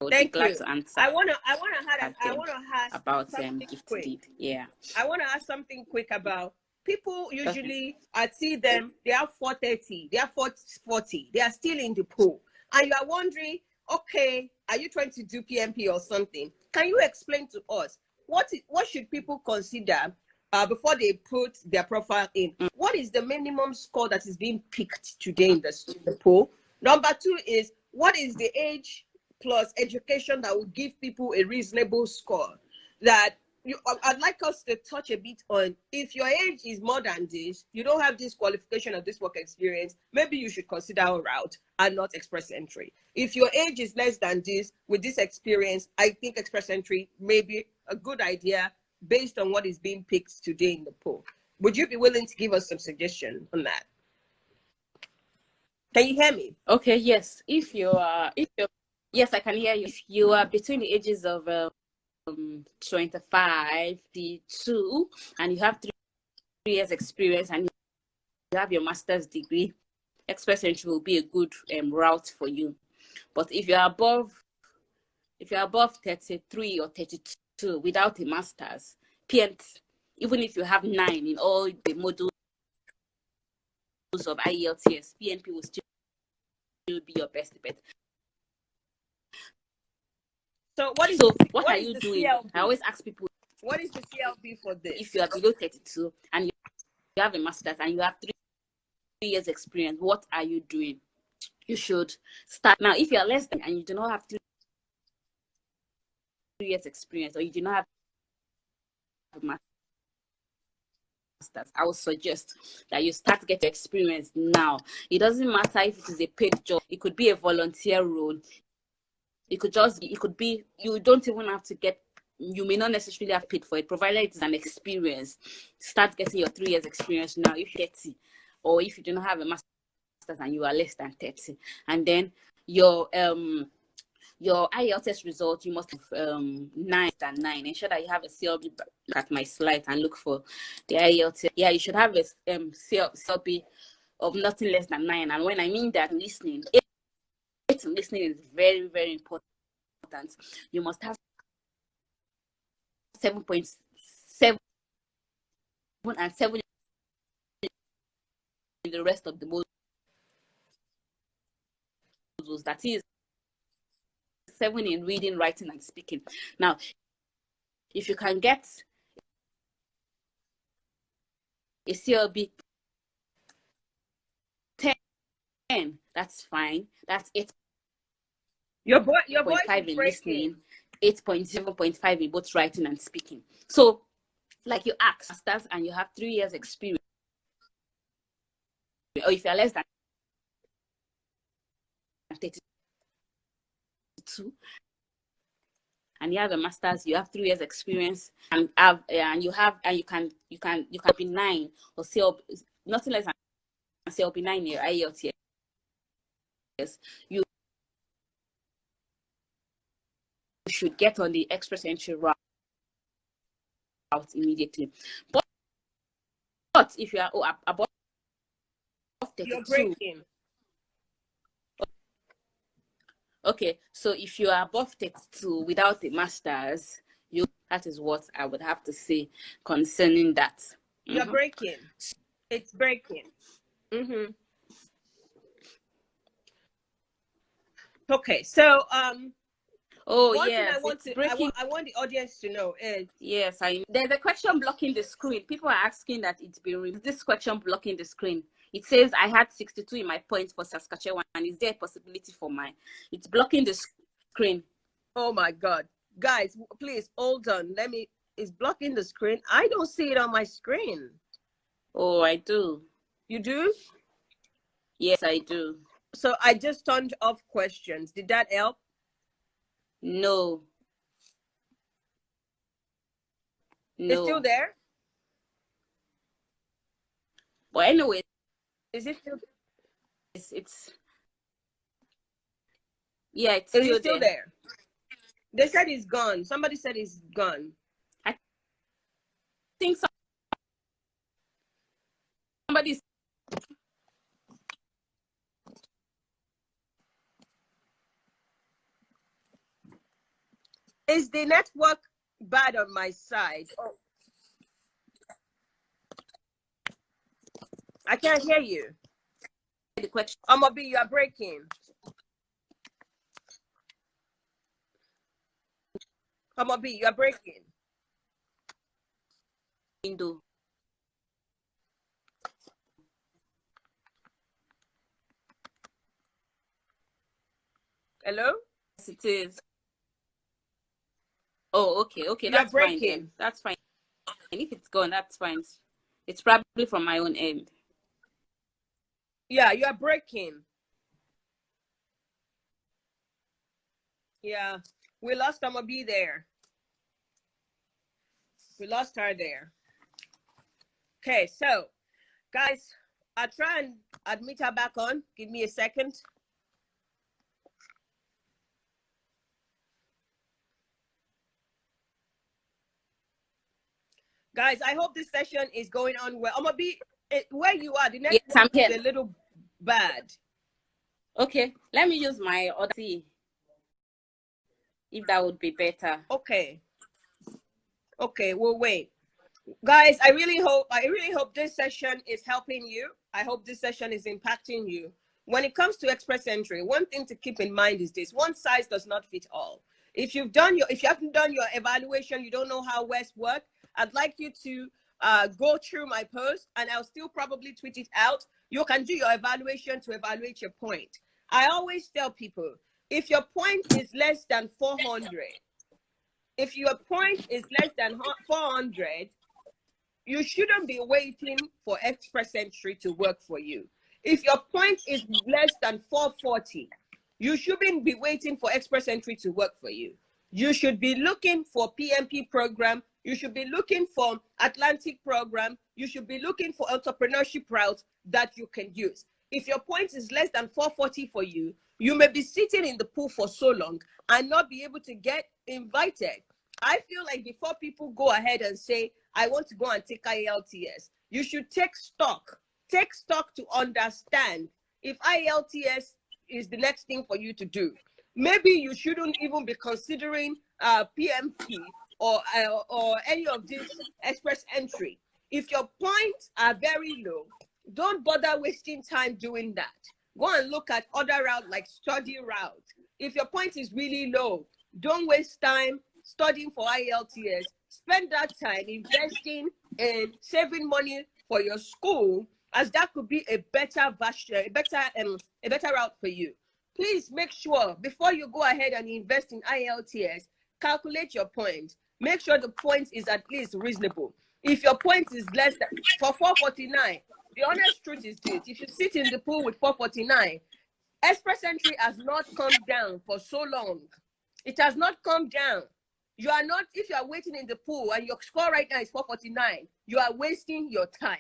would be glad to answer. I wanna ask about something gift quick. deed. Yeah. I wanna ask something quick about people. Usually, I see them. They are 430. They are 40. They are still in the pool, and you are wondering, okay, are you trying to do PMP or something? Can you explain to us what should people consider before they put their profile in? What is the minimum score that is being picked today in the pool? Number 2 is, what is the age plus education that will give people a reasonable score? That I'd like us to touch a bit on. If your age is more than this, you don't have this qualification or this work experience, maybe you should consider a route and not express entry. If your age is less than this, with this experience, I think express entry may be a good idea based on what is being picked today in the pool. Would you be willing to give us some suggestion on that? Can you hear me? Okay, yes. Yes, I can hear you. If you are between the ages of 25 to 2, and you have 3 years experience, and you have your master's degree, express entry will be a good route for you. But if you're above 33 or 32 without a master's, PNT, even if you have 9 in all the modules of IELTS, PNP will still be your best bet. So what are you doing? CLB? I always ask people, what is the CLB for this? If you are below 32 and you have a master's and you have 3 years experience, what are you doing? You should start now. If you are less than and you do not have 3 years experience, or you do not have a master's, I would suggest that you start getting experience now. It doesn't matter if it is a paid job. It could be a volunteer role. It could be, you don't even have to you may not necessarily have paid for it, provided it is an experience. Start getting your 3 years experience now if you're 30, or if you do not have a master's and you are less than 30. And then your IELTS result, you must have 9 than 9. Ensure that you have a CLB. Look at my slide and look for the IELTS. Yeah, you should have a CLB of nothing less than 9. And when I mean that, listening is very, very important. You must have 7.7 and 7 in the rest of the modules. That is 7 in reading, writing, and speaking. Now, if you can get a CLB 10, that's fine. That's 8. Your voice in listening, 8.0.5 in both writing and speaking. So, like you asked, masters and you have 3 years experience, or if you're less than 32 and you have a master's, you have 3 years experience, and you can be 9 or CLB, nothing less than CLB 9 year IELTS. You should get on the express entry route immediately. But if you are above 32, you're breaking. Okay, so if you are above 32 without a master's, that is what I would have to say concerning that. You're breaking. It's breaking. Okay, so one thing I want the audience to know is, yes, there's a question blocking the screen. People are asking that it's been removed. This question blocking the screen. It says I had 62 in my points for Saskatchewan, and is there a possibility for mine? It's blocking the screen. Oh my God. Guys, please hold on. It's blocking the screen. I don't see it on my screen. Oh, I do. You do? Yes, I do. So I just turned off questions. Did that help? No. It's still there? But anyway, is it still? It's yeah, it's Is still, it still there? They said it's gone. Somebody said it's gone. I think somebody's. Is the network bad on my side? Oh. I can't hear you. The question. Omobi, you are breaking. Omobi, you are breaking. Window. Hello? Yes, it is. Oh, okay, okay, You are that's fine breaking. then. That's fine. And if it's gone, that's fine. It's probably from my own end. Yeah, you are breaking. Yeah, we lost Omobi there. We lost her there. Okay, so guys, I'll try and admit her back on. Give me a second. Guys, I hope this session is going on well. Omobi, where you are, the network is a little bad. Okay, let me use my other see if that would be better. Okay. Okay, we'll wait. Guys, I really hope this session is helping you. I hope this session is impacting you. When it comes to express entry, one thing to keep in mind is this: one size does not fit all. If you haven't done your evaluation, you don't know how West work, I'd like you to go through my post, and I'll still probably tweet it out. You can do your evaluation to evaluate your point. I always tell people, if your point is less than 400, if your point is less than 400, you shouldn't be waiting for express entry to work for you. If your point is less than 440, you shouldn't be waiting for express entry to work for you. You should be looking for PMP program. You should be looking for Atlantic program. You should be looking for entrepreneurship routes that you can use. If your point is less than 440 for you, you may be sitting in the pool for so long and not be able to get invited. I feel like before people go ahead and say, I want to go and take IELTS, you should take stock. Take stock to understand if IELTS is the next thing for you to do. Maybe you shouldn't even be considering PMP or any of this express entry. If your points are very low, don't bother wasting time doing that. Go and look at other routes like study route. If your point is really low, don't waste time studying for IELTS. Spend that time investing in saving money for your school, as that could be a better version, a better route for you. Please make sure before you go ahead and invest in IELTS, calculate your points. Make sure the point is at least reasonable. If your point is less than, for 449, the honest truth is this: if you sit in the pool with 449, express entry has not come down for so long. It has not come down. You are not, if you are waiting in the pool and your score right now is 449, you are wasting your time.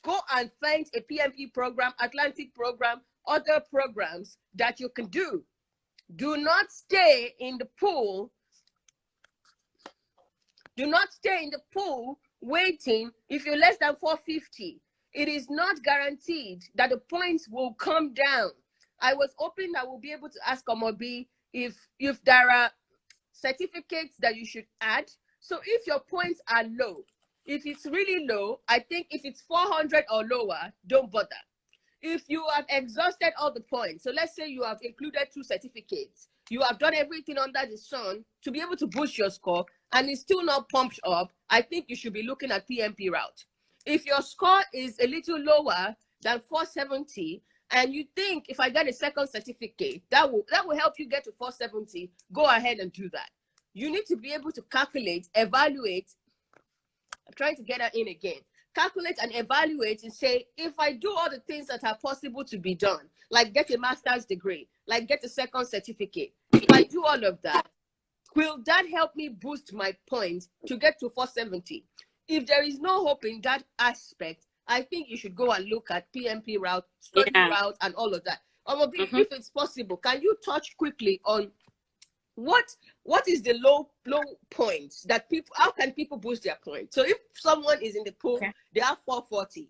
Go and find a PMP program, Atlantic program, other programs that you can do. Do not stay in the pool. Do not stay in the pool waiting. If you're less than 450, it is not guaranteed that the points will come down. I was hoping that we'll be able to ask Omobi if there are certificates that you should add. So if your points are low, if it's really low, I think if it's 400 or lower, don't bother. If you have exhausted all the points, so let's say you have included 2 certificates, you have done everything under the sun to be able to boost your score, and it's still not pumped up, I think you should be looking at PMP route. If your score is a little lower than 470, and you think if I get a second certificate, that will help you get to 470, go ahead and do that. you need to be able to calculate, evaluate. I'm trying to get that in again. Calculate and evaluate and say, if I do all the things that are possible to be done, like get a master's degree, like get a second certificate, if I do all of that, will that help me boost my points to get to 470? If there is no hope in that aspect, I think you should go and look at PMP route, study route, and all of that. If it's possible, can you touch quickly on what is the low points that people, how can people boost their points? So if someone is in the pool, they have 440.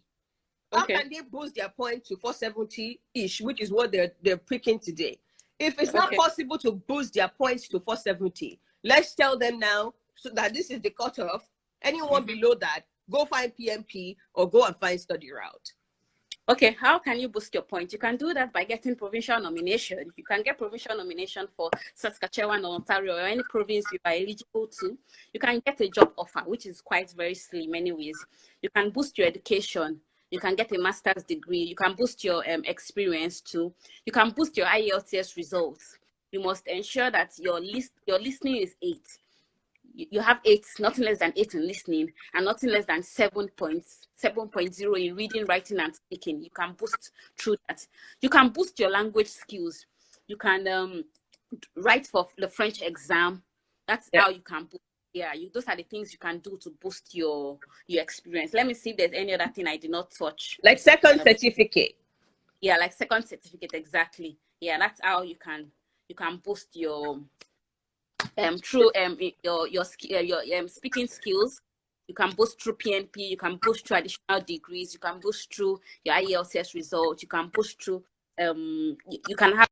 How can they boost their point to 470-ish, which is what they're picking today? If it's not possible to boost their points to 470, let's tell them now so that this is the cutoff. Anyone below that, go find PMP or go and find study route. Okay, how can you boost your point? You can do that by getting provincial nomination. You can get provincial nomination for Saskatchewan or Ontario or any province you are eligible to. You can get a job offer, which is quite very slim anyways. You can boost your education. You can get a master's degree. You can boost your experience too. You can boost your IELTS results. You must ensure that your listening is 8. You have 8, nothing less than 8 in listening, and nothing less than 7.0 in reading, writing, and speaking. You can boost through that. You can boost your language skills. You can write for the French exam. That's how you can boost. Yeah, those are the things you can do to boost your experience. Let me see if there's any other thing I did not touch. Like second certificate. Yeah, like second certificate, exactly. Yeah, that's how you can boost your through your speaking skills. You can boost through PNP. You can boost through additional degrees. You can boost through your IELTS results. You can boost through you can have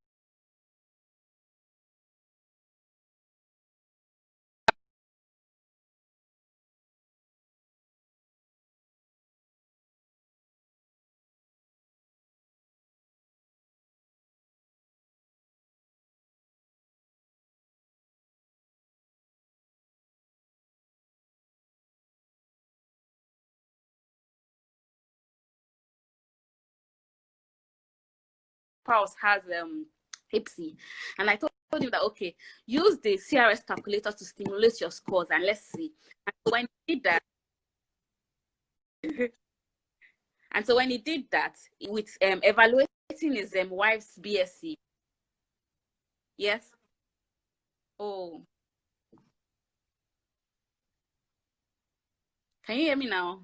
Pulse has IPSI, and I told him that okay, use the CRS calculator to stimulate your scores, and let's see. And so when he did that, with evaluating his wife's BSc, yes. Oh, can you hear me now?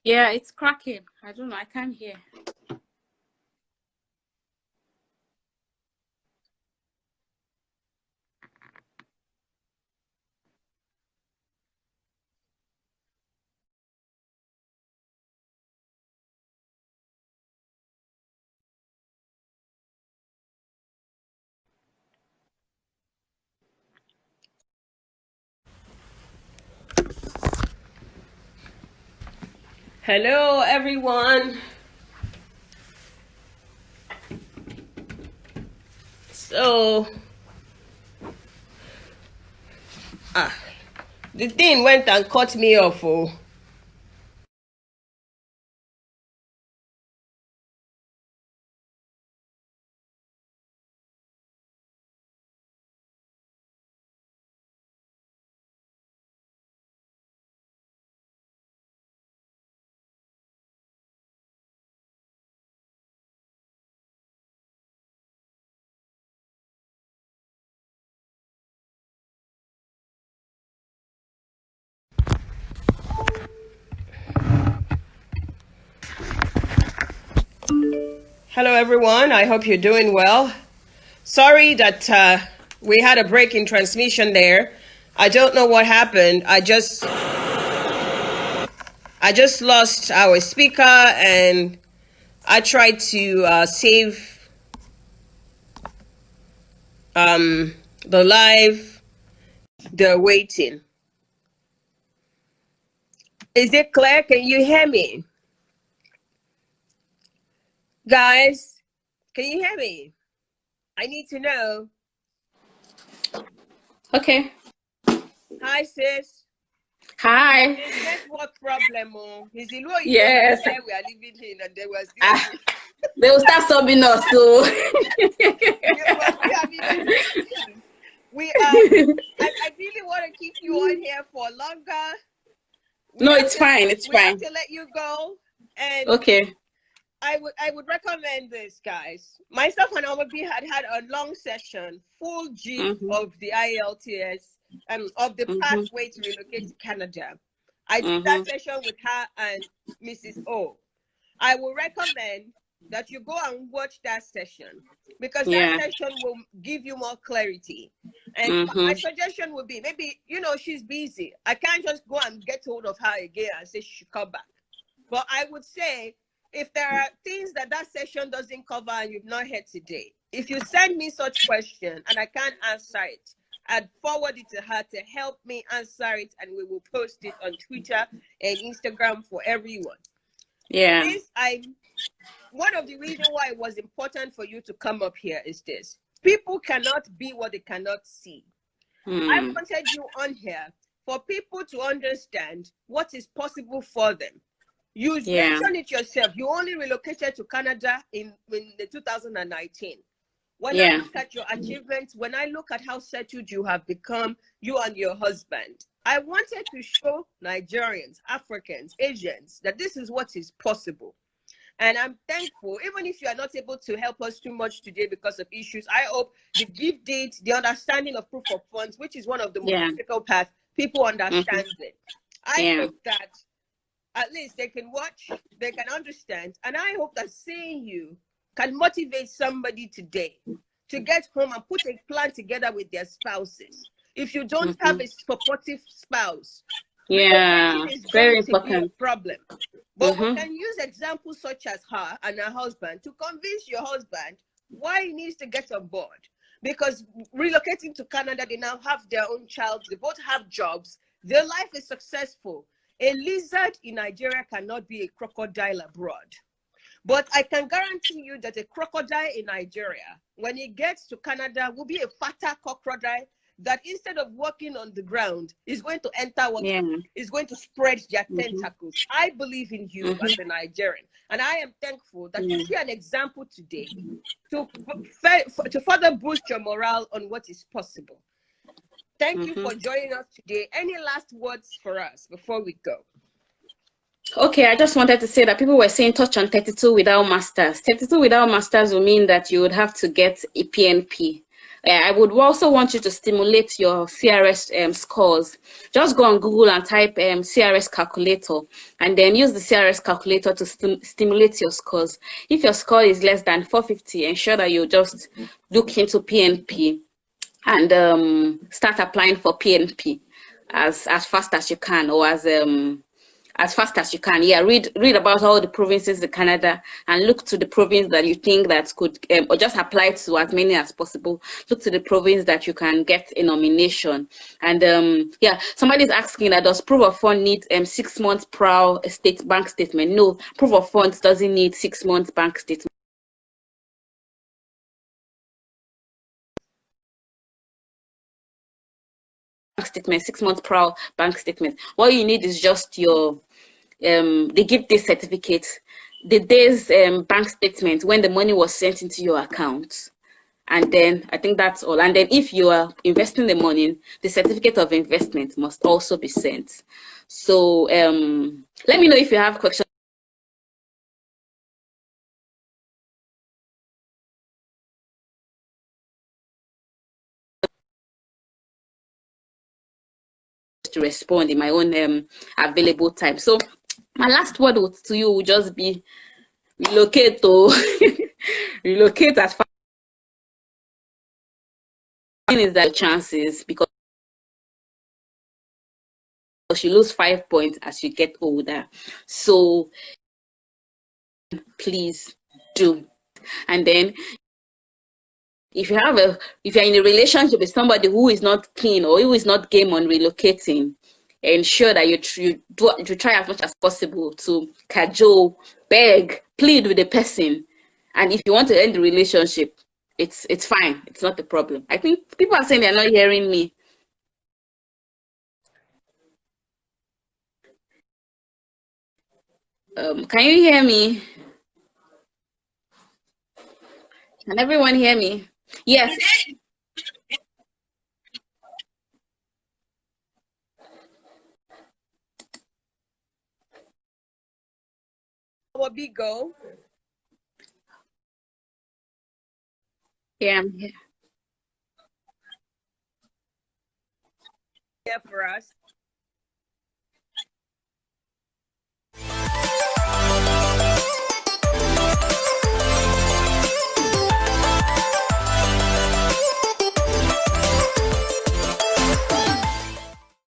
Yeah, it's cracking. I don't know. I can't hear. Hello, everyone. So, the thing went and cut me off. Oh. Hello, everyone. I hope you're doing well. Sorry that we had a break in transmission there. I don't know what happened. I just lost our speaker, and I tried to save The live, the waiting. Is it clear? Can you hear me? Guys, can you hear me? I need to know. Okay. Hi, sis. Hi. There's network problem. Oh. Is it what Yes. we are living in and they were still they will start subbing us, so they were still having network issues. I really want to keep you on here for longer. No, it's fine. It's we fine. have to let you go. And okay. I would recommend this, guys. Myself and Omobi had a long session, full G of the IELTS of the pathway to relocate to Canada. I did that session with her and Mrs. O. I will recommend that you go and watch that session because that session will give you more clarity. And my suggestion would be maybe, she's busy. I can't just go and get hold of her again and say she should come back. But I would say, if there are things that session doesn't cover and you've not heard today, if you send me such question and I can't answer it, I'd forward it to her to help me answer it, and we will post it on Twitter and Instagram for everyone. Yeah. One of the reasons why it was important for you to come up here is this. People cannot be what they cannot see. I wanted you on here for people to understand what is possible for them. You mentioned it yourself. You only relocated to Canada in the 2019. When I look at your achievements, when I look at how settled you have become, you and your husband, I wanted to show Nigerians, Africans, Asians that this is what is possible. And I'm thankful, even if you are not able to help us too much today because of issues, I hope the give date, the understanding of proof of funds, which is one of the most difficult paths, people understand it. I hope that at least they can watch, they can understand, and I hope that seeing you can motivate somebody today to get home and put a plan together with their spouses. If you don't have a supportive spouse, it's very going to be a important problem. But we can use examples such as her and her husband to convince your husband why he needs to get on board. Because relocating to Canada, they now have their own child, they both have jobs, their life is successful. A lizard in Nigeria cannot be a crocodile abroad. But I can guarantee you that a crocodile in Nigeria, when it gets to Canada, will be a fatter crocodile that instead of walking on the ground, is going to enter water, is going to spread their tentacles. I believe in you as a Nigerian. And I am thankful that you see an example today to further boost your morale on what is possible. Thank you for joining us today. Any last words for us before we go? Okay, I just wanted to say that people were saying touch on 32 without masters. 32 without masters will mean that you would have to get a PNP. I would also want you to stimulate your CRS scores. Just go on Google and type CRS calculator, and then use the CRS calculator to stimulate your scores. If your score is less than 450, ensure that you just look into PNP and start applying for PNP as fast as you can, or as fast as you can. Read about all the provinces in Canada and look to the province that you think that could, or just apply to as many as possible. Look to the province that you can get a nomination. And somebody's asking that does proof of fund need 6 months prior bank statement? No, proof of funds doesn't need 6 months bank statement. Statement, 6 months prior bank statement. What you need is just your they give this certificate, the day's bank statement when the money was sent into your account, and then I think that's all. And then if you are investing the money, the certificate of investment must also be sent. So let me know if you have questions. To respond in my own available time. So my last word to you will just be relocate to relocate as far as that chances, because you lose 5 points as you get older. So please do. And then if you're in a relationship with somebody who is not keen or who is not game on relocating, ensure that you try as much as possible to cajole, beg, plead with the person. And if you want to end the relationship, it's fine. It's not a problem. I think people are saying they're not hearing me. Can you hear me? Can everyone hear me? Yes. Our big goal. Yeah, I'm here. Here for us.